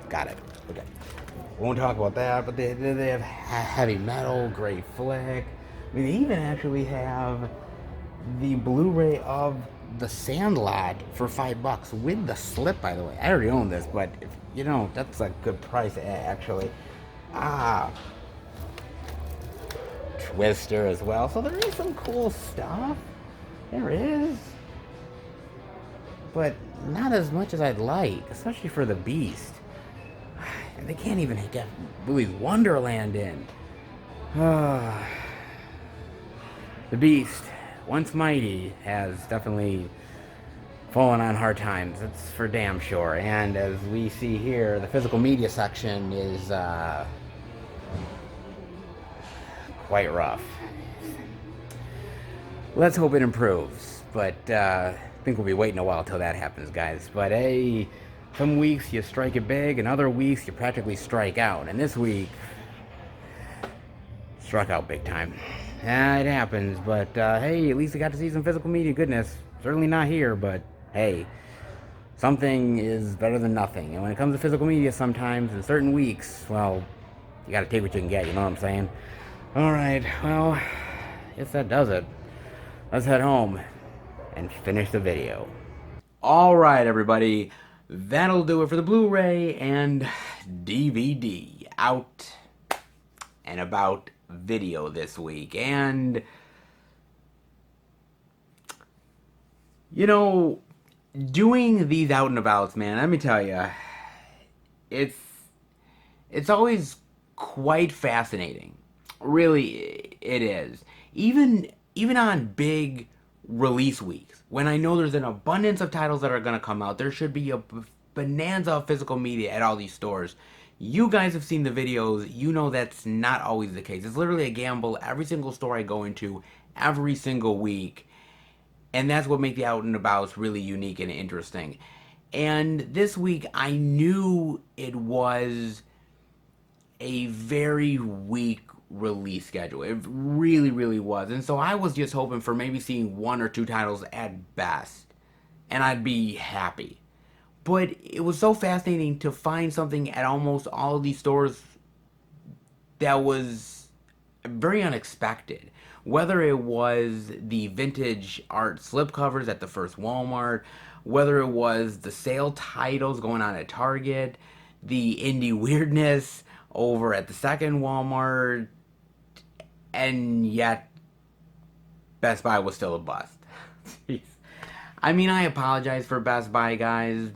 Got it. Okay. Won't talk about that, but they have Heavy Metal, great flick. I mean, they even actually have the Blu-ray of The Sandlot for $5 with the slip, by the way. I already own this, but if you know, that's a good price actually. Twister as well. So there is some cool stuff. There is. But not as much as I'd like, especially for the Beast. And they can't even get Willy's Wonderland in. The Beast, once mighty, has definitely fallen on hard times. That's for damn sure. And as we see here, the physical media section is quite rough. Let's hope it improves. But I think we'll be waiting a while till that happens, guys. But hey, some weeks you strike it big, and other weeks you practically strike out. And this week, struck out big time. It happens, but hey, at least I got to see some physical media goodness. Certainly not here, but hey, something is better than nothing. And when it comes to physical media, sometimes in certain weeks, well, you got to take what you can get. You know what I'm saying? Alright, well, guess that does it. Let's head home and finish the video. Alright, everybody, that'll do it for the Blu-ray and DVD out and about video this week. And, you know, doing these out and abouts, man, let me tell you, it's always quite fascinating. Really, it is. Even on big release weeks, when I know there's an abundance of titles that are going to come out, there should be a bonanza of physical media at all these stores. You guys have seen the videos. You know that's not always the case. It's literally a gamble every single store I go into every single week. And that's what makes the out and abouts really unique and interesting. And this week, I knew it was a very weak release schedule. It really, really was. And so I was just hoping for maybe seeing one or two titles at best. And I'd be happy. But it was so fascinating to find something at almost all of these stores that was very unexpected. Whether it was the vintage art slipcovers at the first Walmart, whether it was the sale titles going on at Target, the indie weirdness over at the second Walmart, and yet Best Buy was still a bust. Jeez. I mean, I apologize for Best Buy, guys.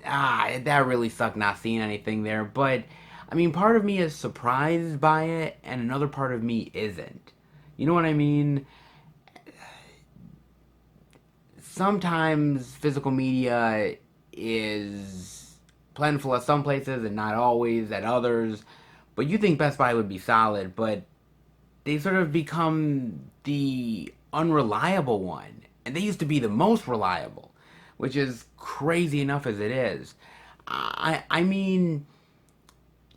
That really sucked not seeing anything there, but I mean, part of me is surprised by it, and another part of me isn't. You know what I mean? Sometimes physical media is plentiful at some places and not always at others. But you think Best Buy would be solid, but they sort of become the unreliable one. And they used to be the most reliable, which is crazy enough as it is. I mean,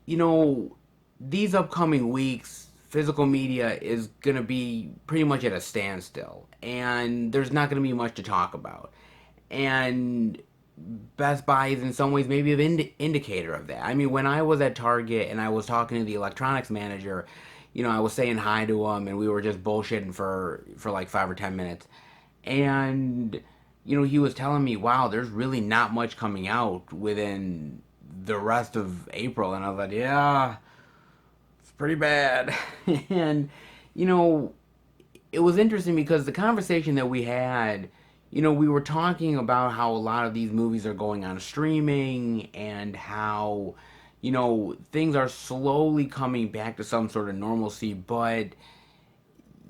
you know, these upcoming weeks, physical media is going to be pretty much at a standstill. And there's not going to be much to talk about. And Best Buy is in some ways maybe an indicator of that. I mean, when I was at Target and I was talking to the electronics manager, you know, I was saying hi to him and we were just bullshitting for like 5 or 10 minutes. And, you know, he was telling me, wow, there's really not much coming out within the rest of April. And I was like, yeah, it's pretty bad. And, you know, it was interesting because the conversation that we had, you know, we were talking about how a lot of these movies are going on streaming and how, you know, things are slowly coming back to some sort of normalcy, but,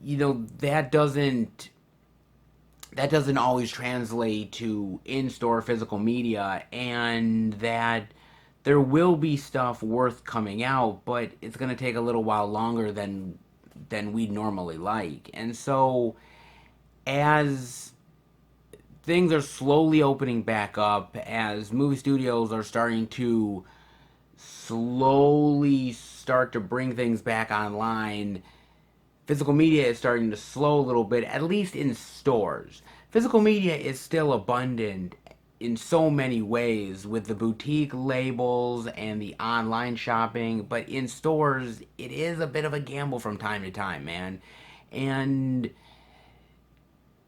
you know, that doesn't always translate to in-store physical media, and that there will be stuff worth coming out, but it's going to take a little while longer than we'd normally like. And so as things are slowly opening back up, as movie studios are starting to slowly start to bring things back online, physical media is starting to slow a little bit, at least in stores. Physical media is still abundant in so many ways with the boutique labels and the online shopping, but in stores, it is a bit of a gamble from time to time, man. And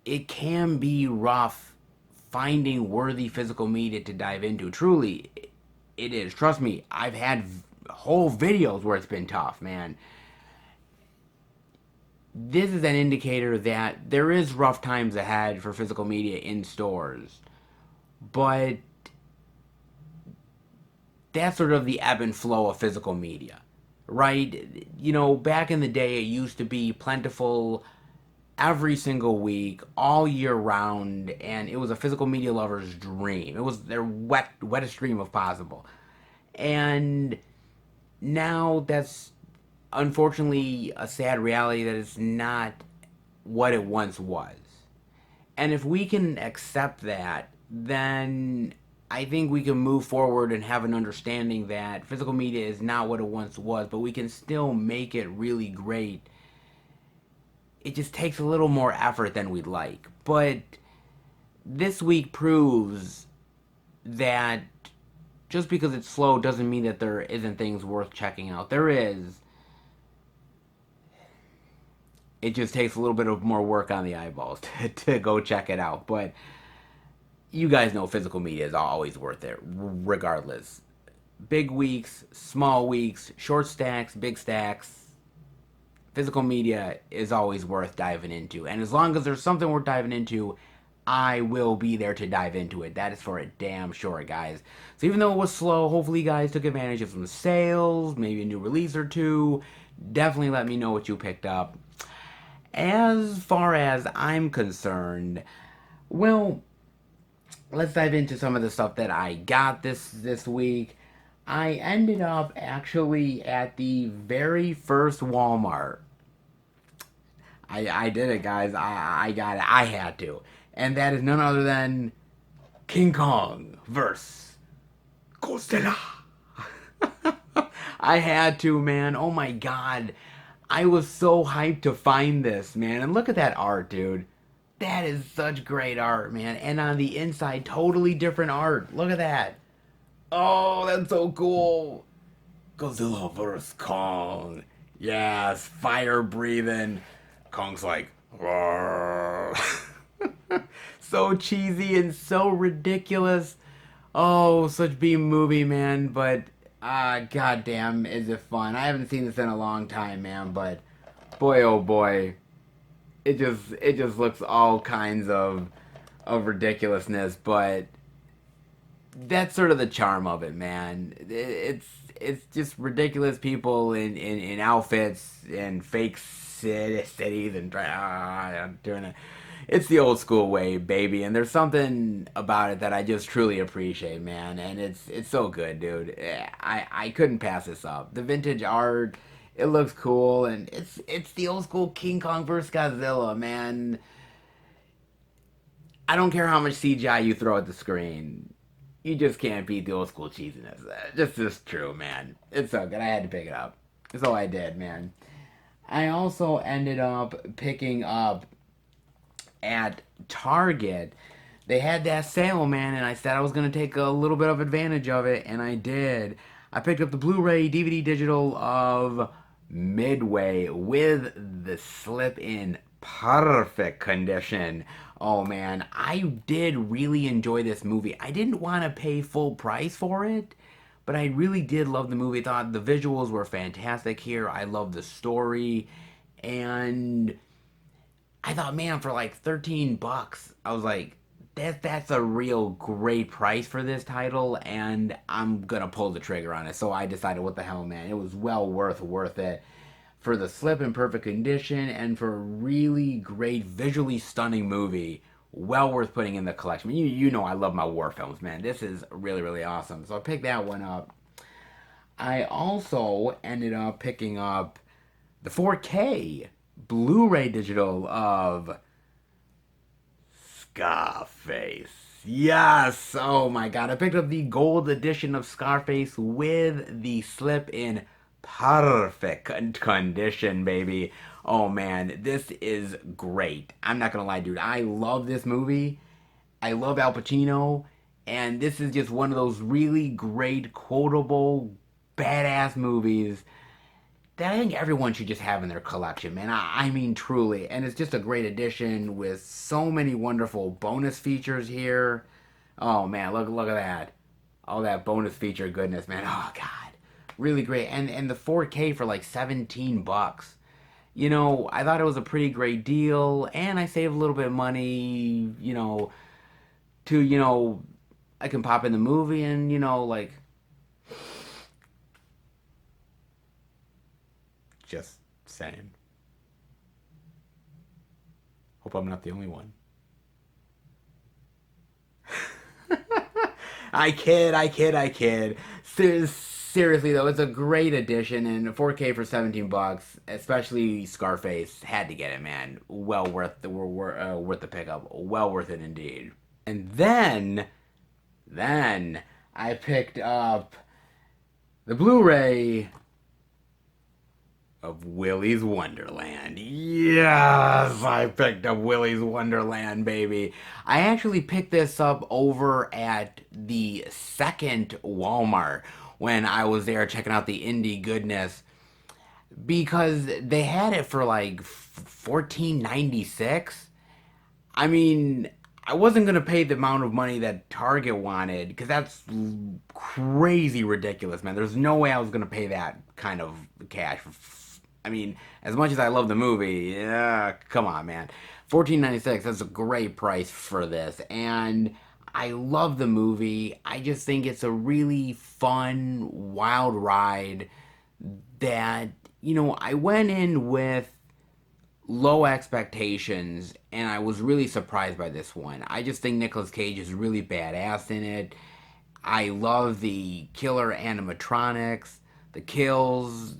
it can be rough finding worthy physical media to dive into. Truly, it is. Trust me, I've had whole videos where it's been tough, man. This is an indicator that there is rough times ahead for physical media in stores. But that's sort of the ebb and flow of physical media, right? You know, back in the day, it used to be plentiful every single week, all year round, and it was a physical media lover's dream. It was their wettest dream if possible. And now that's unfortunately a sad reality that it's not what it once was. And if we can accept that, then I think we can move forward and have an understanding that physical media is not what it once was, but we can still make it really great. It just takes a little more effort than we'd like. But this week proves that just because it's slow doesn't mean that there isn't things worth checking out. There is. It just takes a little bit of more work on the eyeballs to go check it out. But you guys know physical media is always worth it, regardless. Big weeks, small weeks, short stacks, big stacks. Physical media is always worth diving into. And as long as there's something worth diving into, I will be there to dive into it. That is for a damn sure, guys. So even though it was slow, hopefully you guys took advantage of some sales, maybe a new release or two. Definitely let me know what you picked up. As far as I'm concerned, well, let's dive into some of the stuff that I got this week. I ended up actually at the very first Walmart. I did it, guys. I got it. I had to. And that is none other than King Kong vs. Godzilla. I had to, man. Oh my god. I was so hyped to find this, man. And look at that art, dude. That is such great art, man. And on the inside, totally different art. Look at that. Oh, that's so cool. Godzilla vs. Kong. Yes, fire breathing. Kong's like, roar. So cheesy and so ridiculous. Oh, such B movie, man. But goddamn, is it fun? I haven't seen this in a long time, man. But boy, oh boy, it just looks all kinds of ridiculousness. But that's sort of the charm of it, man. It's just ridiculous people in outfits and fake cities and doing it. It's the old school way, baby, and there's something about it that I just truly appreciate, man. And it's so good, dude. I couldn't pass this up. The vintage art, it looks cool, and it's the old school King Kong vs Godzilla, man. I don't care how much CGI you throw at the screen. You just can't beat the old school cheesiness. This is true, man. It's so good. I had to pick it up. So I did, man. I also ended up picking up at Target. They had that sale, man, and I said I was going to take a little bit of advantage of it, and I did. I picked up the Blu-ray DVD digital of Midway with the slip in perfect condition. Oh man, I did really enjoy this movie. I didn't want to pay full price for it, but I really did love the movie. I thought the visuals were fantastic here. I love the story, and I thought, man, for like 13 bucks, I was like, that's a real great price for this title, and I'm gonna pull the trigger on it. So I decided, what the hell, man, it was well worth it for the slip in perfect condition and for a really great, visually stunning movie. Well worth putting in the collection. I mean, you know I love my war films, man. This is really awesome. So I picked that one up. I also ended up picking up the 4K Blu-ray digital of Scarface. Yes! Oh my god. I picked up the gold edition of Scarface with the slip in perfect condition, baby. Oh man, this is great. I'm not gonna lie, dude. I love this movie. I love Al Pacino. And this is just one of those really great, quotable, badass movies that I think everyone should just have in their collection, man. I mean, truly. And it's just a great addition with so many wonderful bonus features here. Oh, man, look at that. All that bonus feature goodness, man. Oh, God. Really great. And the 4K for like 17 bucks. You know, I thought it was a pretty great deal. And I saved a little bit of money, I can pop in the movie and, like, just saying. Hope I'm not the only one. I kid. Seriously though, it's a great addition, and 4K for 17 bucks, especially Scarface, had to get it, man. Well worth the pickup. Well worth it indeed. And then I picked up the Blu-ray of Willy's Wonderland. Yes, I picked up Willy's Wonderland, baby. I actually picked this up over at the second Walmart when I was there checking out the indie goodness, because they had it for like $14.96. I mean, I wasn't gonna pay the amount of money that Target wanted because that's crazy ridiculous, man. There's no way I was gonna pay that kind of cash. I mean, as much as I love the movie, yeah, come on, man. 14.96. That's a great price for this, and I love the movie. I just think it's a really fun, wild ride that I went in with low expectations, and I was really surprised by this one. I just think Nicolas Cage is really badass in it. I love the killer animatronics, the kills.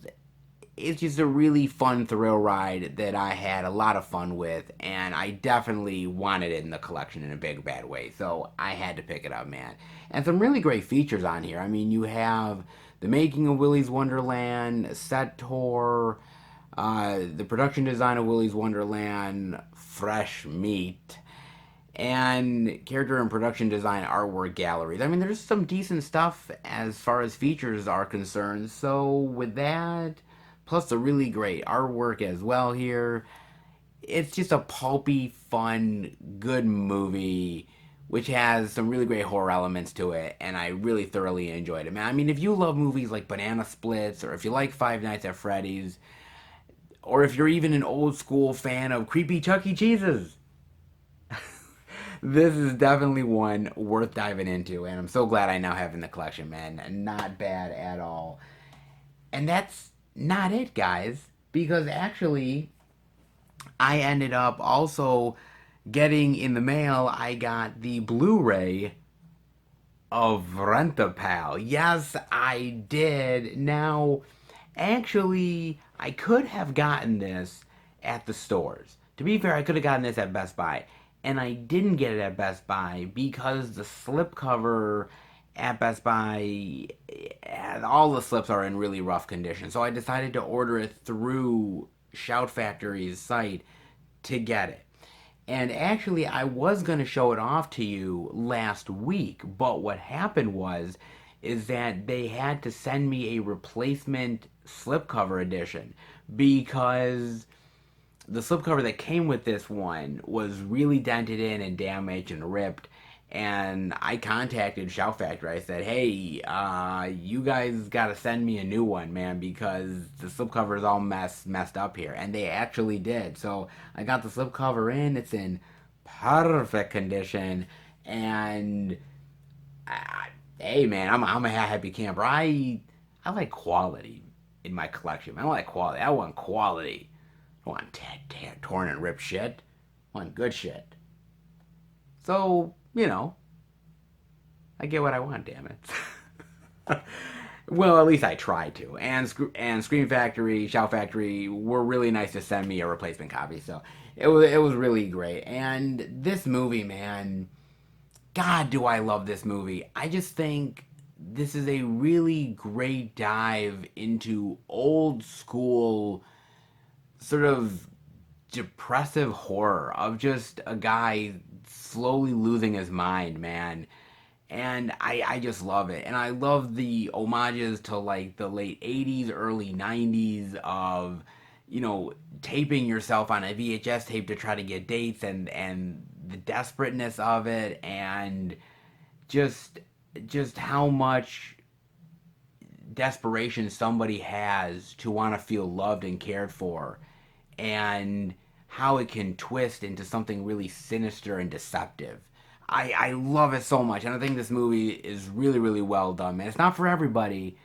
It's just a really fun thrill ride that I had a lot of fun with, and I definitely wanted it in the collection in a big bad way. So I had to pick it up, man. And some really great features on here. I mean, you have the making of Willy's Wonderland, set tour, the production design of Willy's Wonderland, fresh meat, and character and production design artwork galleries. I mean, there's some decent stuff as far as features are concerned. So with that, plus the really great artwork as well here, it's just a pulpy, fun, good movie which has some really great horror elements to it, and I really thoroughly enjoyed it, man. I mean, if you love movies like Banana Splits, or if you like Five Nights at Freddy's, or if you're even an old school fan of creepy Chuck E. Cheese's, this is definitely one worth diving into, and I'm so glad I now have in the collection, man. Not bad at all. And that's not it, guys, because actually, I ended up also getting in the mail, I got the Blu-ray of Rent-A-Pal. Yes, I did. Now, actually, I could have gotten this at the stores. To be fair, I could have gotten this at Best Buy. And I didn't get it at Best Buy because the slipcover at Best Buy, all the slips are in really rough condition. So I decided to order it through Shout Factory's site to get it. And actually, I was going to show it off to you last week, but what happened is that they had to send me a replacement slipcover edition because the slipcover that came with this one was really dented in and damaged and ripped. And I contacted Shout Factory. I said, "Hey, you guys gotta send me a new one, man, because the slipcover is all messed up here." And they actually did. So I got the slipcover in. It's in perfect condition. And hey, man, I'm a happy camper. I like quality in my collection. I don't like quality. I want quality. I want torn and ripped shit. I want good shit. So, I get what I want, damn it. Well, at least I tried to. And Scream Factory, Shout Factory were really nice to send me a replacement copy. So it was really great. And this movie, man, God, do I love this movie. I just think this is a really great dive into old school sort of depressive horror of just a guy slowly losing his mind, man. And I just love it. And I love the homages to like the late 80s, early 90s of, taping yourself on a VHS tape to try to get dates and the desperateness of it and just how much desperation somebody has to want to feel loved and cared for, and how it can twist into something really sinister and deceptive. I love it so much, and I think this movie is really, really well done, man. It's not for everybody,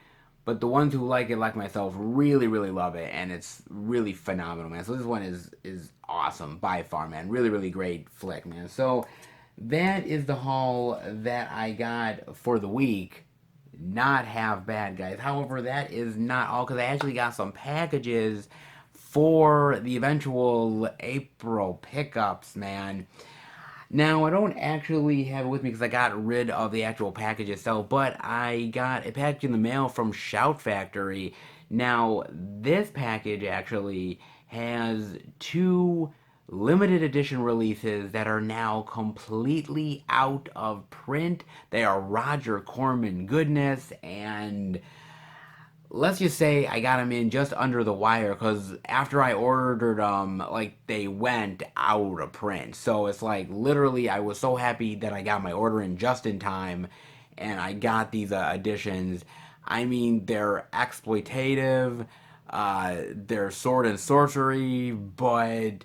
but the ones who like it, like myself, really, really love it, and it's really phenomenal, man. So this one is awesome by far, man. Really, really great flick, man. So that is the haul that I got for the week. Not half bad, guys. However, that is not all, because I actually got some packages for the eventual April pickups, man. Now, I don't actually have it with me because I got rid of the actual package itself, but I got a package in the mail from Shout Factory. Now, this package actually has two limited edition releases that are now completely out of print. They are Roger Corman goodness, and let's just say I got them in just under the wire because after I ordered them, like they went out of print. So it's like literally, I was so happy that I got my order in just in time, and I got these editions. I mean, they're exploitative, they're sword and sorcery, but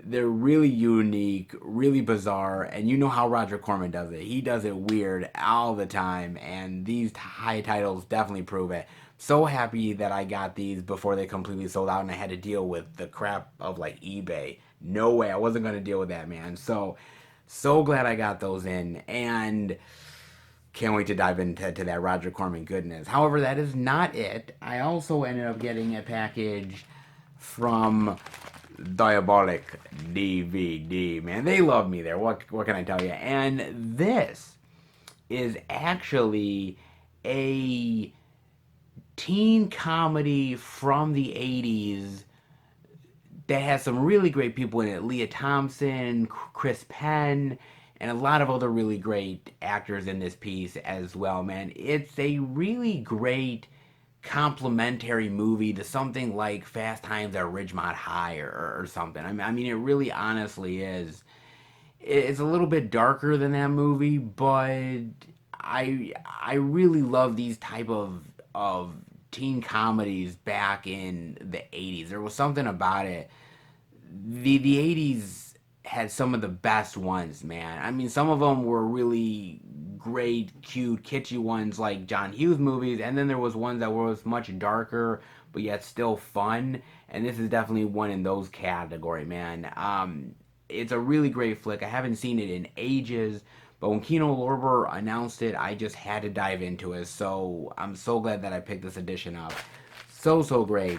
they're really unique, really bizarre, and you know how Roger Corman does it. He does it weird all the time, and these high titles definitely prove it. So happy that I got these before they completely sold out and I had to deal with the crap of like eBay. No way, I wasn't gonna deal with that, man. So glad I got those in, and can't wait to dive into that Roger Corman goodness. However, that is not it. I also ended up getting a package from Diabolic DVD. Man, they love me there. What can I tell you? And this is actually a teen comedy from the 80s that has some really great people in it. Leah Thompson, Chris Penn, and a lot of other really great actors in this piece as well, man. It's a really great complimentary movie to something like Fast Times at Ridgemont High or something. I mean, it really honestly is. It's a little bit darker than that movie, but I really love these type of teen comedies back in the 80s. There was something about it. The 80s had some of the best ones, man. I mean, some of them were really great, cute, kitschy ones like John Hughes movies, and then there was ones that was much darker but yet still fun. And this is definitely one in those category, man. It's a really great flick. I haven't seen it in ages, but when Kino Lorber announced it, I just had to dive into it. So I'm so glad that I picked this edition up. So great.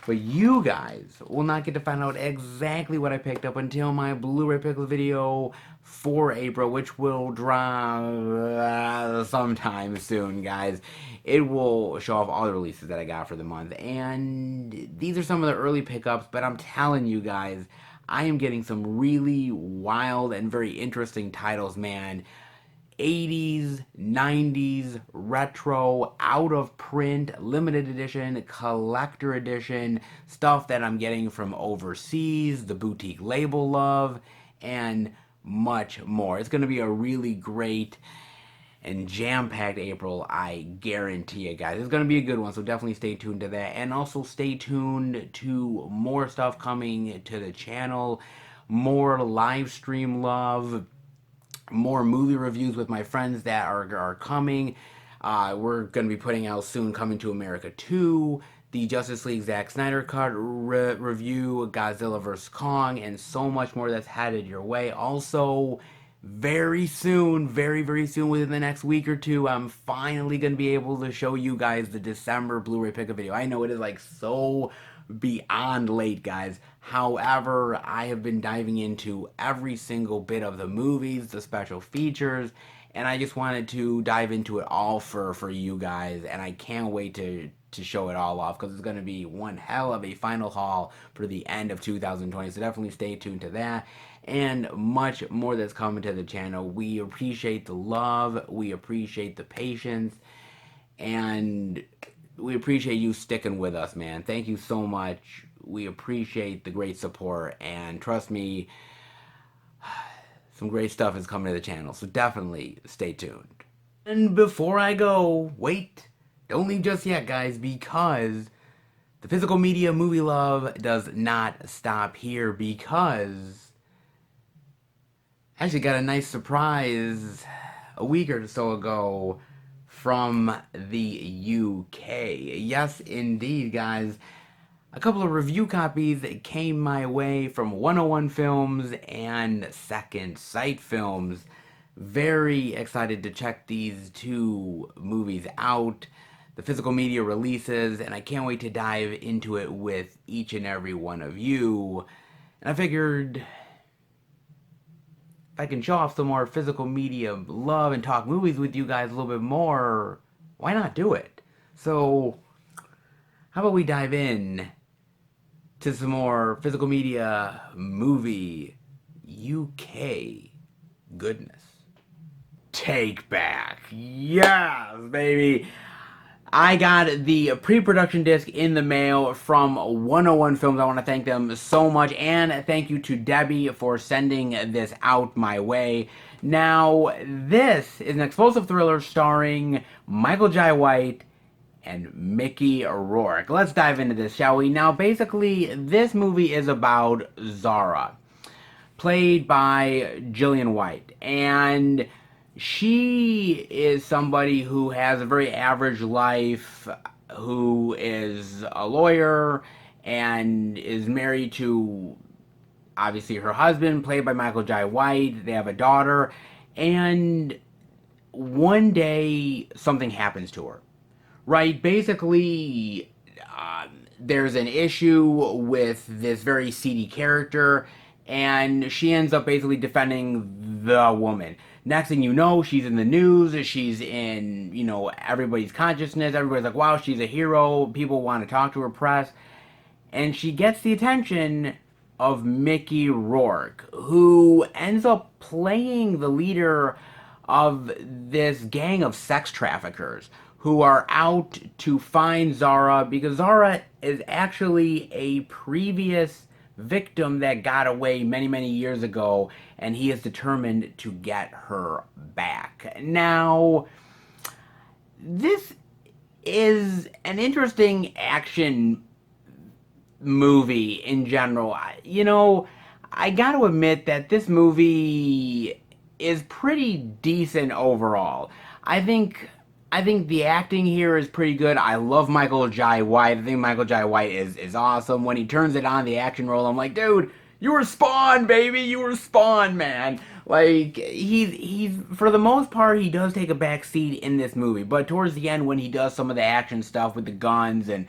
But you guys will not get to find out exactly what I picked up until my Blu-ray pickle video for April, which will drop sometime soon, guys. It will show off all the releases that I got for the month. And these are some of the early pickups, but I'm telling you guys, I am getting some really wild and very interesting titles, man. 80s, 90s, retro, out of print, limited edition, collector edition, stuff that I'm getting from overseas, the boutique label love, and much more. It's going to be a really great and jam-packed April, I guarantee it, guys. It's going to be a good one, so definitely stay tuned to that. And also stay tuned to more stuff coming to the channel, more live stream love, more movie reviews with my friends that are coming. We're going to be putting out soon Coming to America 2, the Justice League Zack Snyder Cut review, Godzilla vs. Kong, and so much more that's headed your way. Also, very soon, very soon, within the next week or two, I'm finally going to be able to show you guys the December Blu-ray pickup video. I know it is like so beyond late, guys. However, I have been diving into every single bit of the movies, the special features, and I just wanted to dive into it all for you guys, and I can't wait to show it all off because it's going to be one hell of a final haul for the end of 2020. So definitely stay tuned to that and much more that's coming to the channel. We appreciate the love, we appreciate the patience, and we appreciate you sticking with us, man. Thank you so much. We appreciate the great support, and trust me, some great stuff is coming to the channel, so definitely stay tuned. And before I go, wait, don't leave just yet, guys, because the physical media movie love does not stop here, because I actually got a nice surprise a week or so ago from the UK. Yes, indeed, guys. A couple of review copies came my way from 101 Films and Second Sight Films. Very excited to check these two movies out, the physical media releases, and I can't wait to dive into it with each and every one of you. And I figured if I can show off some more physical media love and talk movies with you guys a little bit more, why not do it? So, how about we dive in to some more physical media movie UK goodness. Take Back. Yes, baby. I got the pre-production disc in the mail from 101 Films. I want to thank them so much, and thank you to Debbie for sending this out my way. Now, this is an explosive thriller starring Michael Jai White and Mickey Rourke. Let's dive into this, shall we? Now, basically, this movie is about Zara, played by Gillian White, and she is somebody who has a very average life, who is a lawyer and is married to obviously her husband, played by Michael Jai White. They have a daughter, and one day something happens to her. Right? Basically, there's an issue with this very seedy character, and she ends up basically defending the woman. Next thing you know, she's in the news, she's in, everybody's consciousness, everybody's like, wow, she's a hero, people want to talk to her, press, and she gets the attention of Mickey Rourke, who ends up playing the leader of this gang of sex traffickers who are out to find Zara, because Zara is actually a previous victim that got away many, many years ago, and he is determined to get her back. Now, this is an interesting action movie in general. I got to admit that this movie is pretty decent overall. I think the acting here is pretty good. I love Michael Jai White. I think Michael Jai White is awesome. When he turns it on, the action role, I'm like, dude, you were Spawn, baby. You were Spawn, man. Like, he's for the most part, he does take a back seat in this movie. But towards the end, when he does some of the action stuff with the guns and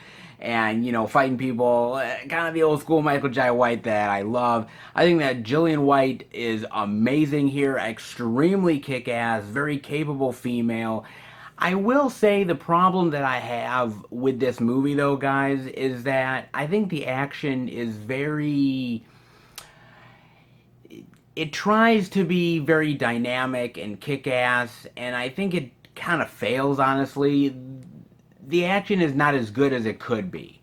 fighting people, kind of the old school Michael Jai White that I love. I think that Gillian White is amazing here. Extremely kick-ass, very capable female. I will say the problem that I have with this movie, though, guys, is that I think the action is very... It tries to be very dynamic and kick-ass, and I think it kind of fails, honestly. The action is not as good as it could be.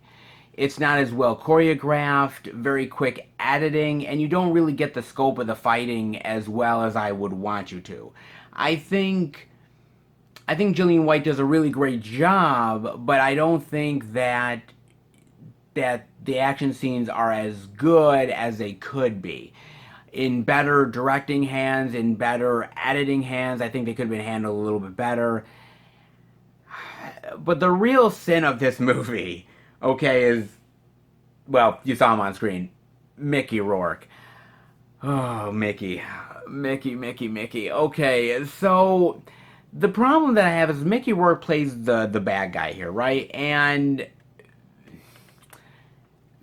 It's not as well choreographed, very quick editing, and you don't really get the scope of the fighting as well as I would want you to. I think Gillian White does a really great job, but I don't think that the action scenes are as good as they could be. In better directing hands, in better editing hands, I think they could have been handled a little bit better. But the real sin of this movie, okay, is, well, you saw him on screen, Mickey Rourke. Oh, Mickey. Okay, so the problem that I have is Mickey Rourke plays the bad guy here, right? And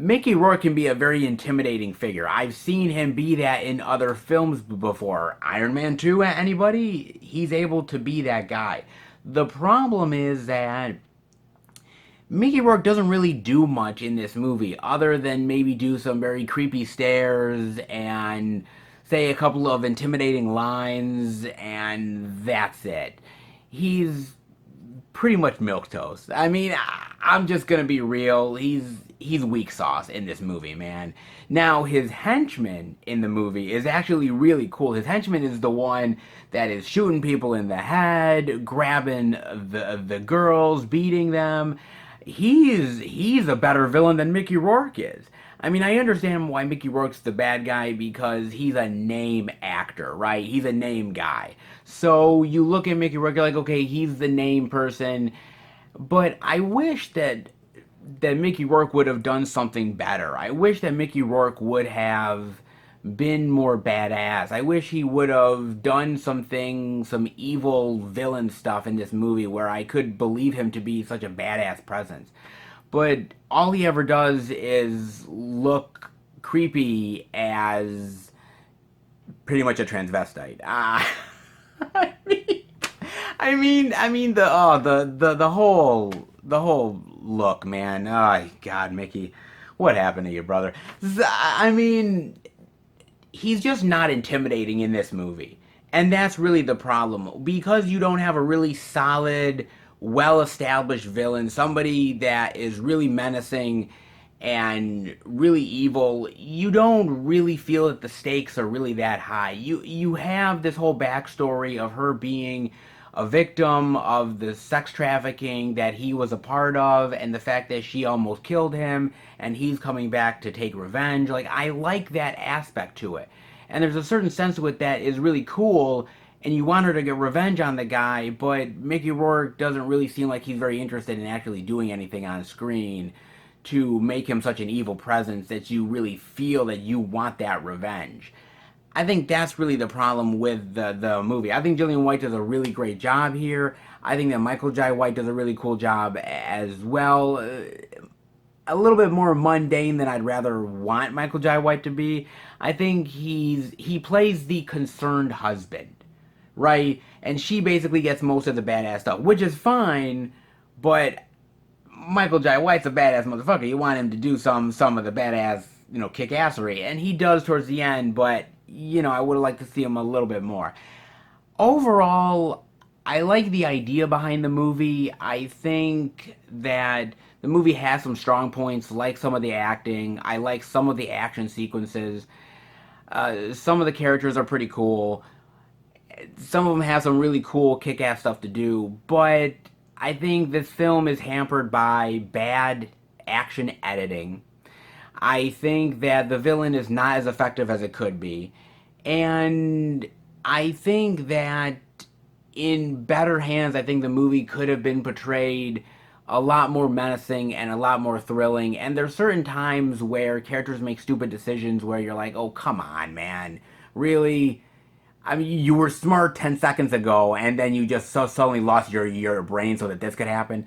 Mickey Rourke can be a very intimidating figure. I've seen him be that in other films before. Iron Man 2, anybody? He's able to be that guy. The problem is that Mickey Rourke doesn't really do much in this movie other than maybe do some very creepy stares and say a couple of intimidating lines, and that's it. He's pretty much milquetoast. I mean, I'm just gonna be real. He's weak sauce in this movie, man. Now, his henchman in the movie is actually really cool. His henchman is the one that is shooting people in the head, grabbing the girls, beating them. He's a better villain than Mickey Rourke is. I mean, I understand why Mickey Rourke's the bad guy, because he's a name actor, right? He's a name guy. So you look at Mickey Rourke, you're like, okay, he's the name person. But I wish that Mickey Rourke would have done something better. I wish that Mickey Rourke would have been more badass. I wish he would have done some evil villain stuff in this movie where I could believe him to be such a badass presence. But all he ever does is look creepy as pretty much a transvestite. I mean the whole look, man. Oh God, Mickey, what happened to you, brother? I mean, he's just not intimidating in this movie, and that's really the problem, because you don't have a really solid, well-established villain, somebody that is really menacing and really evil, you don't really feel that the stakes are really that high. You have this whole backstory of her being a victim of the sex trafficking that he was a part of, and the fact that she almost killed him and he's coming back to take revenge. Like, I like that aspect to it. And there's a certain sense to it that is really cool, and you want her to get revenge on the guy, but Mickey Rourke doesn't really seem like he's very interested in actually doing anything on screen to make him such an evil presence that you really feel that you want that revenge. I think that's really the problem with the movie. I think Gillian White does a really great job here. I think that Michael Jai White does a really cool job as well. A little bit more mundane than I'd rather want Michael Jai White to be. I think he plays the concerned husband, right? And she basically gets most of the badass stuff, which is fine, but Michael Jai White's a badass motherfucker. You want him to do some of the badass, kick-assery, and he does towards the end, but, I would have liked to see him a little bit more. Overall, I like the idea behind the movie. I think that the movie has some strong points, like some of the acting. I like some of the action sequences. Some of the characters are pretty cool. Some of them have some really cool kick-ass stuff to do, but I think this film is hampered by bad action editing. I think that the villain is not as effective as it could be. And I think that in better hands, I think the movie could have been portrayed a lot more menacing and a lot more thrilling. And there's certain times where characters make stupid decisions where you're like, oh, come on, man. Really? I mean, you were smart 10 seconds ago, and then you just so suddenly lost your brain so that this could happen.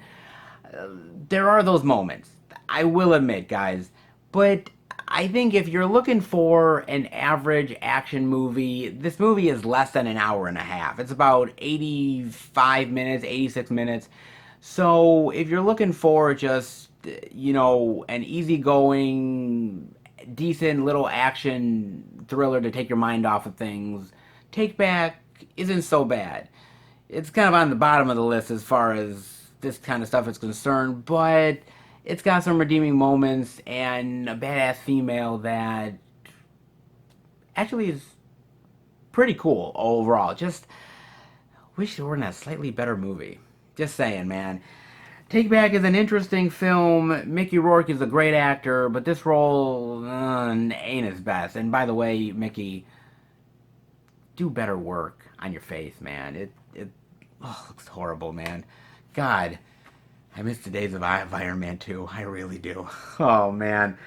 There are those moments, I will admit, guys. But I think if you're looking for an average action movie, this movie is less than an hour and a half. It's about 85 minutes, 86 minutes. So if you're looking for just, an easygoing, decent little action thriller to take your mind off of things, Take Back isn't so bad. It's kind of on the bottom of the list as far as this kind of stuff is concerned, but it's got some redeeming moments and a badass female that actually is pretty cool overall. Just wish it were in a slightly better movie. Just saying, man. Take Back is an interesting film. Mickey Rourke is a great actor, but this role ain't his best. And by the way, Mickey, do better work on your face, man. It looks horrible, man. God, I miss the days of Iron Man 2. I really do. Oh, man.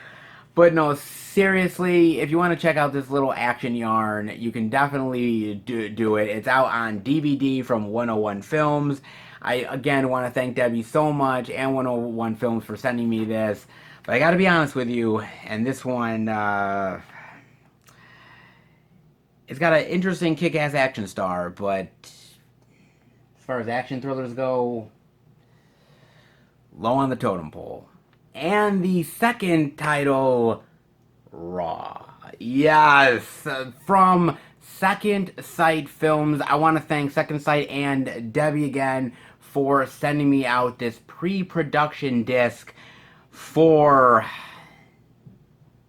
But no, seriously, if you want to check out this little action yarn, you can definitely do it. It's out on DVD from 101 Films. I, again, want to thank Debbie so much and 101 Films for sending me this. But I gotta be honest with you, and this one, it's got an interesting kick-ass action star, but as far as action thrillers go, low on the totem pole. And the second title, Raw. Yes, from Second Sight Films. I want to thank Second Sight and Debbie again for sending me out this pre-production disc for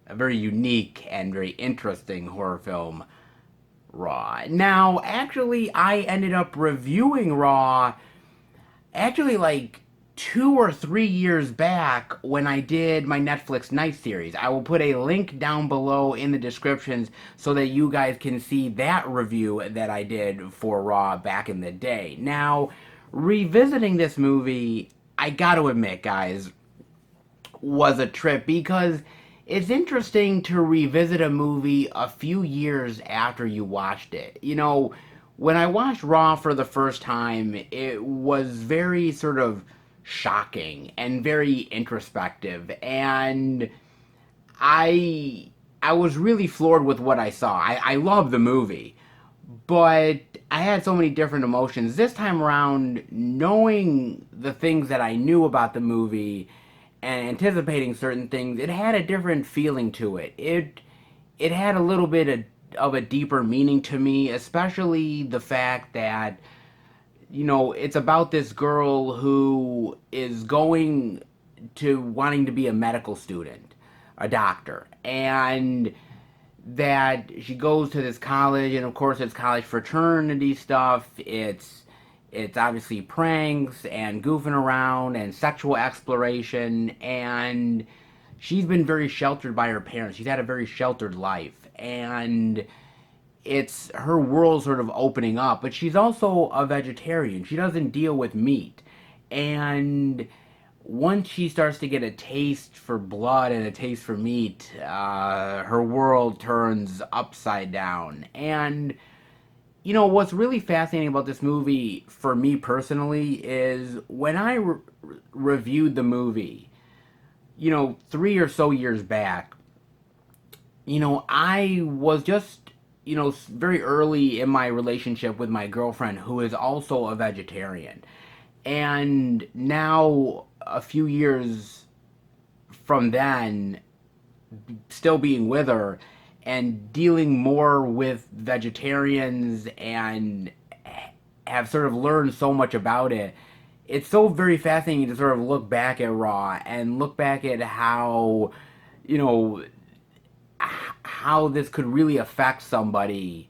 a very unique and very interesting horror film, Raw. Now, actually, I ended up reviewing Raw like 2 or 3 years back when I did my Netflix Night series. I will put a link down below in the descriptions so that you guys can see that review that I did for Raw back in the day. Now, revisiting this movie, I gotta admit, guys, was a trip because it's interesting to revisit a movie a few years after you watched it. When I watched Raw for the first time, it was very sort of shocking and very introspective, and I was really floored with what I saw. I love the movie, but I had so many different emotions. This time around, knowing the things that I knew about the movie and anticipating certain things, it had a different feeling to it. It had a little bit of a deeper meaning to me, especially the fact that it's about this girl who is going to wanting to be a medical student, a doctor, and that she goes to this college, and of course it's college fraternity stuff. It's obviously pranks and goofing around and sexual exploration, and she's been very sheltered by her parents. She's had a very sheltered life, and it's her world sort of opening up. But she's also a vegetarian. She doesn't deal with meat, and once she starts to get a taste for blood and a taste for meat, her world turns upside down. And what's really fascinating about this movie for me personally is when I reviewed the movie, 3 or so years back, I was just, very early in my relationship with my girlfriend who is also a vegetarian. And now, a few years from then, still being with her and dealing more with vegetarians and have sort of learned so much about it. It's so very fascinating to sort of look back at Raw and look back at how, you know, how this could really affect somebody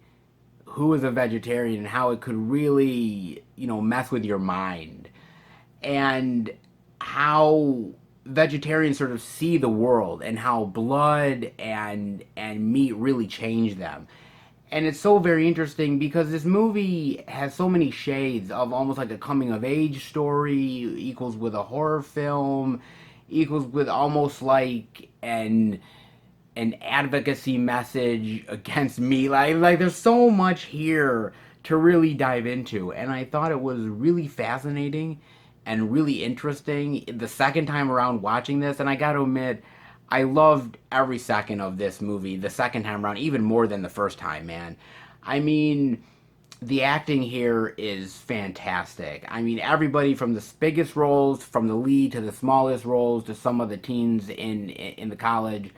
who is a vegetarian and how it could really, mess with your mind. And how vegetarians sort of see the world and how blood and meat really change them. And it's so very interesting because this movie has so many shades of almost like a coming of age story, equals with a horror film, equals with almost like an advocacy message against meat. Like there's so much here to really dive into, and I thought it was really fascinating and really interesting the second time around watching this. And I gotta admit, I loved every second of this movie the second time around, even more than the first time, man. I mean, the acting here is fantastic. I mean, everybody from the biggest roles, from the lead to the smallest roles to some of the teens in the college,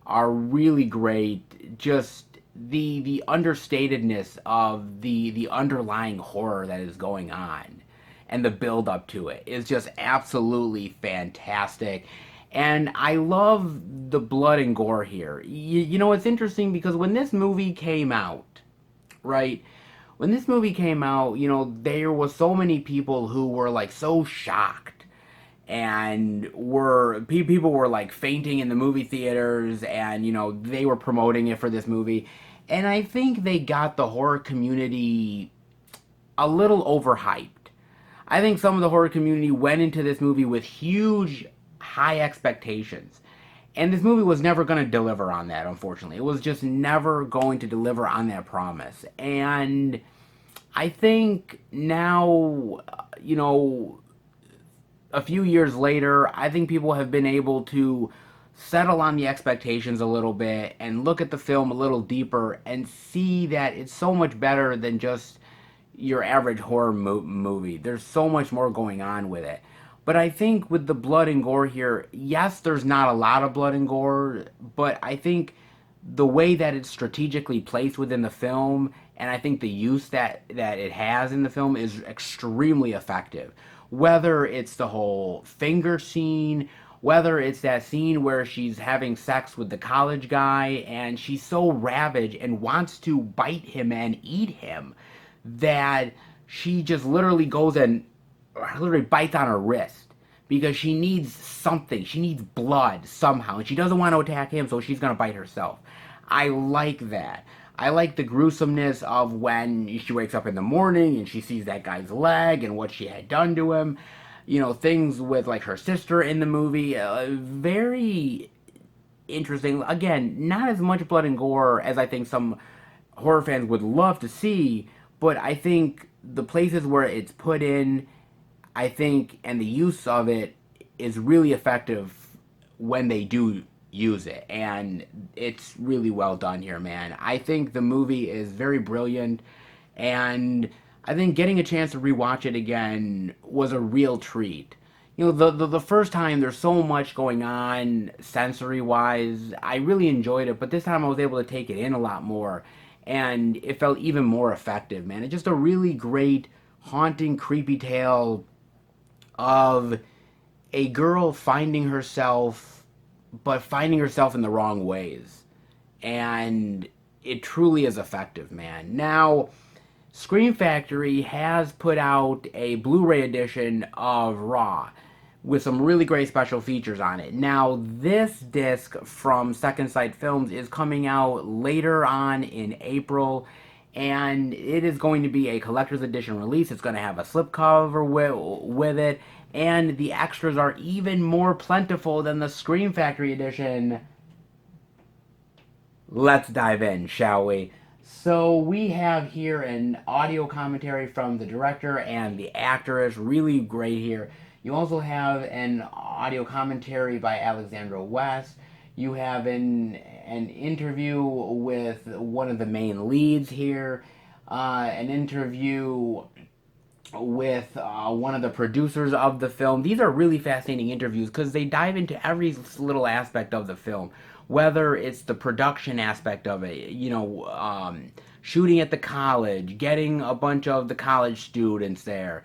are really great. Just the understatedness of the underlying horror that is going on and the build up to it is just absolutely fantastic. And I love the blood and gore here. It's interesting because when this movie came out, right? When this movie came out, there was so many people who were like so shocked and people were like fainting in the movie theaters, and they were promoting it for this movie. And I think they got the horror community a little overhyped. I think some of the horror community went into this movie with huge, high expectations. And this movie was never going to deliver on that, unfortunately. It was just never going to deliver on that promise. And I think now, a few years later, I think people have been able to settle on the expectations a little bit and look at the film a little deeper and see that it's so much better than just your average horror movie. There's so much more going on with it. But I think with the blood and gore here, yes, there's not a lot of blood and gore, but I think the way that it's strategically placed within the film, and I think the use that it has in the film is extremely effective. Whether it's the whole finger scene, whether it's that scene where she's having sex with the college guy and she's so ravaged and wants to bite him and eat him that she just literally goes and literally bites on her wrist because she needs something. She needs blood somehow, and she doesn't want to attack him, so she's going to bite herself. I like that. I like the gruesomeness of when she wakes up in the morning and she sees that guy's leg and what she had done to him. Things with like her sister in the movie. Very interesting. Again, not as much blood and gore as I think some horror fans would love to see, but I think the places where it's put in, I think, and the use of it is really effective when they do use it, and it's really well done here, man. I think the movie is very brilliant, and I think getting a chance to rewatch it again was a real treat. The first time there's so much going on sensory wise. I really enjoyed it, but this time I was able to take it in a lot more, and it felt even more effective, man. It's just a really great haunting, creepy tale of a girl finding herself, but finding herself in the wrong ways. And it truly is effective, man. Now, Scream Factory has put out a Blu-ray edition of Raw with some really great special features on it. Now, this disc from Second Sight Films is coming out later on in April, and it is going to be a collector's edition release. It's going to have a slipcover with it, and the extras are even more plentiful than the Scream Factory edition. Let's dive in, shall we? So we have here an audio commentary from the director and the actress, really great here. You also have an audio commentary by Alexandra West. You have an interview with one of the main leads here, an interview with one of the producers of the film. These are really fascinating interviews because they dive into every little aspect of the film, whether it's the production aspect of it, shooting at the college, getting a bunch of the college students there,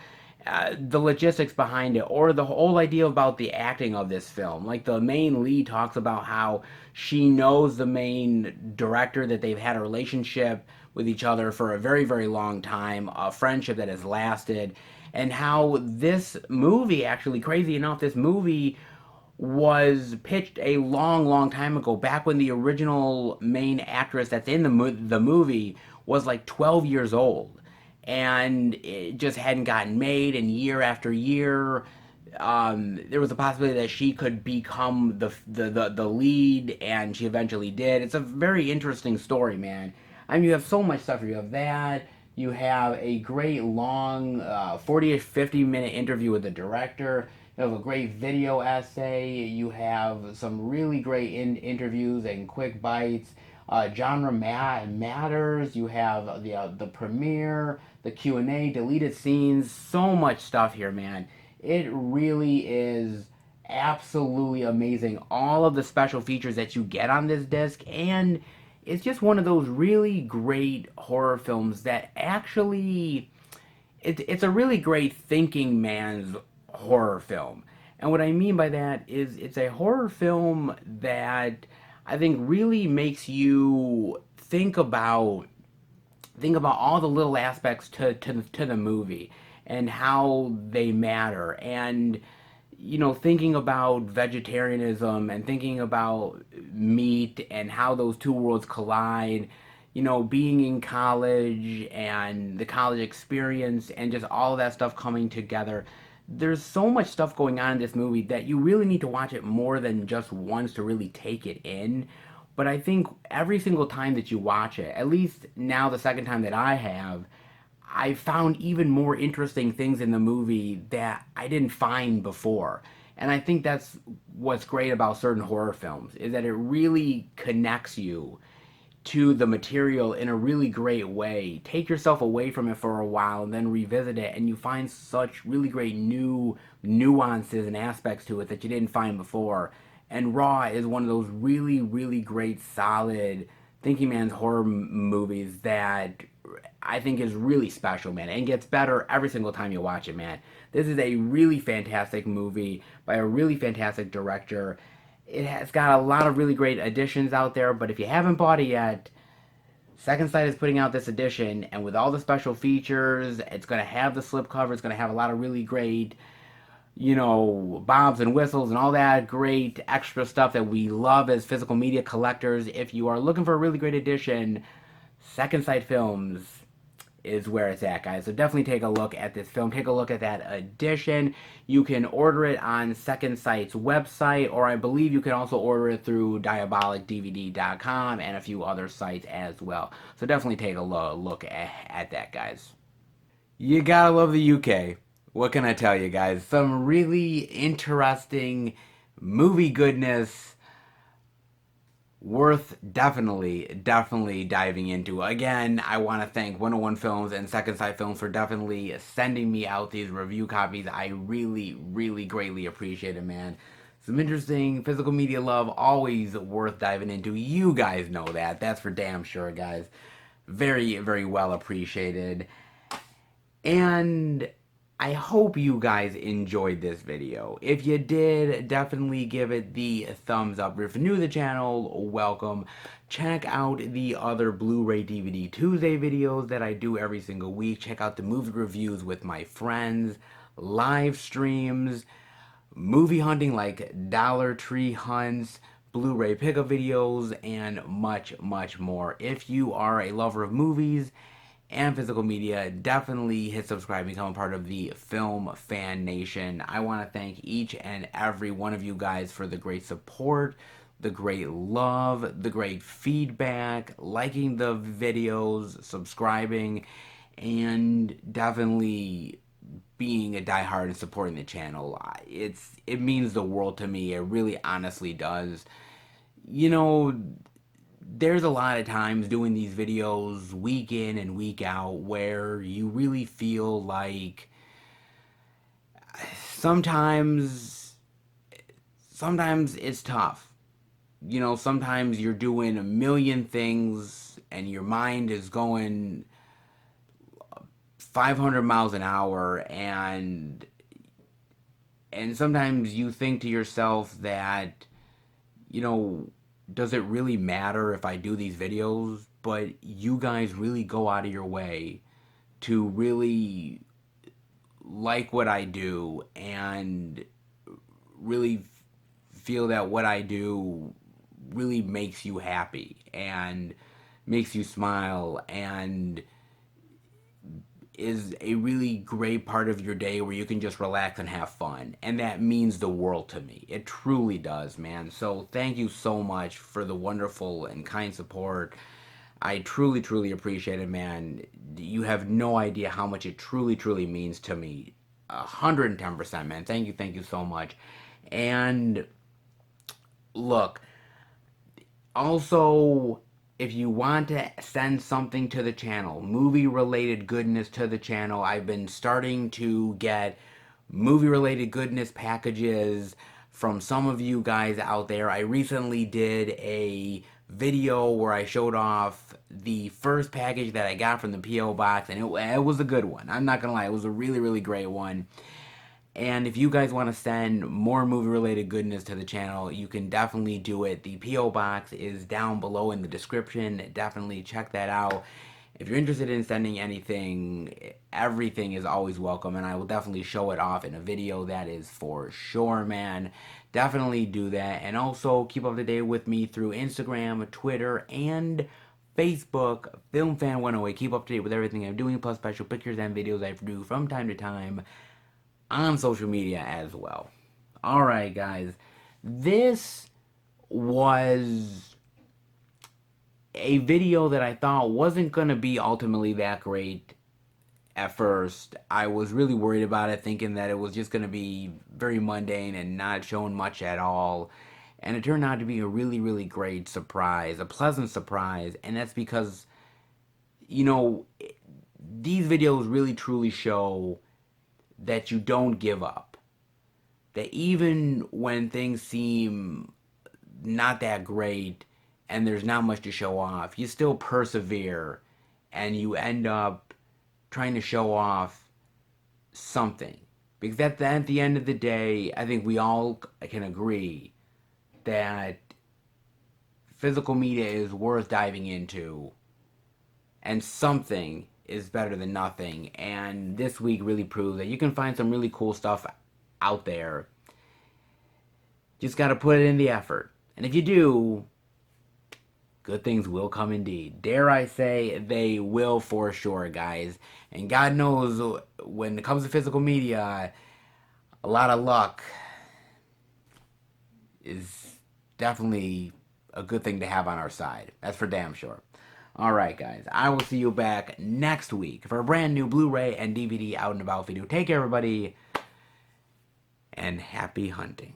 the logistics behind it, or the whole idea about the acting of this film. Like the main lead talks about how she knows the main director, that they've had a relationship with each other for a very, very long time, a friendship that has lasted, and how this movie, actually, crazy enough, this movie was pitched a long, long time ago, back when the original main actress that's in the movie was like 12 years old. And it just hadn't gotten made, and year after year, there was a possibility that she could become the lead, and she eventually did. It's a very interesting story, man. I mean, you have so much stuff. You have that. You have a great long 40 or 50-minute interview with the director. You have a great video essay. You have some really great interviews and quick bites. Genre matters. You have the premiere, the Q&A, deleted scenes. So much stuff here, man. It really is absolutely amazing. All of the special features that you get on this disc, and it's just one of those really great horror films that actually it's a really great thinking man's horror film. And what I mean by that is it's a horror film that I think really makes you think about all the little aspects to the movie and how they matter, and thinking about vegetarianism and thinking about meat and how those two worlds collide, being in college and the college experience and just all of that stuff coming together. There's so much stuff going on in this movie that you really need to watch it more than just once to really take it in. But I think every single time that you watch it, at least now the second time that I found even more interesting things in the movie that I didn't find before. And I think that's what's great about certain horror films, is that it really connects you to the material in a really great way. Take yourself away from it for a while and then revisit it, and you find such really great new nuances and aspects to it that you didn't find before. And Raw is one of those really, really great, solid thinking man's horror movies that I think is really special, man, and gets better every single time you watch it, man. This is a really fantastic movie by a really fantastic director. It has got a lot of really great additions out there, but if you haven't bought it yet, Second Sight is putting out this edition, and with all the special features, it's going to have the slipcover, it's going to have a lot of really great, bombs and whistles and all that great extra stuff that we love as physical media collectors. If you are looking for a really great edition, Second Sight Films is where it's at, guys. So definitely take a look at this film. Take a look at that edition. You can order it on Second Sight's website, or I believe you can also order it through diabolicdvd.com and a few other sites as well. So definitely take a look at that, guys. You gotta love the UK. What can I tell you, guys? Some really interesting movie goodness worth definitely diving into. Again, I want to thank 101 Films and Second Sight Films for definitely sending me out these review copies. I really, really greatly appreciate it, man. Some interesting physical media love, always worth diving into. You guys know that. That's for damn sure, guys. Very, very well appreciated. And I hope you guys enjoyed this video. If you did, definitely give it the thumbs up. If you're new to the channel, welcome. Check out the other Blu-ray DVD Tuesday videos that I do every single week. Check out the movie reviews with my friends, live streams, movie hunting like Dollar Tree hunts, Blu-ray pickup videos, and much, much more. If you are a lover of movies and physical media, definitely hit subscribe and become a part of the Film Fan Nation. I want to thank each and every one of you guys for the great support, the great love, the great feedback, liking the videos, subscribing, and definitely being a diehard and supporting the channel. It means the world to me. It really honestly does. You know, there's a lot of times doing these videos week in and week out where you really feel like sometimes it's tough. You know, sometimes you're doing a million things and your mind is going 500 miles an hour, and sometimes you think to yourself that, you know, does it really matter if I do these videos? But you guys really go out of your way to really like what I do and really feel that what I do really makes you happy and makes you smile and is a really great part of your day where you can just relax and have fun. And that means the world to me. It truly does, man. So thank you so much for the wonderful and kind support. I truly, truly appreciate it, man. You have no idea how much it truly, truly means to me. 110%, man. Thank you so much. And look, also, if you want to send something to the channel, movie related goodness to the channel, I've been starting to get movie related goodness packages from some of you guys out there. I recently did a video where I showed off the first package that I got from the P.O. box, and it was a good one. I'm not gonna lie, it was a really, really great one. And if you guys want to send more movie-related goodness to the channel, you can definitely do it. The P.O. Box is down below in the description. Definitely check that out. If you're interested in sending anything, everything is always welcome, and I will definitely show it off in a video. That is for sure, man. Definitely do that. And also, keep up to date with me through Instagram, Twitter, and Facebook, FilmFan108. Keep up to date with everything I'm doing, plus special pictures and videos I do from time to time on social media as well. Alright, guys. This was a video that I thought wasn't going to be ultimately that great at first. I was really worried about it, thinking that it was just going to be very mundane and not showing much at all. And it turned out to be a really, really great surprise, a pleasant surprise. And that's because, you know, these videos really truly show that you don't give up. That even when things seem not that great and there's not much to show off, you still persevere and you end up trying to show off something. Because at the end of the day, I think we all can agree that physical media is worth diving into, and something is better than nothing. And this week really proves that you can find some really cool stuff out there. Just gotta put it in the effort. And if you do, good things will come indeed. Dare I say, they will for sure, guys. And God knows, when it comes to physical media, a lot of luck is definitely a good thing to have on our side. That's for damn sure. Alright, guys. I will see you back next week for a brand new Blu-ray and DVD out and about video. Take care, everybody, and happy hunting.